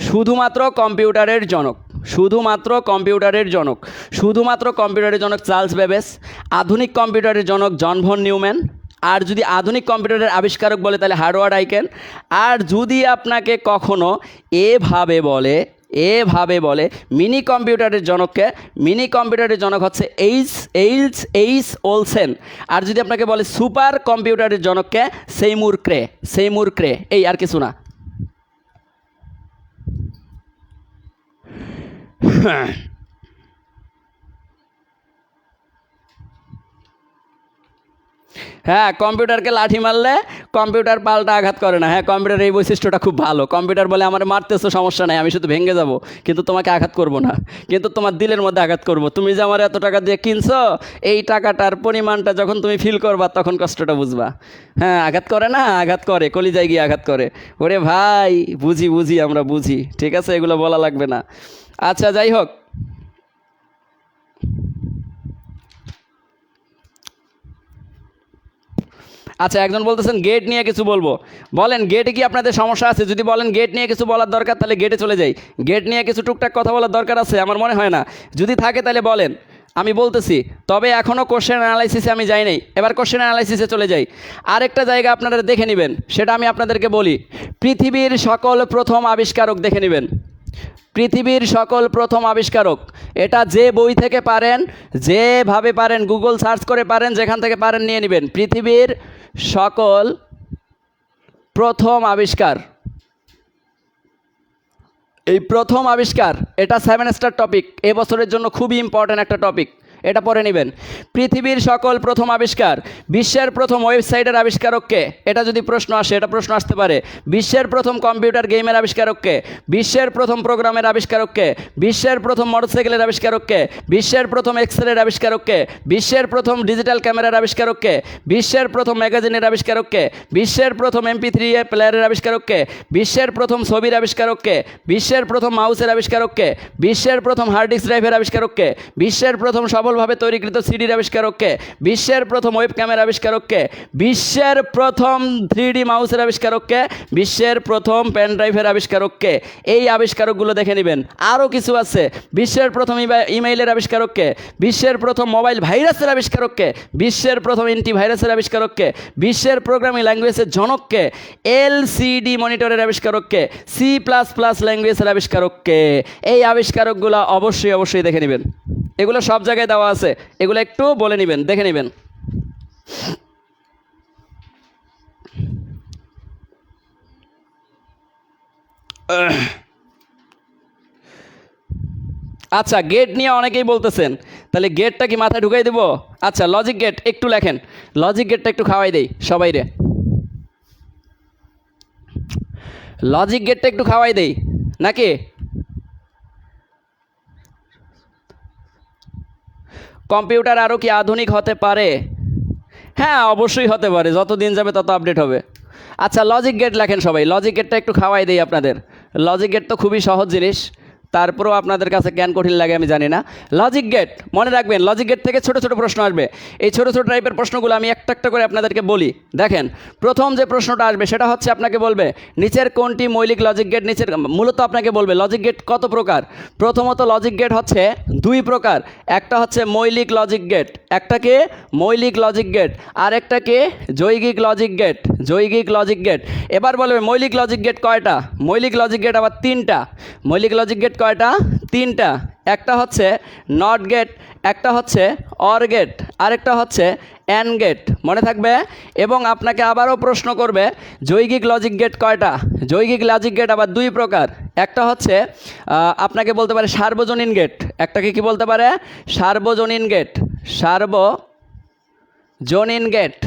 S1: শুধুমাত্র কম্পিউটারের জনক, শুধুমাত্র কম্পিউটারের জনক, শুধুমাত্র কম্পিউটারের জনক চার্লস ব্যাবেজ। আধুনিক কম্পিউটারের জনক জন ভন নিউম্যান। আর যদি আধুনিক কম্পিউটারের আবিষ্কারক বলে তাহলে হার্ডওয়ার্ড আইকেন। আর যদি আপনাকে কখনো এভাবে বলে, এভাবে বলে মিনি কম্পিউটারের জনককে, মিনি কম্পিউটারের জনক হচ্ছে এইচ ওলসেন। আর যদি আপনাকে বলে সুপার কম্পিউটারের জনককে সেইমুর ক্রে, সেইমুর ক্রে। এই আর কিছু না। হ্যাঁ, কম্পিউটারকে লাঠি মারলে কম্পিউটার পাল্টা আঘাত করে না। হ্যাঁ, কম্পিউটার এই বৈশিষ্ট্যটা খুব ভালো। কম্পিউটার বলে আমার মারতেছো সমস্যা নাই, আমি শুধু ভেঙে যাব, কিন্তু তোমাকে আঘাত করব না, কিন্তু তোমার দিলের মধ্যে আঘাত করব। তুমি যে আমার এত টাকা দিয়ে কিনছো, এই টাকাটার পরিমাণটা যখন তুমি ফিল করবা তখন কষ্টটা বুঝবা। হ্যাঁ, আঘাত করে না? আঘাত করে, কলিজায় গিয়ে আঘাত করে। ওরে ভাই, বুঝি বুঝি, আমরা বুঝি, ঠিক আছে, এগুলো বলা লাগবে না। আচ্ছা, যাই হোক, আচ্ছা, একজন বলতেছেন গেট নিয়ে কিছু বলবো। বলেন গেটে কি আপনাদের সমস্যা আছে? যদি বলেন গেট নিয়ে কিছু বলার দরকার, তাহলে গেটে চলে যাই। গেট নিয়ে কিছু টুকটাক কথা বলার দরকার আছে? আমার মনে হয় না। যদি থাকে তাহলে বলেন, আমি বলতেছি। তবে এখনও কোশ্চেন অ্যানালাইসিসে আমি যাই নাই, এবার কোশ্চেন অ্যানালাইসিসে চলে যাই। আরেকটা জায়গা আপনারা দেখে নেবেন, সেটা আমি আপনাদেরকে বলি। পৃথিবীর সকল প্রথম আবিষ্কারক দেখে নেবেন। পৃথিবীর সকল প্রথম আবিষ্কারক, এটা যে বই থেকে পারেন, যেভাবে পারেন, গুগল সার্চ করে পারেন, যেখান থেকে পারেন নিয়ে নেবেন। পৃথিবীর সকল প্রথম আবিষ্কার, এই প্রথম আবিষ্কার, এটা 7 স্টার টপিক, এবছরের জন্য খুবই ইম্পর্ট্যান্ট একটা টপিক, এটা পড়ে নেবেন। পৃথিবীর সকল প্রথম আবিষ্কার, বিশ্বের প্রথম ওয়েবসাইটের আবিষ্কারককে, এটা যদি প্রশ্ন আসে, এটা প্রশ্ন আসতে পারে। বিশ্বের প্রথম কম্পিউটার গেমের আবিষ্কারককে, বিশ্বের প্রথম প্রোগ্রামের আবিষ্কারককে, বিশ্বের প্রথম মোটরসাইকেলের আবিষ্কারককে, বিশ্বের প্রথম এক্সরের আবিষ্কারককে, বিশ্বের প্রথম ডিজিটাল ক্যামেরার আবিষ্কারককে, বিশ্বের প্রথম ম্যাগাজিনের আবিষ্কারককে, বিশ্বের প্রথম MP3 প্লেয়ারের আবিষ্কারককে, বিশ্বের প্রথম ছবির আবিষ্কারককে, বিশ্বের প্রথম মাউসের আবিষ্কারককে, বিশ্বের প্রথম হার্ড ডিস্ক ড্রাইভের আবিষ্কারককে, বিশ্বের প্রথম সফলভাবে তৈরিকৃত সিডির আবিষ্কারককে, বিশ্বের প্রথম ওয়েব ক্যামেরা আবিষ্কারককে, বিশ্বের প্রথম 3D মাউসের আবিষ্কারককে, বিশ্বের প্রথম পেন ড্রাইভের আবিষ্কারককে। এই আবিষ্কারকগুলো দেখে নেবেন। আরও কিছু আছে। বিশ্বের প্রথম ইমেইলের আবিষ্কারককে, বিশ্বের প্রথম মোবাইল ভাইরাসের আবিষ্কারককে, বিশ্বের প্রথম অ্যান্টিভাইরাসের আবিষ্কারককে, বিশ্বের প্রোগ্রামিং ল্যাঙ্গুয়েজের জনককে, LCD মনিটরের আবিষ্কারককে, C++ ল্যাঙ্গুয়েজের আবিষ্কারককে। এই আবিষ্কারকগুলো অবশ্যই অবশ্যই দেখে নেবেন। এগুলো সব জায়গায় দেওয়া আছে, এগুলো একটু বলে নেবেন, দেখে নেবেন। আচ্ছা, গেট নিয়ে অনেকেই বলতেছেন, তাহলে গেটটা কি মাথায় ঢুকাই দেবো? আচ্ছা, লজিক গেট একটু লেখেন, লজিক গেটটা একটু খাওয়াই দেই সবাই রে, লজিক গেটটা একটু খাওয়াই দেই নাকি? কম্পিউটার আরও কি আধুনিক হতে পারে? হ্যাঁ, অবশ্যই হতে পারে, যত দিন যাবে তত আপডেট হবে। আচ্ছা, লজিক গেট লেখেন সবাই, লজিক গেটটা একটু খাওয়াই দেই আপনাদের। লজিক গেট তো খুবই সহজ জিনিস, তারপরেও আপনাদের কাছে জ্ঞান কঠিন লাগে আমি জানি না। লজিক গেট মনে রাখবেন, লজিক গেট থেকে ছোট ছোট প্রশ্ন আসবে। এই ছোট ছোট টাইপের প্রশ্নগুলো আমি একটা একটা করে আপনাদেরকে বলি। দেখেন, প্রথম যে প্রশ্নটা আসবে সেটা হচ্ছে আপনাকে বলবে নিচের কোনটি মৌলিক লজিক গেট, নিচের মূলত আপনাকে বলবে লজিক গেট কত প্রকার। প্রথমত লজিক গেট হচ্ছে দুই প্রকার, একটা হচ্ছে মৌলিক লজিক গেট, একটাকে মৌলিক লজিক গেট, আর একটাকে যৌগিক লজিক গেট, যৌগিক লজিক গেট। এবার বলবে মৌলিক লজিক গেট কয়টা? মৌলিক লজিক গেট আবার তিনটা। মৌলিক লজিক গেট কয়টা? তিনটা। একটা হচ্ছে নট গেট, একটা হচ্ছে অর গেট, আরেকটা হচ্ছে অ্যান্ড গেট, মনে থাকবে। এবং আপনাকে আবারও প্রশ্ন করবে যৌগিক লজিক গেট কয়টা? যৌগিক লজিক গেট আবার দুই প্রকার, একটা হচ্ছে আপনাকে বলতে পারে সার্বজনীন গেট, একটাকে কি বলতে পারে? সার্বজনীন গেট, সার্বজনীন গেট।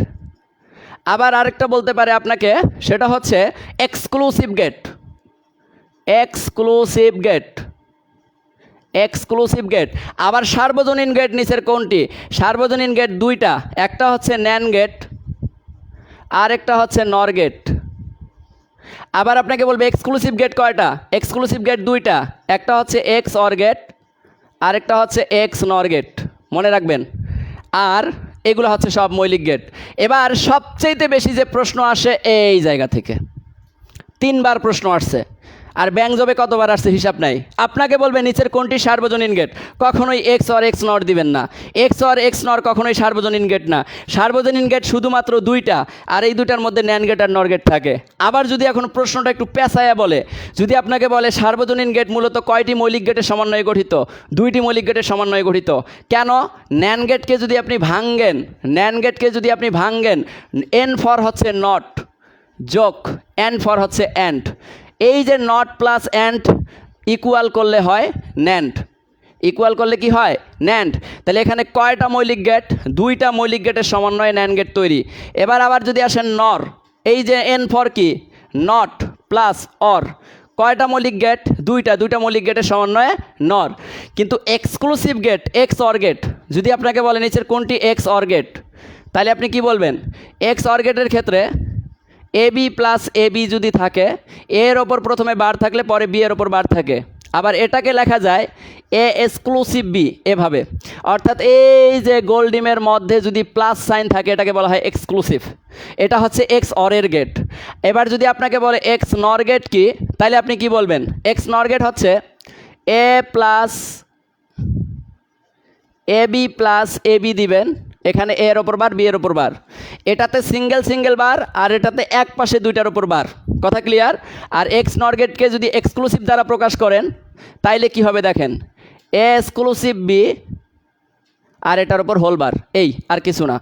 S1: আবার আরেকটা বলতে পারে আপনাকে, সেটা হচ্ছে exclusive gate, exclusive gate, exclusive gate. আবার সার্বজনীন গেট নিচের কোনটি? সার্বজনীন গেট দুইটা, একটা হচ্ছে ন্যান গেট, আর একটা হচ্ছে নর গেট। আবার আপনাকে বলবে এক্সক্লুসিভ গেট কয়টা? এক্সক্লুসিভ গেট দুইটা, একটা হচ্ছে এক্স অর গেট, আরেকটা হচ্ছে এক্স নর গেট, মনে রাখবেন। আর এগুলো হচ্ছে সব মৌলিক গেট। এবার সবচেয়ে বেশি যে প্রশ্ন আসে এই জায়গা থেকে, তিনবার প্রশ্ন আসছে, আর ব্যাংক জবে কতবার আসছে হিসাব নাই। আপনাকে বলবে নিচের কোনটি সার্বজনীন গেট, কখনোই এক্স অর এক্স নর দিবেন না। এক্স অর এক্স নর কখনোই সার্বজনীন গেট না। সার্বজনীন গেট শুধুমাত্র দুইটা, আর এই দুইটার মধ্যে ন্যান গেট আর নর গেট থাকে। আবার যদি এখন প্রশ্নটা একটু পেঁচায়া বলে, যদি আপনাকে বলে সার্বজনীন গেট মূলত কয়টি মৌলিক গেটের সমন্বয়ে গঠিত? দুইটি মৌলিক গেটের সমন্বয়ে গঠিত। কেন? ন্যান গেটকে যদি আপনি ভাঙ্গেন, ন্যান গেটকে যদি আপনি ভাঙ্গেন, এন ফর হচ্ছে নট যোগ, অ্যান্ড ফর হচ্ছে অ্যান্ড। এই যে নট প্লাস অ্যান্ড ইকুয়াল করলে হয় ন্যান্ড, ইকুয়াল করলে কি হয়? ন্যান্ড। তাহলে এখানে কয়টা মৌলিক গেট? দুইটা মৌলিক গেটের সমন্বয়ে ন্যান্ড গেট তৈরি। এবার আবার যদি আসেন নর, এই যে এন ফর কি? নট প্লাস অর, কয়টা মৌলিক গেট? দুইটা, দুইটা মৌলিক গেটের সমন্বয়ে নর। কিন্তু exclusive gate, XOR gate, যদি আপনাকে বলে নিচের কোনটি এক্স অর গেট, তাহলে আপনি কি বলবেন? এক্স অর গেটের ক্ষেত্রে এ বি প্লাস এ বি যদি থাকে, এর ওপর প্রথমে বার থাকলে পরে বি এর ওপর বার থাকে। আবার এটাকে লেখা যায় এ এক্সক্লুসিভ বি, এভাবে। অর্থাৎ এই যে গোল ডিমের মধ্যে যদি প্লাস সাইন থাকে, এটাকে বলা হয় এক্সক্লুসিভ। এটা হচ্ছে এক্স অরের গেট। এবার যদি আপনাকে বলে এক্স নর গেট কি, তাহলে আপনি কি বলবেন? এক্স নর গেট হচ্ছে এ plus A B plus A B দিবেন, এখানে এর ওপর বার, বি এর ওপর বার। এটাতে সিঙ্গেল সিঙ্গেল বার, আর এটাতে এক পাশে দুইটার ওপর বার। কথা ক্লিয়ার? আর এক্স নর গেটকে যদি এক্সক্লুসিভ দ্বারা প্রকাশ করেন, তাইলে কি হবে দেখেন, এ এক্সক্লুসিভ বি আর এটার উপর হোল বার, এই আর কিছু না।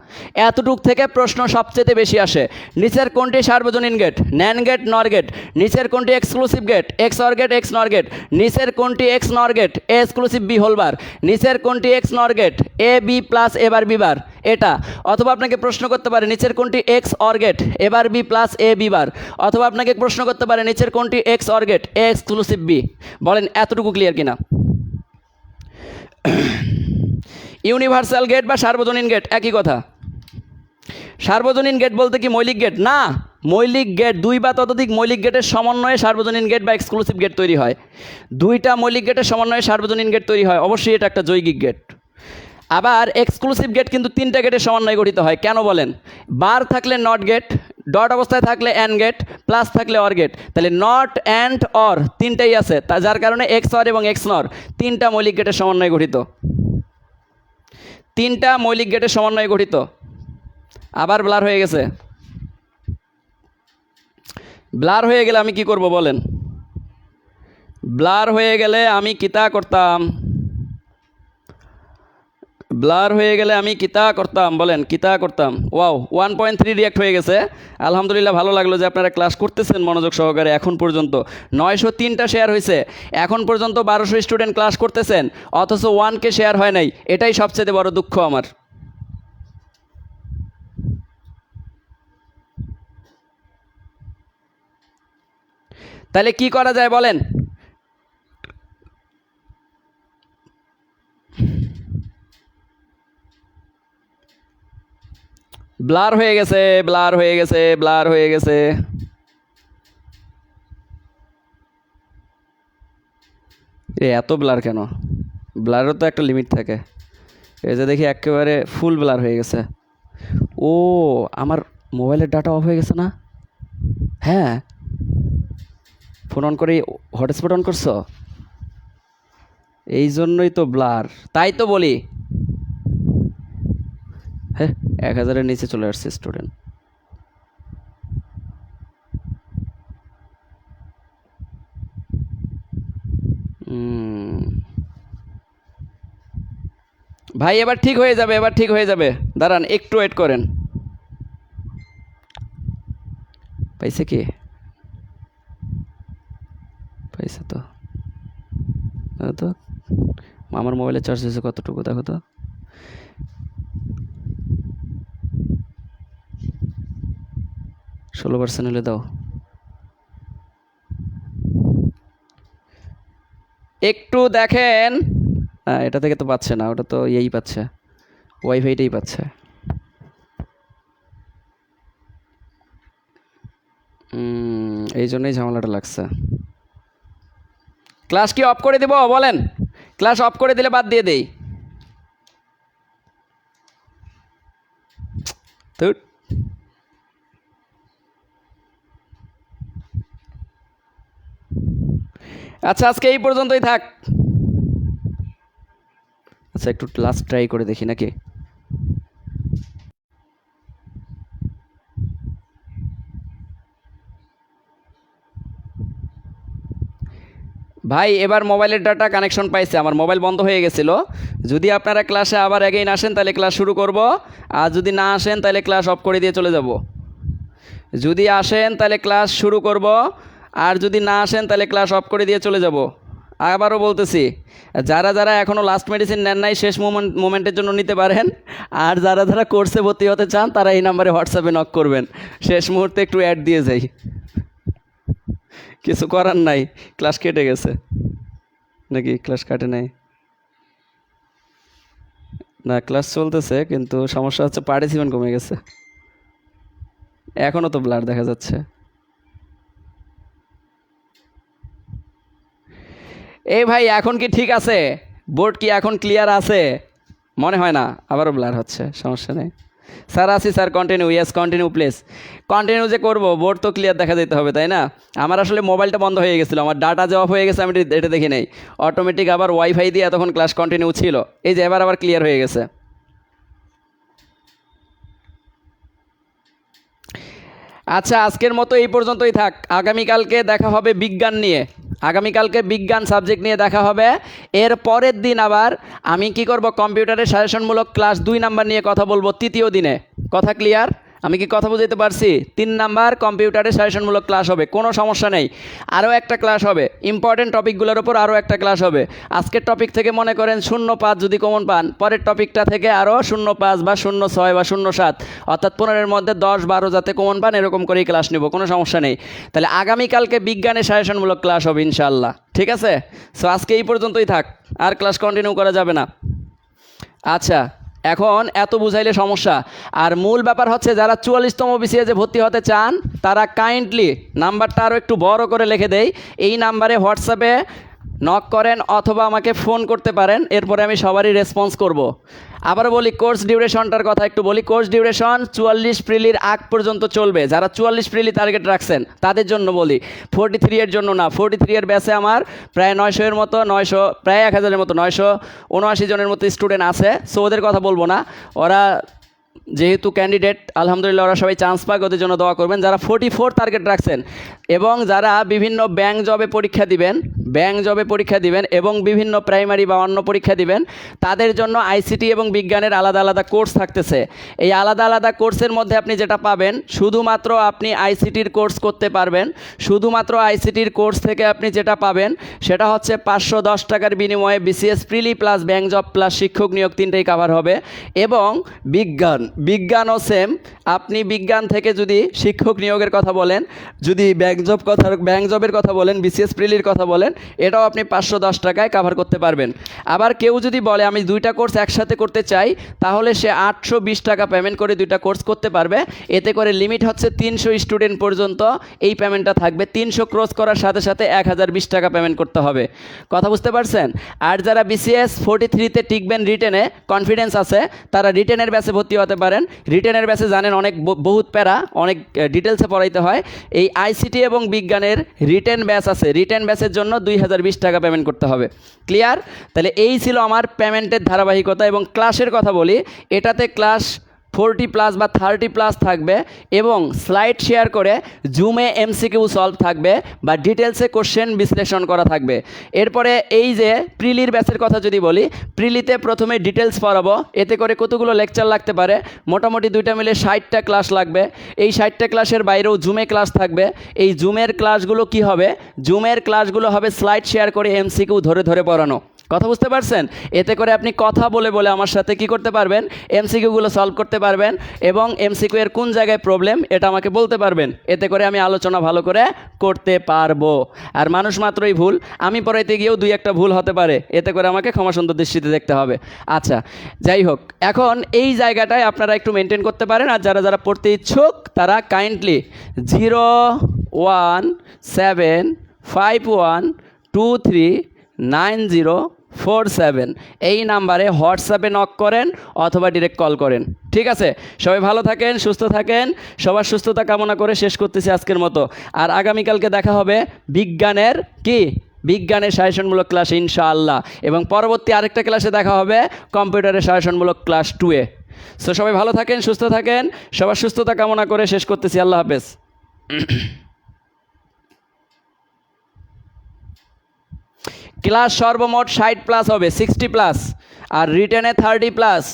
S1: এতটুক থেকে প্রশ্ন সবচেয়ে বেশি আসে। নিচের কোনটি সার্বজনীন gate? NAND gate, NOR gate. নিচের কোনটি exclusive gate? XOR gate, XNOR gate. নিচের কোনটি XNOR gate? A exclusive B whole bar. নিচের কোনটি XNOR gate? A B plus A bar B bar, এটা। অথবা আপনাকে প্রশ্ন করতে পারে নিচের কোনটি XOR gate? A bar B plus A B bar. অথবা আপনাকে প্রশ্ন করতে পারে নিচের কোনটি XOR gate? A exclusive B. বলেন এতটুকু ক্লিয়ার কিনা? ইউনিভার্সাল গেট বা সার্বজনীন গেট একই কথা। সার্বজনীন গেট বলতে কি মৌলিক গেট? না, মৌলিক গেট দুই বা ততোধিক মৌলিক গেটের সমন্বয়ে সার্বজনীন গেট বা এক্সক্লুসিভ গেট তৈরি হয়। দুইটা মৌলিক গেটের সমন্বয়ে সার্বজনীন গেট তৈরি হয়, অবশ্যই এটা একটা যৌগিক গেট। আবার এক্সক্লুসিভ গেট কিন্তু তিনটা গেটের সমন্বয়ে গঠিত হয়। কেন বলেন? বার থাকলে নট গেট, ডট অবস্থায় থাকলে অ্যান্ড গেট, প্লাস থাকলে অর গেট। তাহলে নট অ্যান্ড অর তিনটাই আছে, তা যার কারণে এক্স অর এবং এক্স নর তিনটা মৌলিক গেটের সমন্বয়ে গঠিত, তিনটা মৌলিক গেটের সমন্বয়ে গঠিত। আবার ব্লার হয়ে গেছে। ব্লার হয়ে গেলে আমি কি করব বলেন? ব্লার হয়ে গেলে আমি কিতা করতাম? ব্লার হয়ে গেলে আমি কিতা করতাম বলেন, কিতা করতাম? ওয়াও, 1.3 রিয়াক্ট হয়ে গেছে। আলহামদুলিল্লাহ, ভালো লাগলো যে আপনারা ক্লাস করতেছেন মনোযোগ সহকারে। এখন পর্যন্ত 903টা শেয়ার হয়েছে, এখন পর্যন্ত 1200 স্টুডেন্ট ক্লাস করতেছেন, অথচ 1K শেয়ার হয় নাই। এটাই সবচেয়ে বড় দুঃখ আমার। তাহলে কি করা যায় বলেন? ব্লার হয়ে গেছে, ব্লার হয়ে গেছে, ব্লার হয়ে গেছে। এত ব্লার কেন? ব্লারও তো একটা লিমিট থাকে। এই যে দেখি একেবারে ফুল ব্লার হয়ে গেছে। ও, আমার মোবাইলের ডাটা অফ হয়ে গেছে না? হ্যাঁ, ফোন অন করে হটস্পট অন করছো, এই জন্যই তো ব্লার। তাই তো বলি, হ্যাঁ, 1000-এর নিচে চলে আসছে স্টুডেন্ট। ভাই এবার ঠিক হয়ে যাবে, এবার ঠিক হয়ে যাবে, দাঁড়ান একটু ওয়েট করেন। পাইছে কি? পাইছে তো। দেখো তো আমার মোবাইলে চার্জ হয়েছে কতটুকু, দেখো তো। 16% হলে দাও। একটু দেখেন। হ্যাঁ, এটা থেকে তো পাচ্ছে না, ওটা তো ইয়েই পাচ্ছে, ওয়াইফাইটাই পাচ্ছে। এই জন্যই ঝামেলাটা লাগছে। ক্লাস কি অফ করে দেব বলেন? ক্লাস অফ করে দিলে বাদ দিয়ে দেই। ধুর। আচ্ছা, আজকে এই পর্যন্তই থাক। আচ্ছা, একটু লাস্ট ট্রাই করে দেখি নাকি। ভাই এবার মোবাইলের ডাটা কানেকশন পাইছে, আমার মোবাইল বন্ধ হয়ে গেছিল। যদি আপনারা ক্লাসে আবার এগেইন আসেন তাহলে ক্লাস শুরু করব, আর যদি না আসেন তাহলে ক্লাস অফ করে দিয়ে চলে যাব। যদি আসেন তাহলে ক্লাস শুরু করব, আর যদি না আসেন তাহলে ক্লাস অফ করে দিয়ে চলে যাব। আবারও বলতেছি, যারা যারা এখনও লাস্ট মেডিসিন নেন নাই শেষ মোমেন্টের জন্য নিতে পারেন, আর যারা যারা কোর্সে ভর্তি হতে চান তারা এই নাম্বারে হোয়াটসঅ্যাপে নক করবেন। শেষ মুহূর্তে একটু অ্যাড দিয়ে যাই, কিছু করার নাই। ক্লাস কেটে গেছে নাকি? ক্লাস কাটে নাই না, ক্লাস চলতেছে, কিন্তু সমস্যা হচ্ছে পার্টিসিপেন্ট কমে গেছে। এখনও তো ব্লার দেখা যাচ্ছে। এই ভাই এখন কি ঠিক আছে? বোর্ড কি এখন ক্লিয়ার আছে? মনে হয় না, আবারও ব্লার হচ্ছে, সমস্যা নেই। স্যার আসি sir, continue, yes continue please. Continue যে করবো, বোর্ড তো ক্লিয়ার দেখা যেতে হবে তাই না? আমার আসলে মোবাইলটা বন্ধ হয়ে গেছিলো, আমার ডাটা যে অফ হয়ে গেছে আমি এটা দেখি নেই। অটোমেটিক আবার ওয়াইফাই দিয়ে তখন ক্লাস কন্টিনিউ ছিল। এই যে এবার আবার ক্লিয়ার হয়ে গেছে। আচ্ছা, আজকের মতো এই পর্যন্তই থাক। আগামীকালকে দেখা হবে বিজ্ঞান নিয়ে। আগামীকালকে বিজ্ঞান সাবজেক্ট নিয়ে দেখা হবে। এর পরের দিন আবার আমি কি করব, কম্পিউটারের সাজেশনমূলক ক্লাস 2 নাম্বার নিয়ে কথা বলবো তৃতীয় দিনে। কথা ক্লিয়ার? আমি কি কথা বুঝাইতে পারছি? 3 নাম্বার কম্পিউটারের সাজেশনমূলক ক্লাস হবে, কোনো সমস্যা নেই। আরও একটা ক্লাস হবে, ইম্পর্টেন্ট টপিকগুলোর ওপর আরও একটা ক্লাস হবে। আজকের টপিক থেকে মনে করেন 0.5 যদি কমন পান, পরের টপিকটা থেকে আরও 0.5 বা 0.6 বা 0.7, অর্থাৎ 15-এর মধ্যে 10-12 যাতে কমন পান, এরকম করেই ক্লাস নেব, কোনো সমস্যা নেই। তাহলে আগামীকালকে বিজ্ঞানের সাজেশনমূলক ক্লাস হবে ইনশাআল্লাহ, ঠিক আছে? সো আজকে এই পর্যন্তই থাক, আর ক্লাস কন্টিনিউ করা যাবে না। আচ্ছা, এখন এত বুঝাইলে সমস্যা। আর মূল ব্যাপার হচ্ছে, যারা 44তম বিসিএসে ভর্তি হতে চান তারা কাইন্ডলি নাম্বারটা আরও একটু বড় করে লিখে দেই। এই নাম্বারে হোয়াটসঅ্যাপে নক করেন অথবা আমাকে ফোন করতে পারেন, এরপরে আমি সবারই রেসপন্স করব। আবার বলি, কোর্স ডিউরেশনটার কথা একটু বলি। কোর্স ডিউরেশন 44 প্রিলির আগ পর্যন্ত চলবে। যারা 44 প্রিলি টার্গেট রাখছেন তাদের জন্য বলি, 43 এর জন্য না। 43 এর ব্যাচে আমার প্রায় 900-এর মতো, প্রায় 1000-এর মতো, 979 জনের মতো স্টুডেন্ট আছে। সো ওদের কথা বলবো না, ওরা যেহেতু ক্যান্ডিডেট আলহামদুলিল্লাহ ওরা সবাই চান্স পাক, ওদের জন্য দোয়া করবেন। যারা 44 টার্গেট রাখছেন এবং যারা বিভিন্ন ব্যাংক জবে পরীক্ষা দিবেন এবং বিভিন্ন প্রাইমারি বা অন্য পরীক্ষা দিবেন, তাদের জন্য আইসিটি এবং বিজ্ঞানের আলাদা আলাদা কোর্স থাকতেছে। এই আলাদা আলাদা কোর্সের মধ্যে আপনি যেটা পাবেন, শুধুমাত্র আপনি আইসিটির কোর্স করতে পারবেন। শুধুমাত্র আইসিটির কোর্স থেকে আপনি যেটা পাবেন সেটা হচ্ছে 510 টাকার বিনিময়ে বিসিএস প্রিলি প্লাস ব্যাংক জব প্লাস শিক্ষক নিয়োগ তিনটেই কাভার হবে। এবং বিজ্ঞানও সেম, আপনি বিজ্ঞান থেকে যদি শিক্ষক নিয়োগের কথা বলেন, যদি ব্যাংক জবের কথা বলেন, বিসিএস প্রিলির কথা বলেন, এটাও আপনি 510 টাকায় কাভার করতে পারবেন। আবার কেউ যদি বলে আমি দুইটা কোর্স একসাথে করতে চাই, তাহলে সে 820 টাকা পেমেন্ট করে দুইটা কোর্স করতে পারবে। এতে করে লিমিট হচ্ছে 300 স্টুডেন্ট পর্যন্ত এই পেমেন্টটা থাকবে। 300 ক্রস করার সাথে সাথে 1020 টাকা পেমেন্ট করতে হবে। কথা বুঝতে পারছেন? আর যারা বিসিএস 43-তে টিকবেন, রিটেনে কনফিডেন্স আছে, তারা রিটেনের ব্যাচে ভর্তি হতে পারেন। রিটেনের ব্যাচে জানেন অনেক বহুত প্যারা, অনেক ডিটেলসে পড়াইতে হয়। এই আইসিটি এবং বিজ্ঞানের রিটেন ব্যাচ আছে, রিটেন ব্যাচের জন্য 2020 টাকা পেমেন্ট করতে হবে। ক্লিয়ার? তাহলে এই ছিল আমার পেমেন্টের ধারাবাহিকতা। এবং ক্লাসের কথা বলি, এটাতে ক্লাস 40+ বা 30+ থাকবে এবং স্লাইড শেয়ার করে জুমে এমসিকিউ সলভ থাকবে বা ডিটেলসে কোশ্চেন বিশ্লেষণ করা থাকবে। এরপরে এই যে প্রিলির ব্যাচের কথা যদি বলি, প্রিলিতে প্রথমে ডিটেলস পড়াবো। এতে করে কতগুলো লেকচার লাগতে পারে? মোটামুটি দুইটা মিলে 60টা ক্লাস লাগবে। এই 60টা ক্লাসের বাইরেও জুমে ক্লাস থাকবে। এই জুমের ক্লাসগুলো কি হবে? জুমের ক্লাসগুলো হবে স্লাইড শেয়ার করে এমসিকিউ ধরে ধরে পড়ানো। কথা বুঝতে পারছেন? এতে করে আপনি কথা বলে বলে আমার সাথে কি করতে পারবেন? এমসিকিউগুলো সলভ করতে পারবেন এবং এমসিকিউ এর কোন জায়গায় প্রবলেম এটা আমাকে বলতে পারবেন। এতে করে আমি আলোচনা ভালো করে করতে পারবো। আর মানুষ মাত্রই ভুল, আমি পড়াইতে গিয়েও 2-1টা ভুল হতে পারে। এতে করে আমাকে ক্ষমাসুন্দর দৃষ্টিতে দেখতে হবে। আচ্ছা, যাই হোক, এখন এই জায়গাটায় আপনারা একটু মেনটেন করতে পারেন। আর যারা যারা পড়তে ইচ্ছুক তারা কাইন্ডলি 01751239047 এই নাম্বারে হোয়াটসঅ্যাপে নক করেন অথবা ডিরেক্ট কল করেন। ঠিক আছে? সবাই ভালো থাকেন, সুস্থ থাকেন। সবার সুস্থতা কামনা করে শেষ করতেছি আজকের মতো। আর আগামীকালকে দেখা হবে বিজ্ঞানের সাজেশনমূলক ক্লাস ইনশাআল্লাহ। এবং পরবর্তী আরেকটা ক্লাসে দেখা হবে কম্পিউটারের সাজেশনমূলক ক্লাস 2-এ। সো সবাই ভালো থাকেন, সুস্থ থাকেন। সবার সুস্থতা কামনা করে শেষ করতেছি। আল্লাহ হাফেজ। ক্লাস সর্বমোট 60+ হবে, 60+, আর রিটেনে 30+।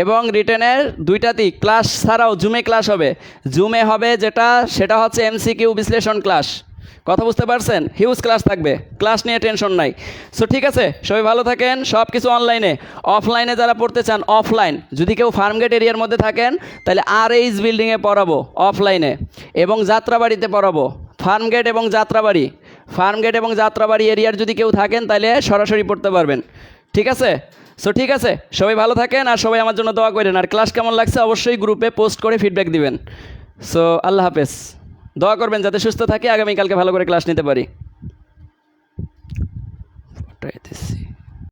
S1: এবং রিটেনের দুইটাতেই ক্লাস ছাড়াও জুমে ক্লাস হবে। জুমে হবে সেটা হচ্ছে এমসিকিউ বিশ্লেষণ ক্লাস। কথা বুঝতে পারছেন? হিউজ ক্লাস থাকবে, ক্লাস নিয়ে টেনশন নাই। সো ঠিক আছে, সবাই ভালো থাকেন। সব কিছু অনলাইনে। অফলাইনে যারা পড়তে চান, অফলাইন যদি কেউ ফার্মগেট এরিয়ার মধ্যে থাকেন তাহলে RH বিল্ডিংয়ে পড়াবো অফলাইনে, এবং যাত্রাবাড়িতে পড়াবো। ফার্মগেট এবং যাত্রাবাড়ি এরিয়ার যদি কেউ থাকেন তাহলে সরাসরি পড়তে পারবেন। ঠিক আছে? সো ঠিক আছে, সবাই ভালো থাকেন আর সবাই আমার জন্য দোয়া করেন। আর ক্লাস কেমন লাগছে অবশ্যই গ্রুপে পোস্ট করে ফিডব্যাক দিবেন। সো আল্লাহ হাফেজ। দোয়া করবেন যাতে সুস্থ থাকি, আগামীকালকে ভালো করে ক্লাস নিতে পারি।